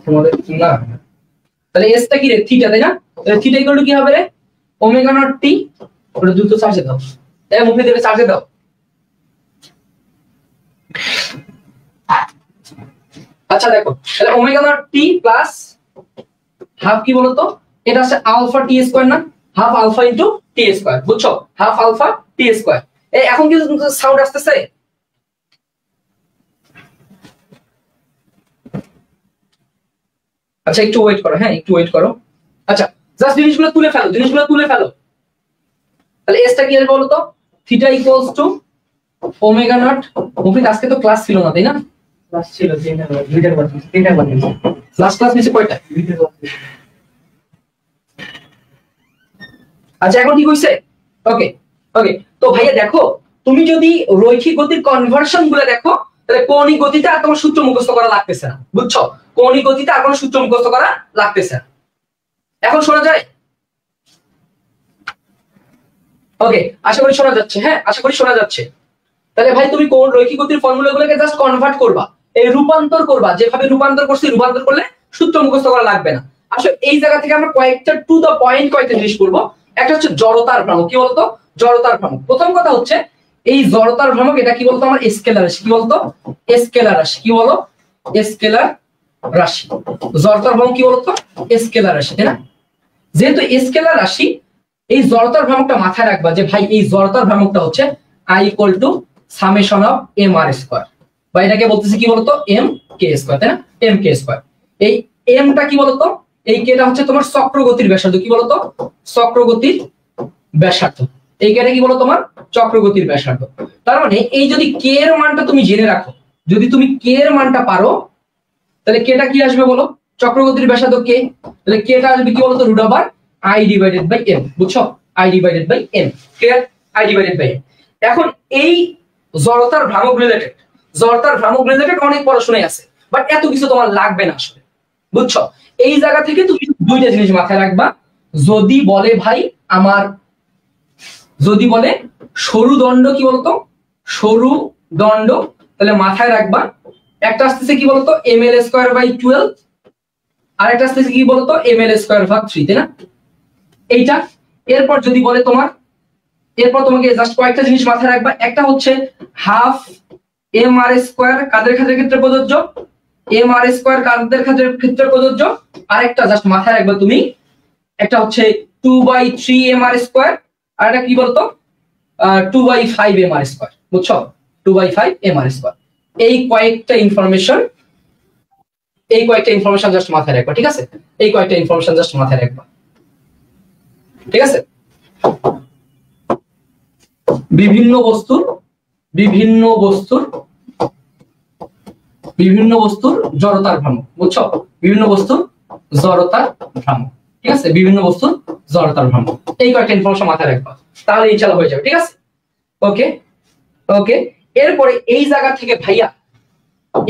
তোমাদের না, তাহলে এসটা কি রে? থিটা, তাই না? তাহলে থিটা ইকুয়াল টু কি হবে রে? ওমেগা নট টি। ওটা দ্রুত চার্জে দাও, তাই মুখে দেবে, চার্জে দাও। আচ্ছা দেখো, তাহলে omega naught t plus half কি বলতো? এটা আছে আলফা টি স্কয়ার না? Half alpha into t square, বুঝছো? Half alpha t square. এই এখন কি সাউন্ড আসতেছে? আচ্ছা একটু ওয়েট করো, হ্যাঁ একটু ওয়েট করো। আচ্ছা জাস্ট জিনিসগুলো তুলে ফেলো, জিনিসগুলো তুলে ফেলো। তাহলে এসটা কি বলো তো? Theta equals to omega not. Mufid আজকে তো ক্লাস ছিল না, তাই না? ক্লাস ছিল, তিনটা লাস্ট ক্লাস নিচে কয়টা? আচ্ছা এখন ঠিক হইছে? ওকে ওকে। তো ভাইয়া দেখো, তুমি যদি রৈখিক গতির কনভার্সন গুলো দেখো, তাহলে কৌণিক গতিতে আর তোমার সূত্র মুখস্থ করা লাগতেছে না, বুঝছো? কৌণিক গতিতে আর কোনো সূত্র মুখস্থ করা লাগতেছে না। এখন শোনা যায়? ওকে, আশা করি শোনা যাচ্ছে। হ্যাঁ আশা করি শোনা যাচ্ছে। তাহলে ভাই তুমি কোন রৈখিক গতির ফর্মুলাগুলোকে জাস্ট কনভার্ট করবা, এই রূপান্তর করবা। যেভাবে রূপান্তর করছি, রূপান্তর করলে সূত্র মুখস্থ করা লাগবে না। আসলে এই জায়গা থেকে আমরা কয়েকটা টু দ্য পয়েন্ট কয়েকটা জিনিস করবো। একটা হচ্ছে জড়তার ভ্রামক। কি বলতো? জড়তার ভ্রামক। প্রথম কথা হচ্ছে এই জড়তার ভ্রামক, এটা কি বলতো? আমার স্কেলার রাশি। কি বলতো? স্কেলার রাশি। কি বলো? স্কেলার রাশি। জড়তার ভ্রামক কি বলতো? স্কেলার রাশি, তাই না? যেহেতু স্কেলার রাশি, এই জড়তার ভ্রামকটা মাথায় রাখবা যে ভাই এই জড়তার ভ্রামকটা হচ্ছে I equal to summation of M R square, বা এটাকে বলতেছি কি বলতো? এম কে স্কয়ার, তাই না? M K square. এই এমটা কি বলতো? এই কেটা হচ্ছে তোমার চক্রগতির ব্যাসার্ধ। কি বলতো? চক্রগতির ব্যাসার্ধ। এই কেটা কি বলো? তোমার চক্রগতির ব্যাসার্ধ। তার মানে এই যদি কে এর মানটা তুমি জেনে রাখো, যদি তুমি কে এর মানটা পারো, তাহলে কেটা কি আসবে বলো? চক্রগতির ব্যাসার্ধ কে। তাহলে কেটা আসবে কি বলতো? Root over I divided by m, বুঝছো? I divided by m. Clear? I divided by m. এখন এই জড়তার ভ্রামক রিলেটেড, জড়তার ভ্রামক রিলেটেড অনেক পড়াশোনায় আছে, বাট এত কিছু তোমার লাগবে না আসলে, বুঝছো? এই জায়গা থেকে তুমি দুইটা জিনিস মাথায় রাখবা। যদি বলে ভাই আমার, যদি বলে সরু দণ্ড, কি বলতো? সরু দণ্ড, তাহলে মাথায় রাখবা একটা আসতেছে কি বলতো? এম এল স্কয়ার বাই 12, আর একটা আসতেছে কি বলতো? এম এল স্কয়ার ভাগ 3, তাই না? এইটা। এরপর যদি বলে তোমার, এরপর তোমাকে জাস্ট কয়েকটা জিনিস মাথায় রাখবা। একটা হচ্ছে হাফ এম আর স্কয়ার কাদের ক্ষেত্রে প্রযোজ্য? এম আর স্কয়ার কাদের ক্ষেত্রে প্রযোজ্য? আরেকটা জাস্ট মাথায় রাখবা তুমি, একটা হচ্ছে 2/3 এম আর স্কয়ার, আর একটা কি বলতো? 2/5 এম আর স্কয়ার, বুঝছো? 2/5 এম আর স্কয়ার। এই কয়েকটা ইনফরমেশন, এই কয়েকটা ইনফরমেশন জাস্ট মাথায় রাখবা, ঠিক আছে? এই কয়েকটা ইনফরমেশন জাস্ট মাথায় রাখবা, ঠিক আছে? বিভিন্ন বস্তুর বিভিন্ন বস্তুর জড়তার ভ্রামক, বুঝছো? বিভিন্ন বস্তুর জড়তার ভ্রামক, ঠিক আছে? বিভিন্ন বস্তুর জড়তার ভ্রামক, এই কয়েকটা ইনফরমেশন মাথায় রাখবা, তাহলে ইনশাআল্লাহ হয়ে যাবে, ঠিক আছে? ওকে ওকে। এরপরে এই জায়গা থেকে ভাইয়া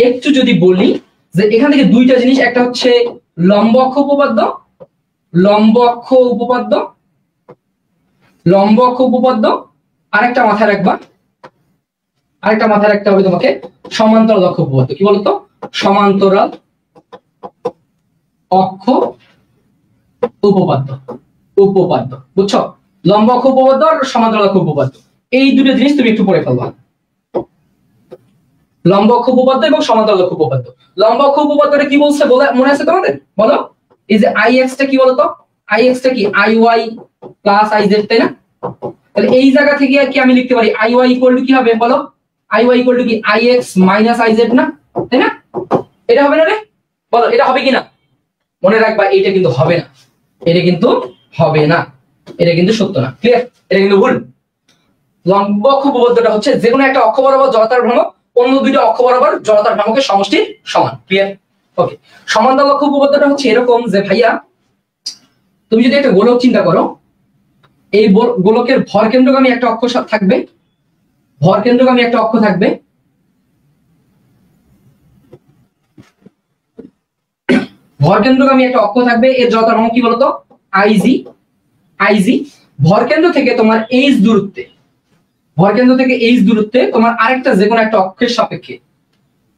একটু যদি বলি যে এখান থেকে দুইটা জিনিস, একটা হচ্ছে লম্ব অক্ষ উপপাদ্য, লম্ব অক্ষ উপপাদ্য, লম্ব অক্ষ উপপাদ্য, আরেকটা মাথায় রাখবা, আরেকটা মাথায় রাখতে হবে তোমাকে, সমান্তরাল অক্ষ উপপাদ্য। কি বলতো? সমান্তরাল অক্ষ উপপাদ্য, উপপাদ্য, বুঝছো? লম্ব অক্ষ উপপাদ্য আর সমান্তরাল অক্ষ উপপাদ্য, এই দুটো জিনিস তুমি একটু পড়ে ফেলবা। লম্ব অক্ষ উপপাদ্য এবং সমান্তরাল অক্ষ উপপাদ্য। লম্ব অক্ষ উপপাদ্যটা কি বলছে মনে আছে তোমাদের? বলো। এই যে আই এক্স টা কি বলতো? আই এক্স টা কি I Y plus I Z, তাই না? তাহলে এই জায়গা থেকে কি আমি লিখতে পারি আই ওয়াই ইকুয়াল টু কি হবে বলো? I Y equal to I I x minus I Z না, তাই না? এটা হবে না রে? বলো এটা হবে কিনা? মনে রাখবা এটা কিন্তু হবে না, এটা কিন্তু হবে না, এটা কিন্তু সত্য না। ক্লিয়ার? এটা কিন্তু ভুল। লম্ব অক্ষ উপপাদ্যটা হচ্ছে যে কোনো একটা অক্ষ বরাবর জড়তার ভ্রামক অন্য দুইটা অক্ষ বরাবর জড়তার ভ্রামকের সমষ্টির সমান। ক্লিয়ার? ওকে। সমান্তরাল অক্ষ উপপাদ্যটা হচ্ছে এরকম যে ভাইয়া তুমি যদি একটা গোলক চিন্তা করো, এই গোলকের ভর কেন্দ্রগামী একটা অক্ষ থাকবে, ভর কেন্দ্রগামী একটা অক্ষ থাকবে, ভর কেন্দ্রগামী একটা অক্ষ থাকবে, এর জড়তার ভ্রামক কি বলতো? আইজি। আইজি ভর কেন্দ্র থেকে তোমার এইচ দূরত্বে, ভর কেন্দ্র থেকে এইচ দূরত্বে তোমার আরেকটা যে কোনো একটা অক্ষের সাপেক্ষে,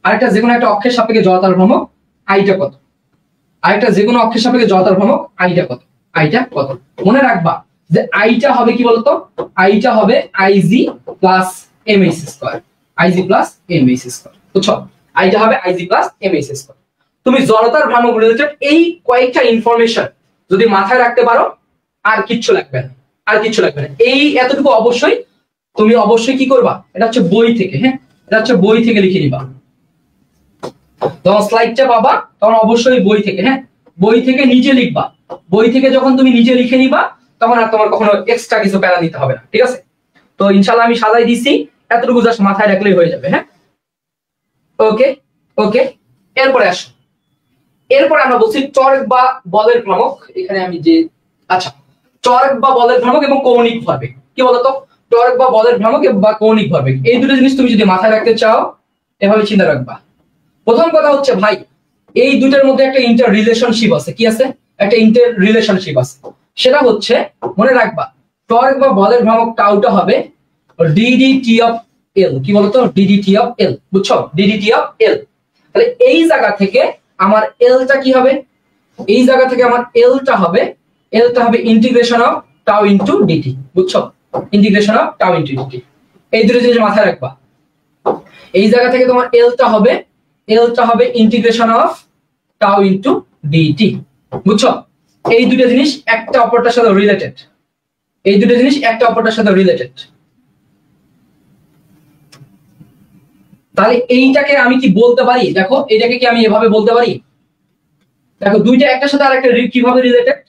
আরেকটা যে কোনো একটা অক্ষের সাপেক্ষে জড়তার ভ্রামক আইটা কত? আরেকটা যে কোনো অক্ষের সাপেক্ষে জড়তার ভ্রামক আইটা কত? আইটা কত? মনে রাখবা যে আইটা হবে কি বলতো? আইটা হবে I G plus M H square, I G plus M H square, বুঝছো? আইটা হবে I G plus M H square. তুমি জড়তার ভ্রামক রিলেটেড এই কয়েকটা ইনফরমেশন যদি মাথায় রাখতে পারো, আর কিচ্ছু লাগবে না, আর কিচ্ছু লাগবে না। এই এতটুকু অবশ্যই তুমি অবশ্যই কি করবা, এটা হচ্ছে বই থেকে, হ্যাঁ এটা হচ্ছে বই থেকে লিখে নিবা। যখন স্লাইডটা পাবা তখন অবশ্যই বই থেকে, হ্যাঁ বই থেকে নিজে লিখবা। বই থেকে যখন তুমি নিজে লিখে নিবা তখন আর তোমার কখনো এক্সট্রা কিছু প্যারা নিতে হবে না, ঠিক আছে? তো ইনশাআল্লাহ আমি সাজাই দিছি, এতটুকু জাস্ট মাথায় রাখলেই হয়ে যাবে। হ্যাঁ ওকে ওকে। এরপরে আসো, এরপরে আমরা বলছি টর্ক বা বলের ভ্রামক। এখানে আমি যে আচ্ছা, টর্ক বা বলের ভ্রামক এবং কৌণিক ভরবেগ। কি বলতো? টর্ক বা বলের ভ্রামক বা কৌণিক ভরবেগ, এই দুটো জিনিস তুমি যদি মাথায় রাখতে চাও এভাবে চিন্তা রাখবা। প্রথম কথা হচ্ছে ভাই এই দুটোর মধ্যে একটা ইন্টার রিলেশনশিপ আছে। কি আছে? একটা ইন্টার রিলেশনশিপ আছে। সেটা হচ্ছে মনে রাখবা টর্ক বা বলের ভ্রামক টাউটা হবে ডিডিটি অফ এল। কি বলতো? ডিডিটি অফ এল, বুঝছো? ডিডিটি অফ এল। তাহলে এই জায়গা থেকে আমার এলটা কি হবে? এই জায়গা থেকে আমার এলটা হবে integration of tau into DT, বুঝছো? Integration of tau into d t, এই দুটো জিনিস মাথায় রাখবা। এই জায়গা থেকে তোমার এলটা হবে integration of tau into DT, বুঝছো? এই দুটো জিনিস একটা অপরটার সাথে রিলেটেড, এই দুটো জিনিস একটা অপরটার সাথে রিলেটেড। তাহলে এইটাকে আমি কি বলতে পারি? দেখো এটাকে কি আমি এভাবে বলতে পারি? দেখো দুইটা একটার সাথে আরেকটা কিভাবে রিলেটেড,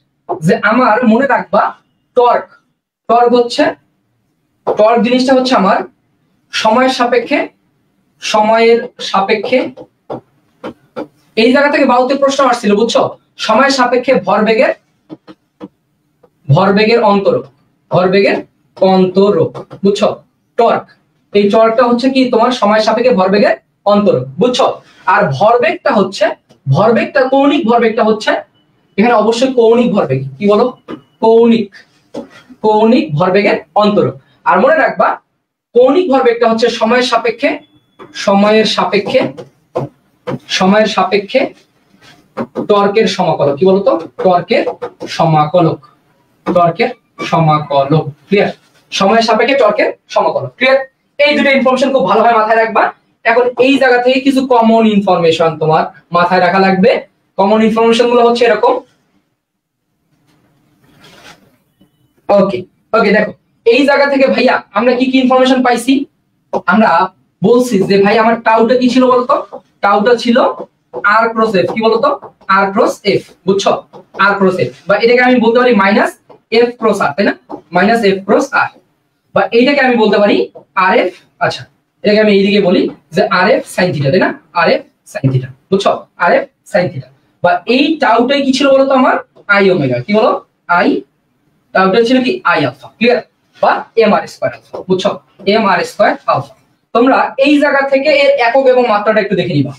যে আমার মনে রাখবা টর্ক, টর্ক হচ্ছে, টর্ক জিনিসটা হচ্ছে আমার সময়ের সাপেক্ষে, সময়ের সাপেক্ষে এই জায়গা থেকে বাউতে প্রশ্ন আসছিল, বুঝছো? সময়ের সাপেক্ষে ভরবেগের, ভরবেগের অন্তরক, ভরবেগের অন্তরক, বুঝছো? টর্ক, এই টর্কটা হচ্ছে কি তোমার সময়ের সাপেক্ষে ভরবেগের অন্তরক, বুঝছো? আর ভরবেগটা হচ্ছে, ভরবেগটা কৌণিক ভরবেগটা হচ্ছে এখানে অবশ্যই কৌণিক ভরবেগ। কি বলো? কৌণিক, কৌণিক ভরবেগের অন্তরক। আর মনে রাখবা কৌণিক ভরবেগটা হচ্ছে সময়ের সাপেক্ষে, সময়ের সাপেক্ষে, সময়ের সাপেক্ষে টর্কের সমাকলক। কি বলতো? টর্কের সমাকলক, টর্কের সমাকলক। ক্লিয়ার? সময়ের সাপেক্ষে টর্কের সমাকলক। ক্লিয়ার? এই দুটো ইনফরমেশন খুব ভালোভাবে মাথায় রাখবা। এখন এই জায়গা থেকে কিছু কমন ইনফরমেশন তোমার মাথায় রাখা লাগবে। কমন ইনফরমেশন গুলো হচ্ছে এরকম। ওকে ওকে, দেখো এই জায়গা থেকে ভাইয়া আমরা কি কি ইনফরমেশন পাইছি? আমরা বলছি যে ভাই আমার টাউটা কি ছিল বলতো? টাউটা ছিল আর ক্রস এফ। কি বলতো? আর ক্রস এফ, বুঝছো? আর ক্রস এফ, বা এটাকে আমি বলতে পারি মাইনাস এফ ক্রস আর, তাই না? মাইনাস এফ ক্রস আর, বা এইটাকে আমি বলতে পারি আর এফ। আচ্ছা এটাকে আমি এইদিকে বলি যে আর এফ সাইন থিটা, তাই না? আর এফ সাইন থিটা, বুঝছো? আর এফ সাইন থিটা, বা এই টাউটাই কি ছিল বলতো আমার আই ওমেগা, কি বলো আই, টাউটা ছিল কি আই আলফা, ক্লিয়ার, বা এম আর স্কয়ার আলফা, বুঝছো? M R square alpha. তোমরা এই জায়গা থেকে এর একক এবং মাত্রাটা একটু দেখে নিবা।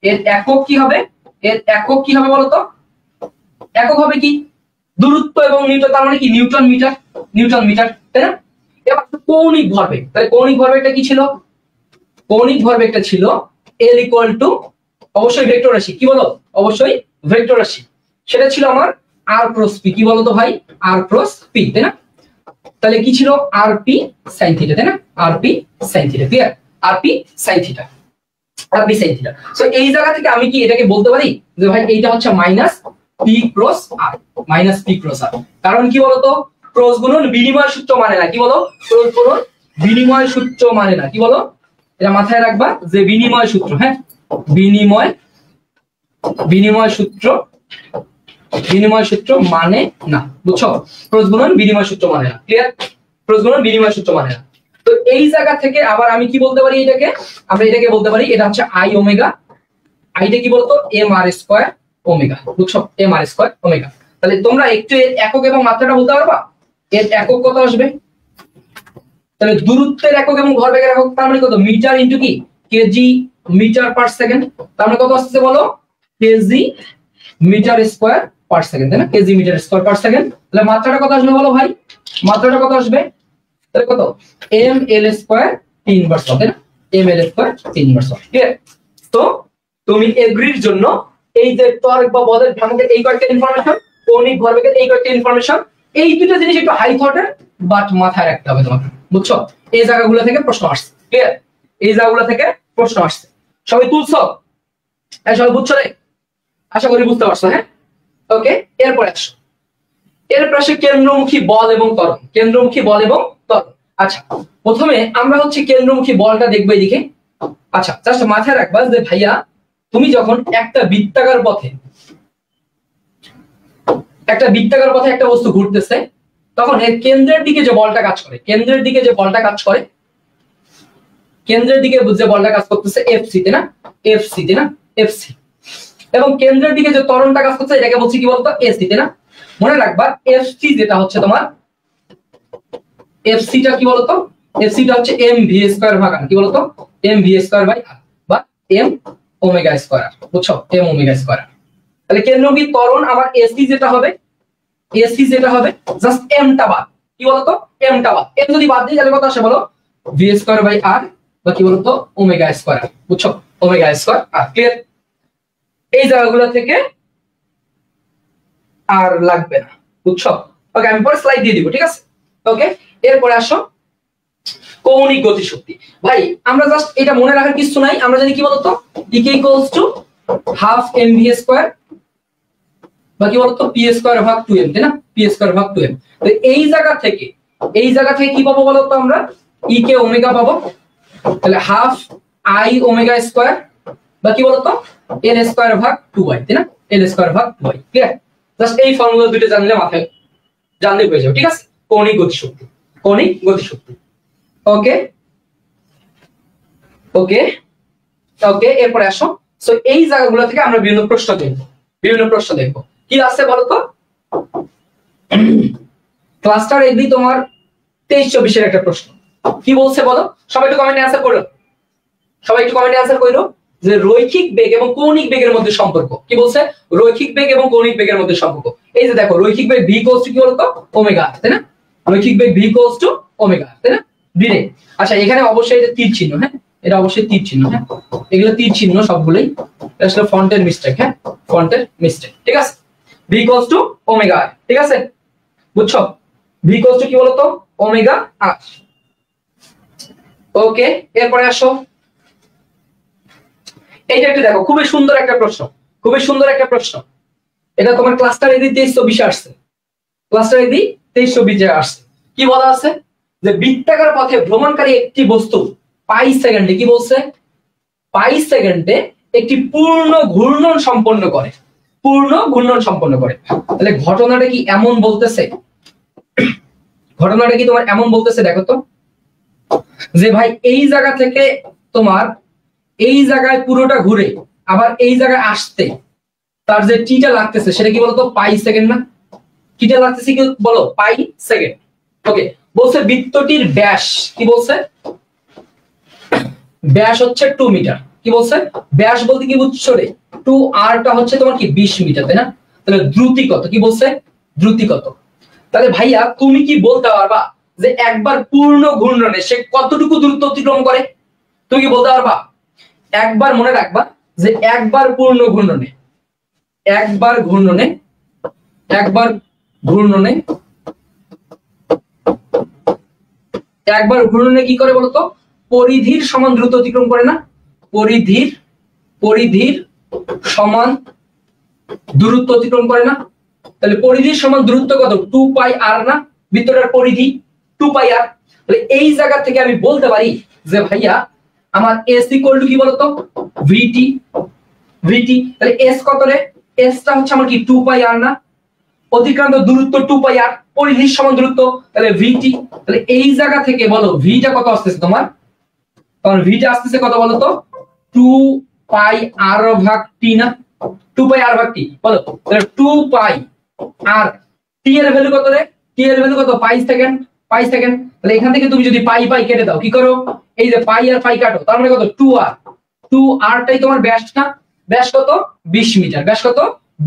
এর একক কি হবে? এর একক কি হবে বলতো? একক হবে কি দূরত্ব এবং মিটার, তার মানে কি নিউটন মিটার, নিউটন মিটার, তাই না? এবার কৌণিক ভরবেগ, তাহলে কৌণিক ভরবেগটা কি ছিল? কৌণিক ভরবেগটা ছিল L ইকুয়াল টু অবশ্যই ভেক্টর রাশি, কি বলো? অবশ্যই ভেক্টর রাশি, সেটা ছিল আমার আর ক্রস পি, কি বলতো ভাই? আর ক্রস পি, তাই না? তাহলে কি ছিল? আর পি সাইন থিটা, তাই না? আর পি সাইন থিটা, ক্লিয়ার? আর পি সাইন থিটা, আর পি সাইন থিটা। সো এই জায়গা থেকে আমি কি এটাকে বলতে পারি যে ভাই এইটা হচ্ছে মাইনাস পি ক্রস আর, মাইনাস পি ক্রস আর। কারণ কি বলতো? ক্রস গুণন বিনিময় সূত্র মানে না, কি বলো? ক্রস গুণন বিনিময় সূত্র মানে না, কি বলো? এটা মাথায় রাখবা যে বিনিময় সূত্র, হ্যাঁ, বিনিময় বিনিময় সূত্র, বিনিময় সূত্র মানে না, বুঝছো? ক্রস গুণন বিনিময় সূত্র মানে না, ক্লিয়ার? ক্রস গুণন বিনিময় সূত্র মানে না। তো এই জায়গা থেকে আবার আমি কি বলতে পারি এটাকে? আমরা এটাকে বলতে পারি এটা হচ্ছে আই ওমেগা, আইটা কি বলতো? এম আর স্কয়ার ওমেগা, বুঝছো? M R square omega. তাহলে তোমরা একটু এর একক এবং মাত্রাটা বলতে পারবা? এর একক কত আসবে? তাহলে দূরত্বের একক এবং ভরবেগের একক, তার মানে কত? মিটার ইনটু কি কেজি মিটার পার সেকেন্ড, তার মানে কত আসছে বলো? K G meter square per second, তাই না? K G meter square per second. তাহলে মাত্রাটা কত আসবে বলো ভাই? মাত্রাটা কত আসবে? তাহলে কত? এম এল স্কয়ার ইনভার্স, তাই না? M L square inverse, clear? তো তুমি এগ্রির জন্য এই যে টর্ক বা বলের ভ্রামকের এই কয়েকটা ইনফরমেশন, কৌণিক ভরবেগের এই কয়েকটা ইনফরমেশন, এই দুটো জিনিস একটু হাই থটের বাট মাথায় রাখতে হবে তোমাকে, বুঝছো? এই জায়গাগুলো থেকে প্রশ্ন আসছে, ক্লিয়ার? এই জায়গাগুলো থেকে প্রশ্ন আসছে। সবাই তুলছো? হ্যাঁ, সবাই বুঝছো রে? আশা করি বুঝতে পারছো, হ্যাঁ? ওকে, এরপরে আসো। এরপর আসে কেন্দ্রমুখী বল এবং ত্বরণ, কেন্দ্রমুখী বল এবং ত্বরণ। আচ্ছা, প্রথমে আমরা হচ্ছে কেন্দ্রমুখী বলটা দেখবো এদিকে। আচ্ছা, জাস্ট মাথায় রাখবা যে ভাইয়া তুমি যখন একটা বৃত্তাকার পথে একটা বস্তু ঘুরতেছে, তখন এর কেন্দ্রের দিকে যে বলটা কাজ করে, কেন্দ্রের দিকে যে বলটা কাজ করে, কেন্দ্রের দিকে যে বলটা কাজ করতেছে এফসি, তাই না? এফসি, তাই না? এফসি। এবং কেন্দ্রের দিকে যে ত্বরণটা কাজ করছে এটাকে বলছি কি বলতো? এসি, তাই না? মনে রাখবা এফসি যেটা হচ্ছে তোমার, এফসিটা কি বলতো? এফসিটা হচ্ছে এম ভি স্কয়ার ভাগ আর, কি বলতো? M V square by R, বা এম ওমেগা স্কয়ার, বুঝছো? M omega square. তাহলে কেন্দ্রমুখী ত্বরণ আমার এসি যেটা হবে, এসি যেটা হবে জাস্ট এমটা বাদ, কি বলতো? এমটা বাদ, এম যদি বাদ দিই তাহলে কত আসে বলো? ভি স্কয়ার বাই আর, বা কি বলতো? ওমেগা স্কয়ার, বুঝছো? ওমেগা স্কয়ার আর, ক্লিয়ার? এই জায়গাগুলো থেকে আর লাগবে না, বুঝছো? ওকে, আমি পরে স্লাইড দিয়ে দিব, ঠিক আছে? ওকে, এরপরে আসো কৌণিক গতিশক্তি। ভাই আমরা জাস্ট এটা মনে রাখার কিছু নাই, আমরা জানি কি বলতো? E k equals to half m V square, বা কি বলতো? পি স্কয়ার ভাগ 2m, তাই না? পি স্কয়ার ভাগ 2m। তো এই জায়গা থেকে কি পাবো বলতো? আমরা ই কে ওমেগা পাবো, তাহলে হাফ আই ওমেগা স্কয়ার, বা কি বলতো? এল স্কয়ার ভাগ 2y, তাই না? এল স্কয়ার ভাগ 2y, ক্লিয়ার? জাস্ট এই ফর্মুলা দুটো জানলে মাথায় জানলে হয়ে যাবে, ঠিক আছে? কৌণিক গতিশক্তি, কৌণিক গতিশক্তি। ওকে ওকে ওকে, এরপরে আসো। সো এই জায়গাগুলো থেকে আমরা বিভিন্ন প্রশ্ন দেখবো। কি আছে বলতো? ক্লাস্টার এগ্রি তোমার 23-24 একটা প্রশ্ন। কি বলছে বলো? সবাই একটু কমেন্টে অ্যানসার করো, যে রৈখিক বেগ এবং কৌণিক বেগের মধ্যে সম্পর্ক। কি বলছে? রৈখিক বেগ এবং কৌণিক বেগের মধ্যে সম্পর্ক। এই যে দেখো, রৈখিক বেগ ভি ইকুয়ালস টু কি বলতো? ওমেগা, তাই না? রৈখিক বেগ ভি ইকুয়ালস টু ওমেগা, তাই না? ডিরেক্ট। আচ্ছা, এখানে অবশ্যই এটা তীর চিহ্ন, হ্যাঁ, এটা অবশ্যই তীর চিহ্ন, হ্যাঁ, এগুলো তীর চিহ্ন সবগুলোই, আসলে ফন্টের মিস্টেক, হ্যাঁ, ফন্টের মিস্টেক, ঠিক আছে? ভি ইকুয়ালস টু ওমেগা, ঠিক আছে? বুঝছো? ভি ইকুয়ালস টু কি বলতো? ওমেগা আর। ওকে, এরপরে আসো। এইটা একটু দেখো, খুবই সুন্দর একটা প্রশ্ন, এটা তোমার ক্লাস্টার এডি 2320 আসছে, ক্লাস্টার এডি 2320 আসছে। কি বলা আছে? যে বৃত্তাকার পথে ভ্রমণকারী একটি বস্তু পাই সেকেন্ডে, কি বলছে? পাই সেকেন্ডে একটি পূর্ণ ঘূর্ণন সম্পন্ন করে, তাহলে ঘটনাটা কি এমন বলতেছে? তোমার এমন বলতেছে, দেখো তো, যে ভাই এই জায়গা থেকে তোমার এই জায়গায় পুরোটা ঘুরে আবার এই জায়গায় আসতে তার যে টিটা লাগতেছে সেটা কি বলতো পাই সেকেন্ড না, টিটা লাগতেছে কি বলো পাই সেকেন্ড। ওকে, বলছে বৃত্তটির ব্যাস কি বলছে, ব্যাস হচ্ছে 2 মিটার। কি বলছে ব্যাস বলতে কি বুঝছো রে, 2r টা হচ্ছে তোমার কি 20 মিটার, তাই না? তাহলে দ্রুতি কত, কি বলছে দ্রুতি কত। তাহলে ভাইয়া তুমি কি বলতে পারবা যে একবার পূর্ণ ঘূর্ণনে সে কতটুকু দূরত্ব অতিক্রম করে? তুমি কি বলতে পারবা? একবার মনে রাখবা যে একবার পূর্ণ ঘূর্ণনে, একবার ঘূর্ণনে, একবার ঘূর্ণনে, একবার ঘূর্ণনে কি করে বলতো, পরিধির সমান দ্রুত অতিক্রম করে না, পরিধির পরিধির সমান দূরত্ব অতিক্রম করে না। তাহলে পরিধির সমান দূরত্ব কত, 2 পাই আর না, বৃত্তটার পরিধি 2 পাই আর। তাহলে এই জায়গা থেকে আমি বলতে পারি যে ভাইয়া আমার এস ইকুয়াল টু কি বলতো ভিটি, ভিটি। তাহলে এস কত রে, এসটা হচ্ছে আমার কি 2 পাই আর না, অতিক্রান্ত দূরত্ব 2 পাই আর, পরিধির সমান দূরত্ব, তাহলে ভিটি। তাহলে এই জায়গা থেকে বলো ভিটা কত আসতেছে তোমার, তোমার ভিটা আসতেছে কত বলো তো 2 পাই আর ভাগ টি না, 2 পাই আর ভাগ টি বলো। তাহলে 2 পাই আর টি এর ভ্যালু কত রে, টি এর ভ্যালু কত পাই সেকেন্ড, পাই সেকেন্ড। তাহলে এখান থেকে তুমি যদি পাই পাই কেটে দাও কি করো, এই যে পাই আর পাই কাটো, তার মানে কত 2 আর, 2 আর টাই তোমার ব্যাস না, ব্যাস কত 20 মিটার, ব্যাস কত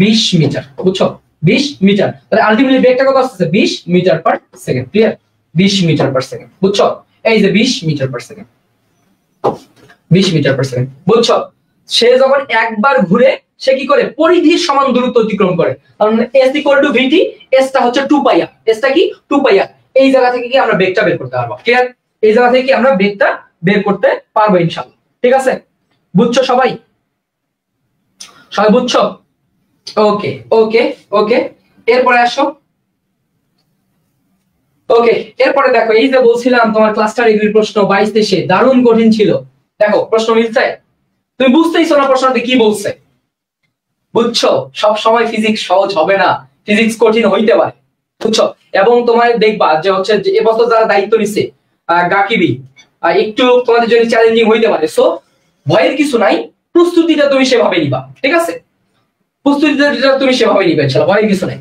20 মিটার, বুঝছো 20 মিটার। তাহলে আলটিমেটলি বেগটা কত আসছে 20 metre per second, clear 20 metre per second, বুঝছো এই যে 20 metre per second, 20 metre per second, বুঝছো। সে যখন একবার ঘুরে সে কি করে পরিধির সমান দূরত্ব অতিক্রম করে, কারণ এস ইকুয়াল টু ভিটি, এসটা হচ্ছে 2 পাই আর, এসটা কি 2 পাই আর। এই জায়গা থেকে কি আমরা বেগটা বের করতে পারবো, ক্লিয়ার এই জায়গা থেকে কি আমরা বেগটা বের করতে পারবো ইনশাআল্লাহ, ঠিক আছে বুঝছো সবাই, সবাই বুঝছো? ওকে ওকে ওকে, এরপরে আসো। ওকে, এরপরে দেখো এই যে বলছিলাম তোমার ক্লাস্টার এগ্রি প্রশ্ন 22-23 দারুণ কঠিন ছিল। দেখো প্রশ্ন মিলছে, তুমি বুঝতেইছো না প্রশ্নটি কি বলছে, বুঝছো সব সময় ফিজিক্স সহজ হবে না, ফিজিক্স কঠিন হইতে পারে, বুঝছো। এবং তোমার দেখবা যে হচ্ছে যে এবছর যারা দায়িত্ব নিছে গাকিবি একটু তোমাদের জন্য চ্যালেঞ্জিং হইতে পারে, সো ভয়ের কিছু নাই, প্রস্তুতিটা তুমি সেভাবে নিবা, ঠিক আছে প্রস্তুতিটা তুমি সেভাবে নিবে ইনশাআল্লাহ, ভয়ের কিছু নাই।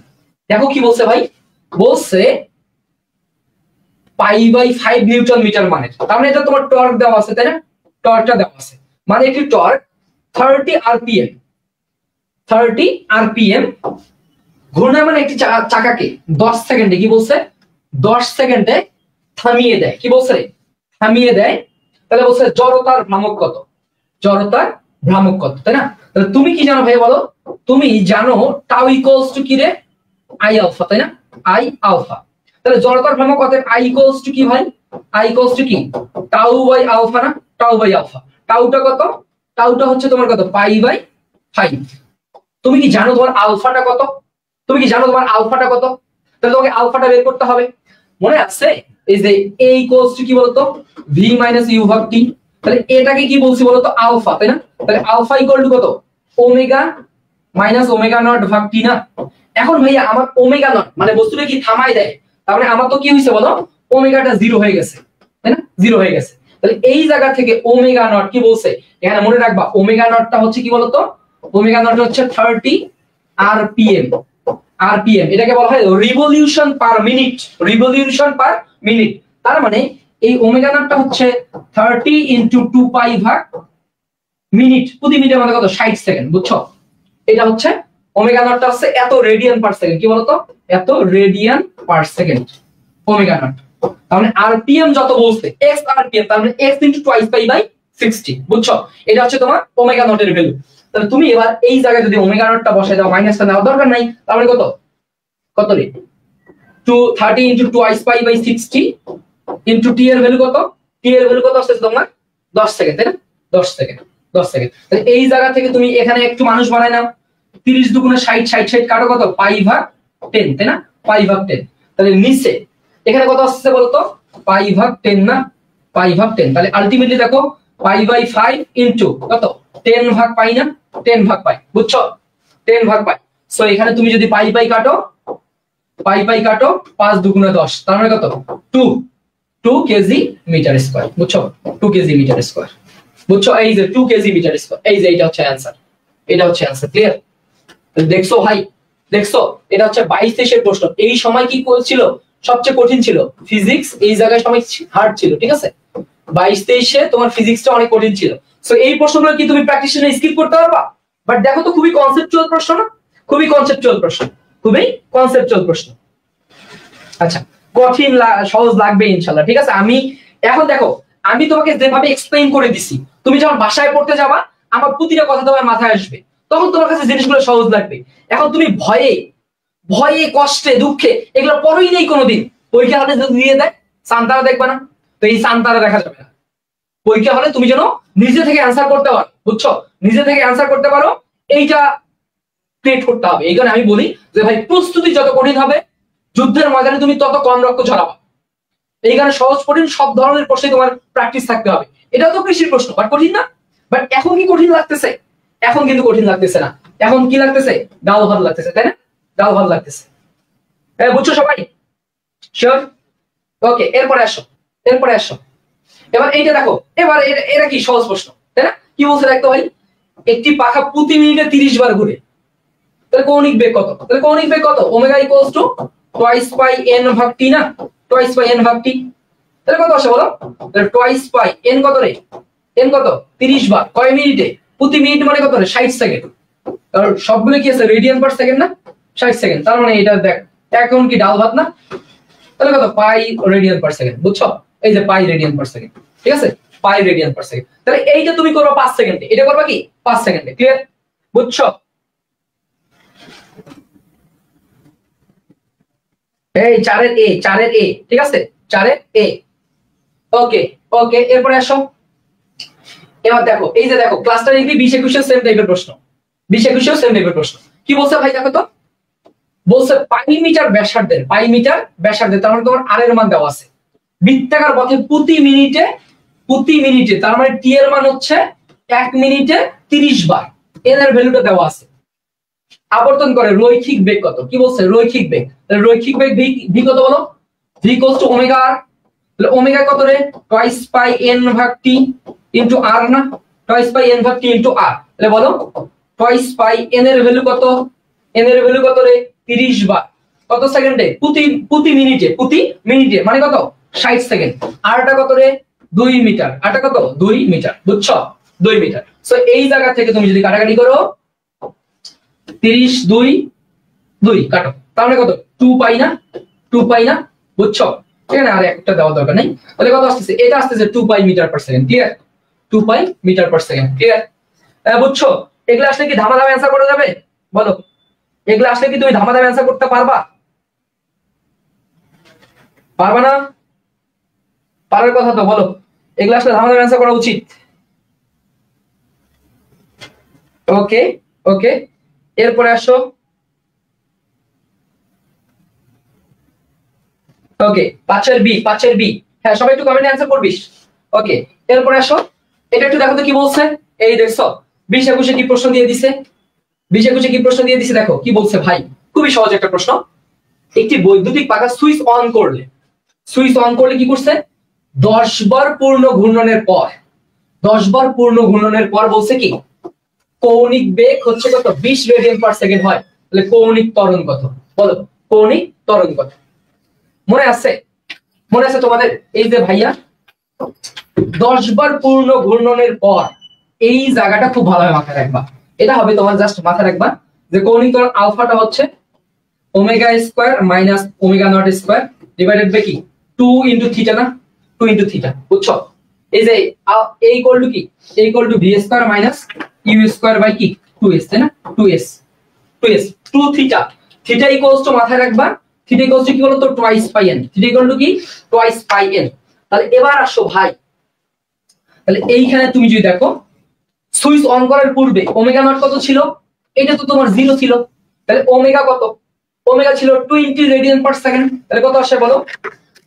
দেখো কি বলছে ভাই, বলছে পাই বাই 5 নিউটন মিটার মানে, তার মানে এটা তোমার টর্ক দেওয়া আছে তাই না, টর্কটা দেওয়া আছে, মানে একটি টর্ক 30 আরপিএম, 30 আরপিএম ঘূর্ণায়মান একটি চাকাকে 10 সেকেন্ডে কি বলছে 10 সেকেন্ডে থামিয়ে দেয়, কি বলছে থামিয়ে দেয়। তাহলে বলছে জড়তার ভ্রামক কত, জড়তার ভ্রামক কত, তাই না? তাহলে তুমি কি জানো ভাই বলো, তুমি জানো টাউ ইকুয়ালস টু কি রে আই আলফা, তাই না আই আলফা। তাহলে জড়তার ভ্রামক কত, আই ইকুয়ালস টু কি ভাই, আই ইকুয়ালস টু কি টাউ বাই আলফা না, টাউ বাই আলফা। টাউটা কত, টাউটা হচ্ছে তোমার কত পাই বাই 5। তুমি কি জানো তোমার আলফাটা কত, তুমি কি জানো তোমার আলফাটা কত, তাহলে তোমাকে আলফাটা বের করতে হবে। মনে আছে এই যে a ইকুয়ালস টু কি বলতো v মাইনাস u ভাগ t, তাহলে এটাকে কি বলছি বলতো আলফা, তাই না? তাহলে আলফা ইকুয়াল টু কত ওমেগা মাইনাস ওমেগা নট ভাগ t না। এখন ভাইয়া আমার ওমেগা নট মানে বস্তুটা কি থামাই দেয়, তার মানে আমার তো কি হইছে বলো ওমেগাটা 0 হয়ে গেছে, তাই না 0 হয়ে গেছে। তাহলে এই জায়গা থেকে ওমেগা নট কি বলছে, এখানে মনে রাখবা ওমেগা নটটা হচ্ছে কি বলতো, ওমেগা নট হচ্ছে 30 আরপিএম, আরপিএম এটাকে বলা হয় revolution per minute, revolution per minute. তার মানে এই ওমেগা নটটা হচ্ছে 30 ইনটু 2 পাই ভাগ মিনিট, প্রতি মিনিটের মানে কত 60 সেকেন্ড, বুঝছো। এটা হচ্ছে ওমেগা নটটা হচ্ছে এত রেডিয়ান পার সেকেন্ড, কি বলতো এত radian per second omega naught. তার মানে আরপিএম যত বলছে এক্স আরপিএম, তার মানে X into twice pi by 60, বুঝছো। এটা হচ্ছে তোমার ওমেগা নটের ভ্যালু। তাহলে তুমি এবার এই জায়গায় যদি ওমেগা নটটা বসাই দাও, মাইনাসটা নেওয়ার দরকার নাই, তার মানে কত কত রে 30 into twice pi by 60 into T এর ভ্যালু কত, টি এর ভ্যালু কত আসছে তোমার 10 সেকেন্ড, তাই না 10 সেকেন্ড, 10 সেকেন্ড। তাহলে এই জায়গা থেকে তুমি এখানে একটু মানুষ বানাই নাও, 30 দুগুণে 60, 60 60 কাটো কত পাই ভাগ 10, তাই না পাই ভাগ 10। তাহলে নিচে এখানে কত আসছে বলতো পাই ভাগ 10 না, পাই ভাগ 10। তাহলে আলটিমেটলি দেখো পাই বাই 5 ইনটু কত 10 ভাগ পাই না, 10 ভাগ পাই, বুঝছো 10 ভাগ পাই। সো এখানে তুমি যদি পাই পাই কাটো, পাই পাই কাটো 5 দুগুণে 10, তার মানে কত 2 কেজি মিটার স্কয়ার, বুঝছো 2 কেজি মিটার স্কয়ার, বুঝছো এই যে 2 কেজি মিটার স্কয়ার, এই যে এটা হচ্ছে অ্যানসার, এটা হচ্ছে অ্যান্সার। ক্লিয়ার? দেখছো ভাই, দেখছো এটা হচ্ছে 22-23 প্রশ্ন। এই সময় কি ছিল সবচেয়ে কঠিন ছিল ফিজিক্স, এই জায়গায় সময় হার্ড ছিল। ঠিক আছে, 22-23 তোমার ফিজিক্সটা অনেক কঠিন ছিল। সো এই প্রশ্নগুলো কি তুমি প্র্যাকটিসে স্কিপ করতে পারবা? বাট দেখো তো খুবই কনসেপচুয়াল প্রশ্ন না? খুবই কনসেপচুয়াল প্রশ্ন, খুবই কনসেপচুয়াল প্রশ্ন। আচ্ছা, কঠিন সহজ লাগবে ইনশাল্লাহ। ঠিক আছে, আমি এখন দেখো আমি তোমাকে যেভাবে এক্সপ্লেইন করে দিছি, তুমি যখন বাসায় পড়তে যাবা আমার প্রতিটা কথা তোমার মাথায় আসবে, তখন তোমার কাছে জিনিসগুলো সহজ লাগবে। এখন তুমি ভয়ে ভয়ে কষ্টে দুঃখে এগুলো পড়োই নেই কোনোদিন, পরীক্ষা হলে যদি দিয়ে দেয় সান্তারা দেখবা না? তো এই সান্তারা দেখা যাবে না। পরীক্ষা হলে তুমি যেন নিজে থেকে অ্যান্সার করতে পারো, বুঝছো? নিজে থেকে অ্যান্সার করতে পারো, এইটা ক্রিয়েট করতে হবে। এই কারণে আমি বলি যে ভাই প্রস্তুতি যত কঠিন হবে যুদ্ধের ময়দানে তুমি তত কম রক্ত ঝরাবা। এই কারণে সহজ কঠিন সব ধরনের প্রশ্নে তোমার প্র্যাকটিস থাকতে হবে। এটাও তো কৃষির প্রশ্ন, বাট কঠিন না? বাট এখন কি কঠিন লাগতেছে? এখন কিন্তু কঠিন লাগতেছে না। এখন কি লাগতেছে? ডাল ভাত লাগতেছে, তাই না? ডাল ভাত লাগতেছে। বুঝছো সবাই? শিওর? ওকে, এরপরে আসো, এরপরে আসো। এবার এইটা দেখো, এবার এটা কি সহজ প্রশ্ন, তাই না? কি বলছে দেখতো ভাই, একটি পাখা প্রতি মিনিটে 30 বার ঘুরে, তাহলে কৌণিক বেগ কত? তাহলে কৌণিক বেগ কত? Omega equals two twice pi n ভাগ t না? টুয়াইস পাই n ভাগ t, তাহলে কত আসে বলো? তাহলে টুয়াইস পাই n কত রে? n কত? 30 বার, কয় মিনিটে? প্রতি মিনিট মানে কত রে? 60 সেকেন্ড। আর সবগুলো কি আছে রেডিয়ান পার সেকেন্ড না? 60 সেকেন্ড। তার মানে এটা দেখ এখন কি ডাল ভাত না? তাহলে কত? পাই রেডিয়ান পার সেকেন্ড। বুঝছো? এই যে পাই রেডিয়ান পার সেকেন্ড। ঠিক আছে, পাই রেডিয়ান পার সেকেন্ড। তাহলে এইটা তুমি করবা 5 সেকেন্ডে, এটা করবা কি 5 সেকেন্ডে। ক্লিয়ার? বুঝছো? এই 4-এর a, 4-এর a, ঠিক আছে, 4-এর a। ওকে ওকে, এরপরে আসো। এবার দেখো, এই যে দেখো ক্লাসটা দেখবি 20-21 সেম টাইপের প্রশ্ন, 20-21 সেম টাইপের প্রশ্ন। কি বলছে ভাই দেখো তো, বলছে পাই মিটার ব্যাসার্ধের, পাই মিটার ব্যাসার্ধের, তার মানে তোমার আর এর মান দেওয়া আছে, বৃত্তাকার পথে প্রতি মিনিটে, তার মানে টি এর মান হচ্ছে 1 মিনিটে 30 বার, এন এর ভ্যালুটা দেওয়া আছে। আবর্তন করে রৈখিক বেগ কত? কি বলছে? রৈখিক বেগ। তাহলে রৈখিক বেগ ভি কত বলো? ভি ইকুয়ালস টু ওমেগা আর। তাহলে ওমেগা কত রে? টুয়াইস পাই n ভাগ t ইনটু r না? টুয়াইস পাই n ভাগ t ইনটু r। তাহলে বলো টুয়াইস পাই n এর ভ্যালু কত? n এর ভ্যালু কত রে? 30 বার, কত সেকেন্ডে? প্রতি মিনিটে মানে কত? 60 সেকেন্ড। আরটা কত রে? 2 মিটার। আরটা কত? 2 মিটার। বুঝছো? 2 মিটার। সো এই জায়গা থেকে তুমি যদি কাটাকাটি করো 30 2 কাটো, তাহলে কত? 2 পাই না? 2 পাই না? বুঝছো? এখানে আর একটা দেওয়া দরকার নেই। তাহলে কত আসতেছে? এটা আসতেছে 2 পাই মিটার পার সেকেন্ড। ক্লিয়ার? 2 পাই মিটার পার সেকেন্ড। ক্লিয়ার? বুঝছো? এগুলো আসলে কি ধামাধামে অ্যান্সার করা যাবে? বলো, এগুলো আসলে কি তুমি ধামাধামে অ্যান্সার করতে পারবা? পারবা না? পারার কথা তো বলো, এগুলো আসলে ধামাধামে অ্যান্সার করা উচিত। ওকে ওকে, এরপরে আসো। ওকে, 5-এর বি। হ্যাঁ, সবাই একটু কমেন্টে অ্যানসার করবিস। ওকে, এরপরে আসো। এটা একটু দেখো তো কি বলছে। এই দেখছো 20-21 কি প্রশ্ন দিয়ে দিছে? 20-21 কি প্রশ্ন দিয়ে দিছে দেখো কি বলছে ভাই। খুবই সহজ একটা প্রশ্ন। একটি বৈদ্যুতিক পাখা সুইচ অন করলে কি করছে? 10 বার পূর্ণ ঘূর্ণনের পর বলছে কি কৌণিক বেগ হচ্ছে কত? 20 রেডিয়ান পার সেকেন্ড হয়। তাহলে কৌণিক ত্বরণ কত? বলো, কৌণিক ত্বরণ কত? মনে আছে তোমাদের? এই যে ভাইয়া 10 বার পূর্ণ ঘূর্ণনের পর, এই জায়গাটা খুব ভালোভাবে মাথায় রাখবা। এটা হবে তোমার জাস্ট মাথায় রাখবা যে কৌণিক ত্বরণ আলফাটা হচ্ছে omega square minus omega naught square divided by কি 2 ইনটু থিটা না? 2 ইনটু থিটা। বুঝছো? এই যে a ইকুয়াল টু কি? a equal to v square minus u square by কি 2s, তাই না? 2s 2 theta. Theta equals to মাথায় রাখবা, থিটা ইকুয়ালস টু কি বলো তো? Twice pi n। Theta equal to কি? Twice pi n। তাহলে এবার আসো ভাই, তাহলে এইখানে তুমি যদি দেখো সুইচ অন করার পূর্বে ওমেগা নট কত ছিল? এটা তো তোমার 0 ছিল। তাহলে ওমেগা কত? ওমেগা ছিল 20 রেডিয়ান পার সেকেন্ড। তাহলে কত আসে বলো?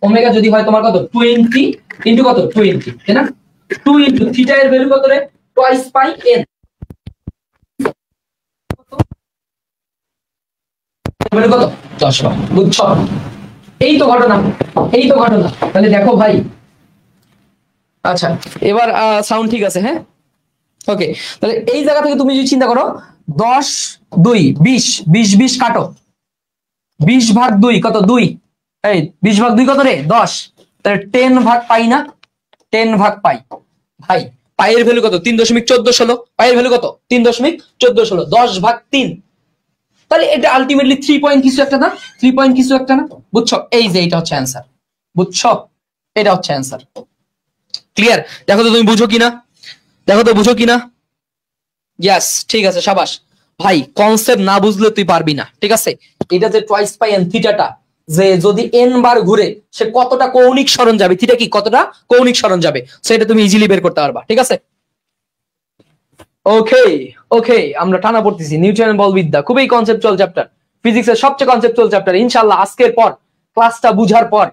ওমেগা যদি হয় তোমার কত? 20 ইনটু কত? 20, তাই না? 2 ইনটু থিটা এর ভ্যালু কত রে? Twice pi n। ভ্যালু কত? 10 বার। বুঝছো? এই তো ঘটনা। তাহলে দেখো ভাই, আচ্ছা এবার সাউন্ড ঠিক আছে? হ্যাঁ, ওকে, তাহলে এই জায়গা থেকে তুমি যদি চিন্তা করো 10 2 20 20 20 কাটো, 20/2 কত 2, এই 20/2 কত রে 10, তাহলে 10 ভাগ পাই না, 10 ভাগ পাই। ভাই পাইয়ের ভ্যালু কত 3.1416, পাইয়ের ভ্যালু কত 3.1416, 10/3, তাহলে এটা আলটিমেটলি 3 পয়েন্ট কিছু একটা না, 3 পয়েন্ট কিছু একটা না, বুঝছো? এই যে এটা হচ্ছে অ্যান্সার, বুঝছো? এটা হচ্ছে অ্যান্সার। ক্লিয়ার? দেখো তো তুমি বুঝো কিনা, দেখো তো বুঝো কিনা। ইয়েস, ঠিক আছে, সাবাস ভাই। কনসেপ্ট না বুঝলে তুই পারবি না, ঠিক আছে? এটা যে টুয়াইস পাই এন থিটাটা, যে যদি এন বার ঘুরে সে কতটা কৌণিক সরণ যাবে, থিটা কি কতটা কৌণিক সরণ যাবে, সেটা তুমি ইজিলি বের করতে পারবা, ঠিক আছে? ওকে ওকে, আমরা টানা পড়তেছি নিউটনের বলবিদ্যা, খুবই কনসেপচুয়াল চ্যাপ্টার, ফিজিক্সের সবচেয়ে কনসেপচুয়াল চ্যাপ্টার। ইনশাআল্লাহ আজকের পর ক্লাসটা বুঝার পর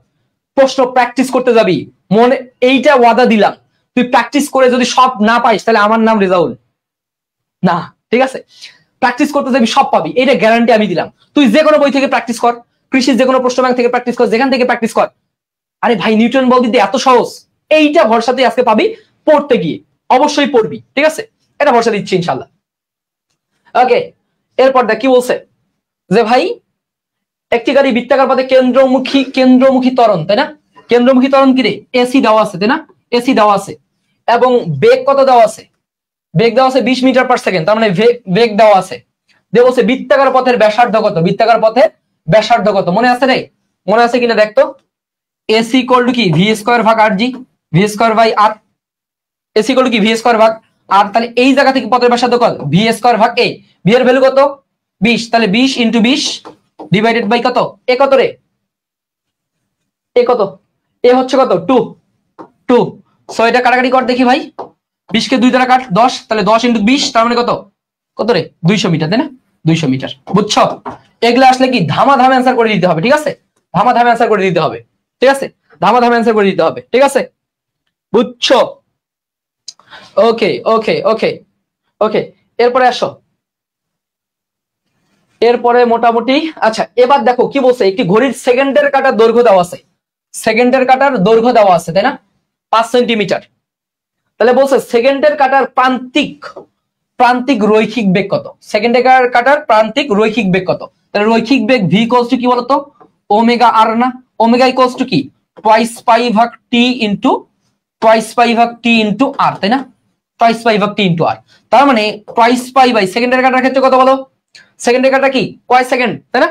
প্রশ্ন প্র্যাকটিস করতে যাবি, মনে এইটা ওয়াদা দিলাম, তুই প্র্যাকটিস করে যদি সব না পাইস তাহলে আমার নাম রেজাউল না, ঠিক আছে? প্র্যাকটিস করতে যাবি সব পাবি, এটা গ্যারান্টি আমি দিলাম। তুই যে কোনো বই থেকে প্র্যাকটিস কর, কৃষির যে কোনো প্রশ্ন ব্যাংক থেকে প্র্যাকটিস কর, যেখান থেকে প্র্যাকটিস কর। আরে ভাই নিউটন বলবিদ্যা এত সহজ, এইটা ভরসাতে আজকে পাবি, পড়তে গিয়ে অবশ্যই পড়বি, ঠিক আছে? এটা ভরসা দিচ্ছি ইনশাআল্লাহ। ওকে, এরপর দেখ কি বলছে, যে ভাই একটি গাড়ি বৃত্তাকার পথে কেন্দ্রমুখী ত্বরণ, তাই না? কেন্দ্রমুখী ত্বরণ কি রে? এসি দেওয়া আছে, তাই না? এসি দেওয়া আছে, এবং বেগ কত দেওয়া আছে? বেগ দেওয়া আছে 20 মিটার পার সেকেন্ড, তার মানে বেগ দেওয়া আছে। দিয়ে বলছে বৃত্তাকার পথের ব্যাসার্ধ কত, বৃত্তাকার পথের ব্যাসার্ধ কত, মনে আছে রে? মনে আছে কিনা দেখতো। এসি ইকুয়াল টু কি ভি স্কয়ার ভাগ আর জি, v square by r, a c equal to কি ভি স্কয়ার ভাগ আর। তাহলে এই জায়গা থেকে পথের ব্যাসার্ধ কত? ভি স্কয়ার ভাগ এ, ভি এর ভ্যালু কত 20, তাহলে 20 ইনটু 20 ডিভাইডেড বাই কত, এ কত রে, এ কত, এ হচ্ছে কত 2 2। সো এটা কাটাকাটি কর দেখি ভাই, 20 কে 2 দ্বারা কাট 10, তাহলে 10 ইনটু 20 তার মানে কত, কত রে 200 মিটার, তাই না? 200 মিটার, বুঝছো? এগুলো আসলে কি ধামাধাম অ্যান্সার করে দিতে হবে, ঠিক আছে? ধামাধাম অ্যান্সার করে দিতে হবে, ঠিক আছে? ধামাধাম অ্যান্সার করে দিতে হবে, ঠিক আছে? বুঝছো? ওকে ওকে ওকে ওকে, এরপরে আসো, এরপরে মোটামুটি আচ্ছা এবার দেখো কি বলছে, একটি ঘড়ির সেকেন্ডের কাটার দৈর্ঘ্য দেওয়া আছে, সেকেন্ডের কাটার দৈর্ঘ্য দেওয়া আছে, তাই না? 5 সেন্টিমিটার। তাহলে বলছে সেকেন্ডের কাটার প্রান্তিক রৈখিক বেগ কত, সেকেন্ডের কাটার প্রান্তিক রৈখিক বেগ কত? তাহলে রৈখিক বেগ ভি ইকুয়ালস টু কি বলতো, ওমেগা আর না? ওমেগা ইকুয়ালস টু কি টুয়াইস পাই ভাগ টি ইনটু আর, তাই না? টুয়াইস পাই ভাগ টি ইনটু আর, তার মানে টুয়াইস পাই বাই সেকেন্ডের কাটার ক্ষেত্রে কত বলো? সেকেন্ডের কাটা কি কয় সেকেন্ড, তাই না?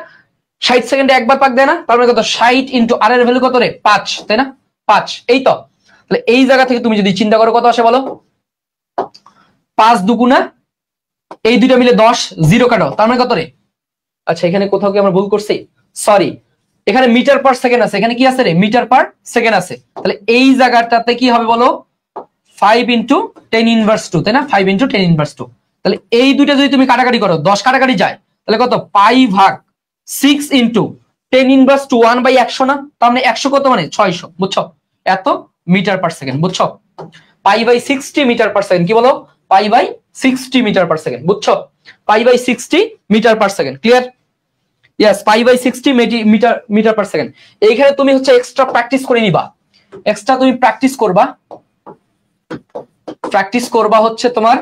60 সেকেন্ডে একবার পাক দেয় না, তার মানে কত 60 ইনটু আর এর ভ্যালু কত রে 5, তাই না? 5, এই তো। তাহলে এই জায়গা থেকে তুমি যদি চিন্তা করো কত আসে বলো, 5 দুগুণা এই দুইটা মিলে 10, জিরো কাটো, তার মানে কত রে? আচ্ছা এখানে কোথাও কি আমরা ভুল করছি, সরি, এখানে মিটার পার সেকেন্ড আছে, এখানে কি আছে রে মিটার পার সেকেন্ড আছে। তাহলে এই জায়গাটাতে কি হবে বলো, 5 ইনটু 10 ইনভার্স 2, তাই না? 5 ইনটু 10 ইনভার্স 2। তাহলে এই দুইটা যদি তুমি কাটাকাটি করো 10 কাটাকাটি যায়, তাহলে কত পাই ভাগ 6 ইনটু 10 ইনভার্স 2 1/100 না? তার মানে 100 কত মানে 600, বুঝছো? এত মিটার পার সেকেন্ড, বুঝছো? Pi by 60 metre per second, কি বলো pi by 60 metre per second, বুঝছো? Pi by 60 metre per second, clear? Yes, pi by 60 metre per second. এইখানে তুমি হচ্ছে এক্সট্রা প্র্যাকটিস করে নিবা, এক্সট্রা তুমি প্র্যাকটিস করবা হচ্ছে তোমার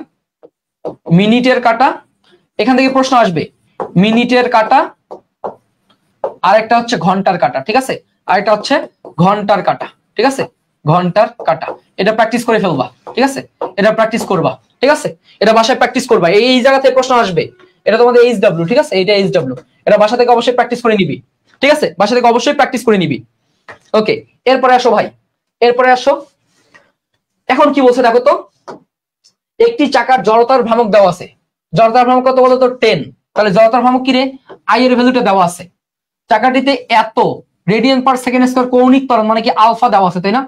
মিনিটের কাটা, এখান থেকে প্রশ্ন আসবে মিনিটের কাটা, আরেকটা হচ্ছে ঘন্টার কাটা, ঠিক আছে? আরেকটা হচ্ছে ঘন্টার কাটা, ঠিক আছে? ঘন্টার কাটা, এটা প্র্যাকটিস করে ফেলবা, ঠিক আছে? এটা প্র্যাকটিস করবা, ঠিক আছে? এটা বাসায় প্র্যাকটিস করবা, এই জায়গা থেকে প্রশ্ন আসবে, এটা তোমাদের এইচডব্লিউ, ঠিক আছে? এটা এইচডব্লিউ, এটা বাসা থেকে অবশ্যই প্র্যাকটিস করে নিবি, ঠিক আছে? বাসা থেকে অবশ্যই প্র্যাকটিস করে নিবি। ওকে, এরপরে আসো ভাই, এরপরে আসো। এখন কি বলছে দেখো তো, একটি চাকার জড়তার ভ্রামক দেওয়া আছে, জড়তার ভ্রামক কত বলতো 10, তাহলে জড়তার ভ্রামক কি রে, আই এর ভ্যালুটা দেওয়া আছে, চাকাটিতে এত রেডিয়ান পার সেকেন্ড স্কয়ার কৌণিক ত্বরণ মানে কি আলফা দেওয়া আছে, তাই না?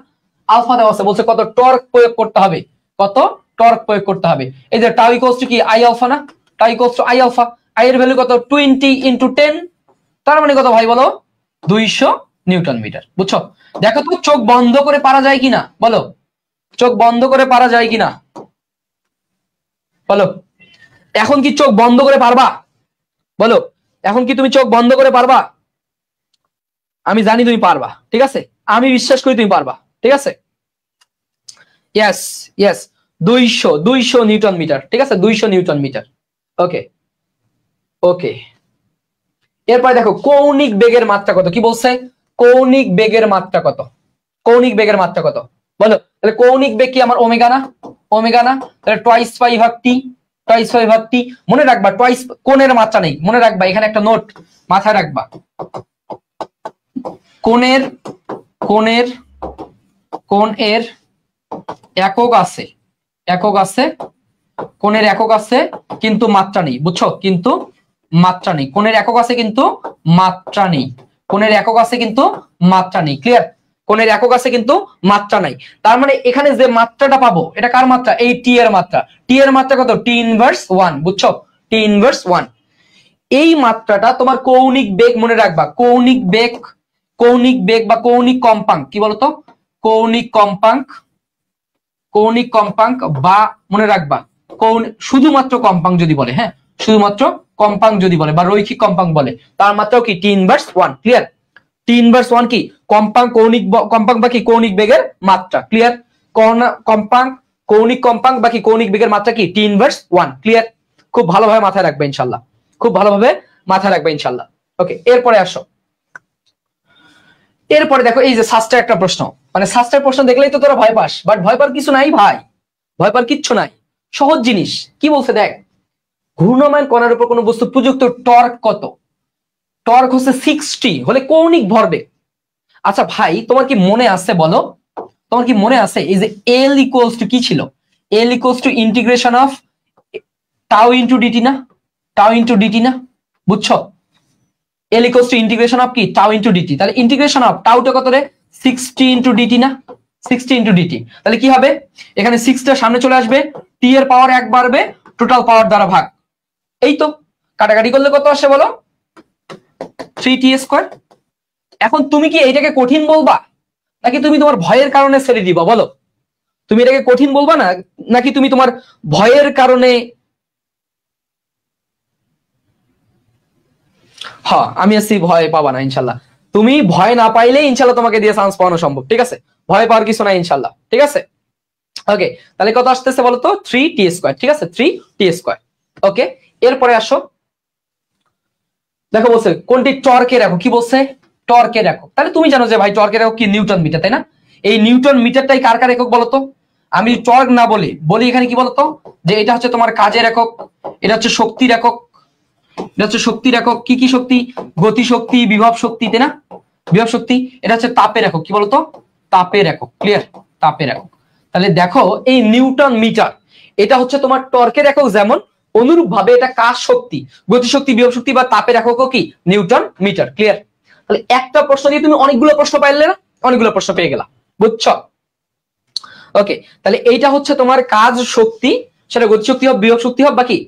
আলফা দেওয়া আছে, বলছে কত টর্ক প্রয়োগ করতে হবে, কত টর্ক প্রয়োগ করতে হবে। এই যে টাউ ইকুয়ালস টু কি আই আলফা না, tau equals to I alpha, I এর ভ্যালু কত 20 ইনটু 10, তার মানে কত ভাই বলো 200 নিউটন মিটার, বুঝছো? দেখো তো চোখ বন্ধ করে পারা যায় কিনা, বলো চোখ বন্ধ করে পারা যায় কিনা, বলো এখন কি চোখ বন্ধ করে পারবা, বলো এখন কি তুমি চোখ বন্ধ করে পারবা? আমি জানি তুমি পারবা, ঠিক আছে? আমি বিশ্বাস করি তুমি পারবা, ঠিক আছে? ইয়েস ইয়েস, 200 নিউটন মিটার, ঠিক আছে, 200 নিউটন মিটার। ওকে ওকে, এরপরে দেখো কৌণিক বেগের মাত্রা কত, কি বলছে, কৌণিক বেগের মাত্রা কত, কৌণিক বেগের মাত্রা কত বলো। তাহলে কৌণিক বেগ কি আমার ওমেগা না, ওমেগা না, তাহলে টোয়াইস পাই ভাগ টি, টোয়াইস পাই ভাগ টি। মনে রাখবা টোয়াইস কোণের মাত্রা নেই, মনে রাখবা এখানে একটা নোট মাথায় রাখবা, কোণের কোণের কোণের একক আছে, একক আছে, কোণের একক আছে কিন্তু মাত্রা নেই, বুঝছো, কিন্তু মাত্রা নেই, কোণের একক আছে কিন্তু মাত্রা নেই, কোণের একক আছে কিন্তু মাত্রা নেই, ক্লিয়ার, কোণের একক আছে কিন্তু মাত্রা নাই। তার মানে এখানে যে মাত্রাটা পাবো এটা কার মাত্রা, এই টি এর মাত্রা, টি এর মাত্রা কত, টি ইনভার্স 1, বুঝছো, টি ইনভার্স 1। এই মাত্রাটা তোমার কৌণিক বেগ, মনে রাখবা কৌণিক বেগ, কৌণিক বেগ বা কৌণিক কম্পাঙ্ক, কি বলতো, কৌণিক কম্পাঙ্ক, কৌণিক কম্পাঙ্ক বা মনে রাখবা শুধুমাত্র কম্পাঙ্ক যদি বলে, হ্যাঁ শুধুমাত্র কম্পাঙ্ক যদি বলে বা রৈখিক কম্পাঙ্ক বলে, তার মাত্রাও কি টি ইনভার্স 1, ক্লিয়ার, টি ইনভার্স 1 কি কম্পাঙ্ক, কৌণিক কম্পাঙ্ক বা কি কৌণিক বেগের মাত্রা, ক্লিয়ার, কম্পাঙ্ক কৌণিক কম্পাঙ্ক বা কি কৌণিক বেগের মাত্রা কি টি ইনভার্স 1, ক্লিয়ার। খুব ভালোভাবে মাথায় রাখবে ইনশাআল্লাহ, খুব ভালোভাবে মাথায় রাখবে ইনশাআল্লাহ। ওকে, এরপরে আসো, এরপরে দেখো এই যে শাস্ত্রের একটা প্রশ্ন, মানে শাস্ত্রের প্রশ্ন দেখলেই তো তোরা ভয় পাস, বাট ভয় পাওয়ার কিছু নাই ভাই, ভয় পাওয়ার কিচ্ছু নাই, সহজ জিনিস। কি বলছে দেখ, ঘূর্ণায়মান কণার উপর কোন বস্তু প্রযুক্ত টর্ক কত, টর্ক হচ্ছে 60 হলে কৌণিক ভরবেগ। আচ্ছা ভাই তোমার কি মনে আছে বলো, তোমার কি মনে আছে এই যে এল ইকুয়ালস টু কি ছিল, L equals to integration of tau into d t না, টাউ ইন্টু ডিটি না, বুঝছো, L equals to integration of কি টাউ ইন্টু ডিটি, তাহলে ইন্টিগ্রেশন অফ টাউটা কত রে 60 ইন্টু ডিটি না, 60 ইন্টু ডিটি, তাহলে কি হবে এখানে 6টা সামনে চলে আসবে, টি এর পাওয়ার 1 বাড়বে, টোটাল পাওয়ার দ্বারা ভাগ, এই তো কাটাকাটি করলে কত আসে বলো, 3t স্কয়ার। এখন তুমি কি এইটাকে কঠিন বলবা নাকি তুমি তোমার ভয়ের কারণে ছেড়ে দিবা বলো, তুমি এটাকে কঠিন বলবা না নাকি তুমি তোমার ভয়ের কারণে, হ্যাঁ আমি আছি, ভয় পাবা না ইনশাল্লাহ, তুমি ভয় না পাইলে ইনশাল্লাহ তোমাকে দিয়ে চান্স পাওয়ানো সম্ভব, ঠিক আছে, ভয় পাওয়ার কিছু না ইনশাল্লাহ, ঠিক আছে। ওকে, তাহলে কত আসতেছে বলো তো 3t স্কয়ার, ঠিক আছে, 3t স্কয়ার। ওকে, এরপরে আসো, দেখো বলছে কোনটি টর্কের একক, কি বলছে টর্কের একক, তাহলে তুমি জানো যে ভাই টর্কের একক কি নিউটন মিটার, তাই না, এই নিউটন মিটারটাই কার কার একক বলতো, আমি টর্ক না বলি এখানে কি বলতো, যে এটা হচ্ছে তোমার কাজের একক, এটা হচ্ছে শক্তির একক, এটা হচ্ছে শক্তির একক, কি কি শক্তি, গতি শক্তি, বিভব শক্তি, তাই না, বিভব শক্তি, এটা হচ্ছে তাপের একক, কি বলতো, তাপের একক, ক্লিয়ার, তাপের একক। তাহলে দেখো এই নিউটন মিটার এটা হচ্ছে তোমার টর্কের একক, যেমন অনুরূপ ভাবে এটা কাজ শক্তি, গতি শক্তি, বিভব শক্তি বা তাপের এককও কি নিউটন মিটার, ক্লিয়ার। তাহলে একটা প্রশ্ন দিয়ে তুমি অনেকগুলো প্রশ্ন পাইলে না, অনেকগুলো প্রশ্ন পেয়ে গেলা, বুঝছো। ওকে, তাহলে এইটা হচ্ছে তোমার কাজ শক্তি, সেটা গতি শক্তি হোক, বিভব শক্তি হোক বা কি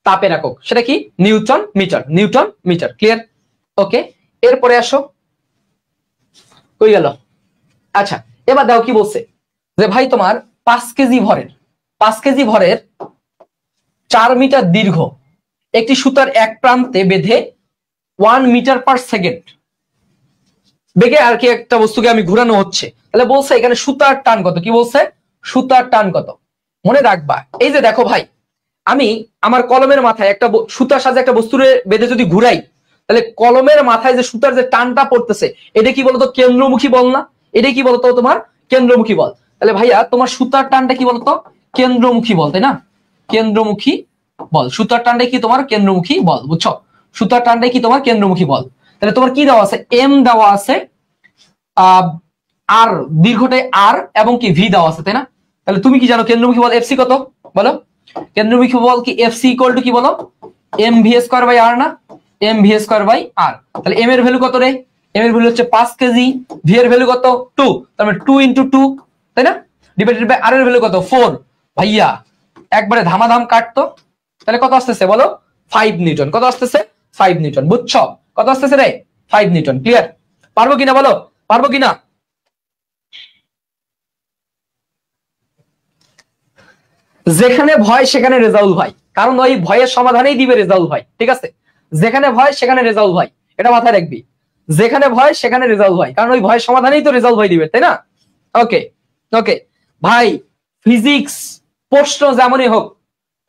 তাপের একক, সেটা কি newton metre, newton metre, clear. Okay, এরপরে আসো, কই গেল, আচ্ছা এবার দাও কি বলছে, যে ভাই তোমার 5 কেজি ভরের 4 মিটার দীর্ঘ একটি সুতার এক প্রান্তে বেঁধে 1 মিটার পার সেকেন্ড বেগে আর কি একটা বস্তুকে আমি ঘুরানো হচ্ছে, তাহলে বলছে এখানে সুতার টান কত, কি বলছে সুতার টান কত। মনে রাখবা এই যে দেখো ভাই, আমি আমার কলমের মাথায় একটা সুতার সাথে একটা বস্তুরে বেঁধে যদি ঘুরাই, তাহলে কলমের মাথায় যে সুতার যে টানটা পড়তেছে এটা কি বলতো কেন্দ্রমুখী বল না, এটা কি বলতো তোমার কেন্দ্রমুখী বল। তাহলে ভাইয়া তোমার সুতার টানটা কি বলতো কেন্দ্রমুখী বল, তাই না, কেন্দ্রমুখী বল, সুতার টানটাই কি তোমার কেন্দ্রমুখী বল, বুঝছো, সুতার টানটাই কি তোমার কেন্দ্রমুখী বল। তাহলে তোমার কি দেওয়া আছে, এম দেওয়া আছে, আর দীর্ঘটাই আর এবং কি ভি দেওয়া আছে, তাই না। তাহলে তুমি কি জানো কেন্দ্রমুখী বল এফসি কত বলো, কেন্দ্রমুখী বল কি এফসি ইকুয়াল টু কি বলো এম ভি স্কয়ার বাই আর না, এম ভি স্কয়ার বাই আর। তাহলে এম এর ভ্যালু কত রে, এম এর ভ্যালু হচ্ছে 5 কেজি, ভি এর ভ্যালু কত 2, তার মানে 2 × 2, তাই না, ডিভাইডেড বাই আর এর ভ্যালু কত 4। ভাইয়া একবারে ধামাধাম কাটতো, তাহলে কত আসতেছে বলো 5 নিউটন, কত আসতেছে 5 নিউটন, বুঝছো, কত আসতেছে রে 5 নিউটন, ক্লিয়ার। পারবো কিনা বলো, পারবো কিনা, যেখানে ভয় সেখানে রেজাউল ভাই, কারণ ওই ভয়ের সমাধানেই দিবে রেজাউল ভাই, ঠিক আছে, যেখানে ভয় সেখানে রেজাউল ভাই, এটা মাথায় রাখবি, যেখানে ভয় সেখানে রেজাউল ভাই, কারণ ওই ভয়ের সমাধানেই তো রেজাউল ভাই দিবে, তাই না। ওকে ওকে ভাই, ফিজিক্স প্রশ্ন যেমনই হোক,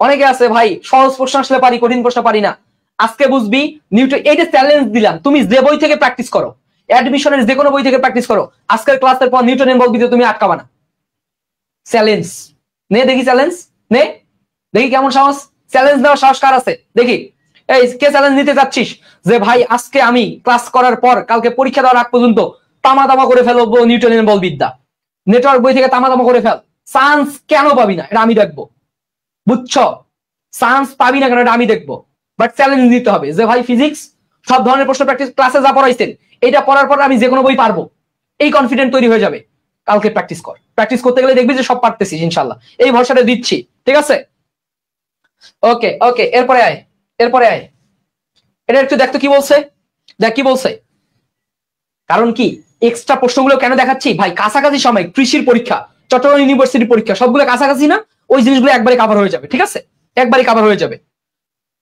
অনেকে আছে ভাই সহজ প্রশ্ন আসলে পারি, কঠিন প্রশ্ন পারি না। আজকে বুঝবি নিউটন, এইটা চ্যালেঞ্জ দিলাম, তুমি যে বই থেকে প্র্যাকটিস করো, অ্যাডমিশনের যে কোনো বই থেকে প্র্যাকটিস করো, আজকের ক্লাসের পর নিউটনের বলবিদ্যা তুমি আটকাবা না। চ্যালেঞ্জ নে, দেখি চ্যালেঞ্জ নে, দেখি কেমন সাহস, চ্যালেঞ্জ দেওয়ার সাহস কার আছে দেখি। এই কে চ্যালেঞ্জ নিতে চাচ্ছিস যে ভাই আজকে আমি ক্লাস করার পর কালকে পরীক্ষা দেওয়ার আগ পর্যন্ত তামা তামা করে ফেলবো নিউটনের বলবিদ্যা, নেটওয়ার্ক বই থেকে তামা তামা করে ফেল। চান্স কেন পাবি না এটা আমি দেখবো, বুঝছো? চান্স পাবি না কেন এটা আমি দেখবো, বাট চ্যালেঞ্জ নিতে হবে যে ভাই ফিজিক্স সব ধরনের প্রশ্ন প্র্যাকটিস ক্লাসে যা পড়াইছেন এটা পড়ার পর আমি যে কোনো বই পারবো, এই কনফিডেন্ট তৈরি হয়ে যাবে। কালকে প্র্যাকটিস কর, প্র্যাকটিস করতে গেলে দেখবি যে সব পারতেছিস ইনশাল্লাহ, এই ভরসাটা দিচ্ছি, ঠিক আছে? ওকে ওকে, এরপরে আয়, এরপরে আয়, এটা একটু দেখতো কি বলছে, দেখ কি বলছে। কারণ কি এক্সট্রা প্রশ্নগুলো কেন দেখাচ্ছি ভাই, কাছাকাছি সময় কৃষির পরীক্ষা, চট্টগ্রাম ইউনিভার্সিটির পরীক্ষা সবগুলো কাছাকাছি না, ওই জিনিসগুলো একবারে কভার হয়ে যাবে, ঠিক আছে? একবারে কভার হয়ে যাবে।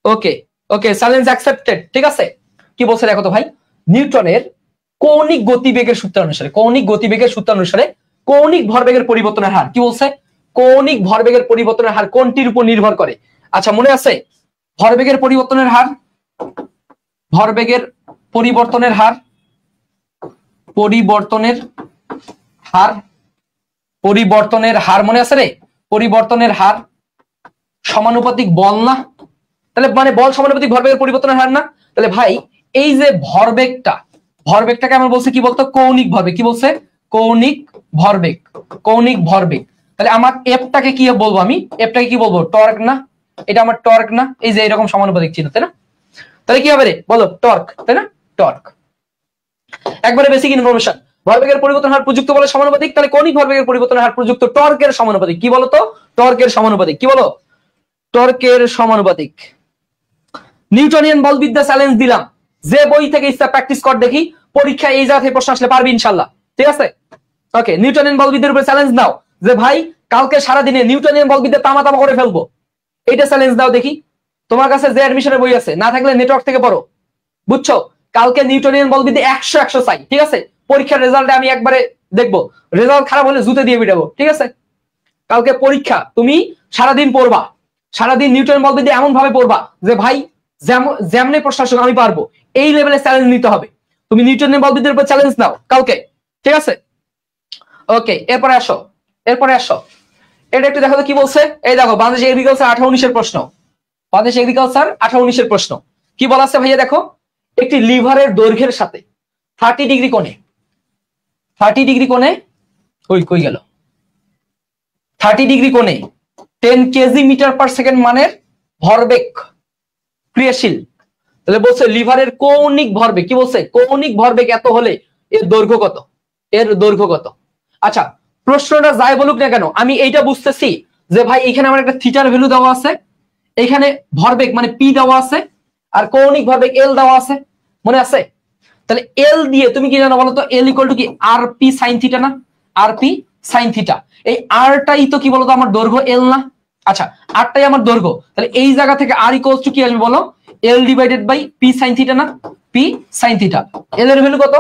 ওকে ওকে, চ্যালেঞ্জ অ্যাকসেপ্টেড, ঠিক আছে? কি বলছে দেখো তো ভাই, নিউটনের কৌণিক গতিবেগের সূত্র অনুসারে, কৌণিক গতিবেগের সূত্র অনুসারে কৌণিক ভরবেগের পরিবর্তনের হার, কি বলছে? কৌণিক ভরবেগের পরিবর্তনের হার কোনটির উপর নির্ভর করে? আচ্ছা মনে আছে, ভরবেগের পরিবর্তনের হার, ভরবেগের পরিবর্তনের হার, পরিবর্তনের হার, পরিবর্তনের হার মনে আছে রে? পরিবর্তনের হার সমানুপাতিক বল না? তাহলে মানে বল সমানুপাতিক ভরবেগের পরিবর্তনের হার না? তাহলে ভাই এই যে ভরবেগটা, ভরবেগটাকে আমরা বলছি কি বলতো? কৌণিক ভরবেগ। কি বলছে? কৌণিক ভরবেগ, কৌণিক ভরবেগ। তাহলে আমার এফটাকে কি বলবো? আমি এফটাকে কি বলবো? টর্ক না? এটা আমার টর্ক না? এই যে এরকম সমানুপাতিক চিহ্ন, তাই না? তাহলে কি হবে রে বলো? টর্ক, তাই না? টর্ক। একবারে বেসিক ইনফরমেশন, ভরবেগের পরিবর্তন হার প্রযুক্ত বলের সমানুপাতিক, তাহলে কৌণিক ভরবেগের পরিবর্তনের হার প্রযুক্ত টর্কের সমানুপাতিক। কি বলতো? টর্কের সমানুপাতিক। কি বলো? টর্কের সমানুপাতিক। নিউটনিয়ান বলবিদ্যা চ্যালেঞ্জ দিলাম, যে বই থেকে ইচ্ছা প্র্যাকটিস কর, দেখি পরীক্ষায় এই জায়গা থেকে প্রশ্ন আসলে পারবি ইনশাল্লাহ, ঠিক আছে? ওকে, নিউটনিয়ান বলবিদ্যার উপরে চ্যালেঞ্জ দাও যে ভাই কালকে সারাদিনে নিউটনিয়ান বলবিদ্যা তামা তামা করে ফেলবো, এইটা চ্যালেঞ্জ দাও দেখি। তোমার কাছে যে অ্যাডমিশনের বই আছে, না থাকলে নেটওয়ার্ক থেকে পড়ো, বুঝছো? কালকে নিউটনিয়ান বলবিদ্যা 100 চাই, ঠিক আছে? পরীক্ষার রেজাল্টে আমি একবারে দেখবো, রেজাল্ট খারাপ হলে জুতে দিয়ে বিটাবো, ঠিক আছে? কালকে পরীক্ষা, তুমি সারাদিন পড়বা, সারাদিন নিউটন বলবিদ্যা এমন ভাবে পড়বা যে ভাই যেমনি প্রশ্ন আসুক আমি পারবো, এই লেভেলে চ্যালেঞ্জ নিতে হবে। তুমি নিউটনের বলবিদ্যার উপর চ্যালেঞ্জ নাও কালকে, ঠিক আছে? ওকে, এরপরে আসো, এরপরে আসো, এটা একটু দেখো তো কি বলছে। এই দেখো, বাংলাদেশ এগ্রিকালচার 18-19 প্রশ্ন, বাংলাদেশ এগ্রিকালচার 18-19 প্রশ্ন। কি বলা আছে ভাইয়া দেখো, একটি লিভারের দৈর্ঘ্যের সাথে 30 ডিগ্রি কোণে, 30 ডিগ্রি কোণে, ওই কই গেল, 30 ডিগ্রি কোণে 10 কেজি মিটার পার সেকেন্ড মানের ভরবেগ ক্রিয়াশীল। তাহলে বলছে লিভারের কৌণিক ভরবেগ, কি বলছে? কৌণিক ভরবেগ এত হলে এর দৈর্ঘ্য কত? এর দৈর্ঘ্য কত? আচ্ছা প্রশ্নটা যাই বলুক না কেন, আমি এইটা বুঝতেছি যে ভাই এখানে আমার একটা থিটার ভ্যালু দেওয়া আছে, এখানে ভরবেগ মানে পি দেওয়া আছে, আর কৌণিক ভরবেগ এল দেওয়া আছে, মনে আছে? তাহলে এল দিয়ে তুমি কি জানো বলো তো? এল ইকুয়াল টু কি আর পি সাইন থিটা না? আর পি সাইন থিটা। এই আরটাই তো কি বলতো আমার দৈর্ঘ্য এল না? আচ্ছা আরটাই আমার দৈর্ঘ্য, তাহলে এই জায়গা থেকে আর ইকুয়ালস টু কি আসবে বলো? L divided by P sine theta না? P sine theta. এল এর ভ্যালু কত?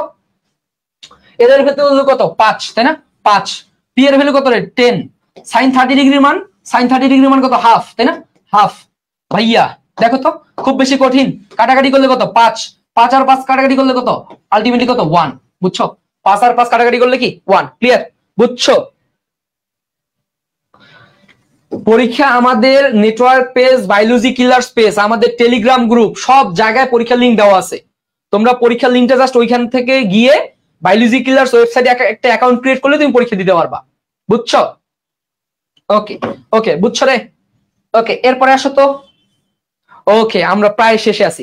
এল এর ভ্যালু কত? 5, তাই না? 5। পি এর ভ্যালু কত রে? 10। সাইন 30 ডিগ্রির মান, সাইন 30 ডিগ্রির মান কত? হাফ, তাই না? হাফ। ভাইয়া দেখো তো, খুব বেশি কঠিন, কাটাকাটি করলে কত? 5, 5 আর 5 কাটাকাটি করলে কত? আলটিমেটলি কত? 1, বুঝছো? 5 আর 5 কাটাকাটি করলে কি 1, ক্লিয়ার? বুঝছো? পরীক্ষা আমাদের নেটওয়ার্ক পেজ, বায়োলজি কিলার স্পেস, আমাদের টেলিগ্রাম গ্রুপ, সব জায়গায় পরীক্ষার লিংক দেওয়া আছে। তোমরা পরীক্ষার লিংকটা জাস্ট ওইখান থেকে গিয়ে বায়োলজি কিলার্স ওয়েবসাইটে একটা অ্যাকাউন্ট ক্রিয়েট করলে তুমি পরীক্ষা দিতে পারবা, বুঝছো? ওকে ওকে, বুঝছো রে? ওকে, এরপরে আসো তো। ওকে, আমরা প্রায় শেষে আছি।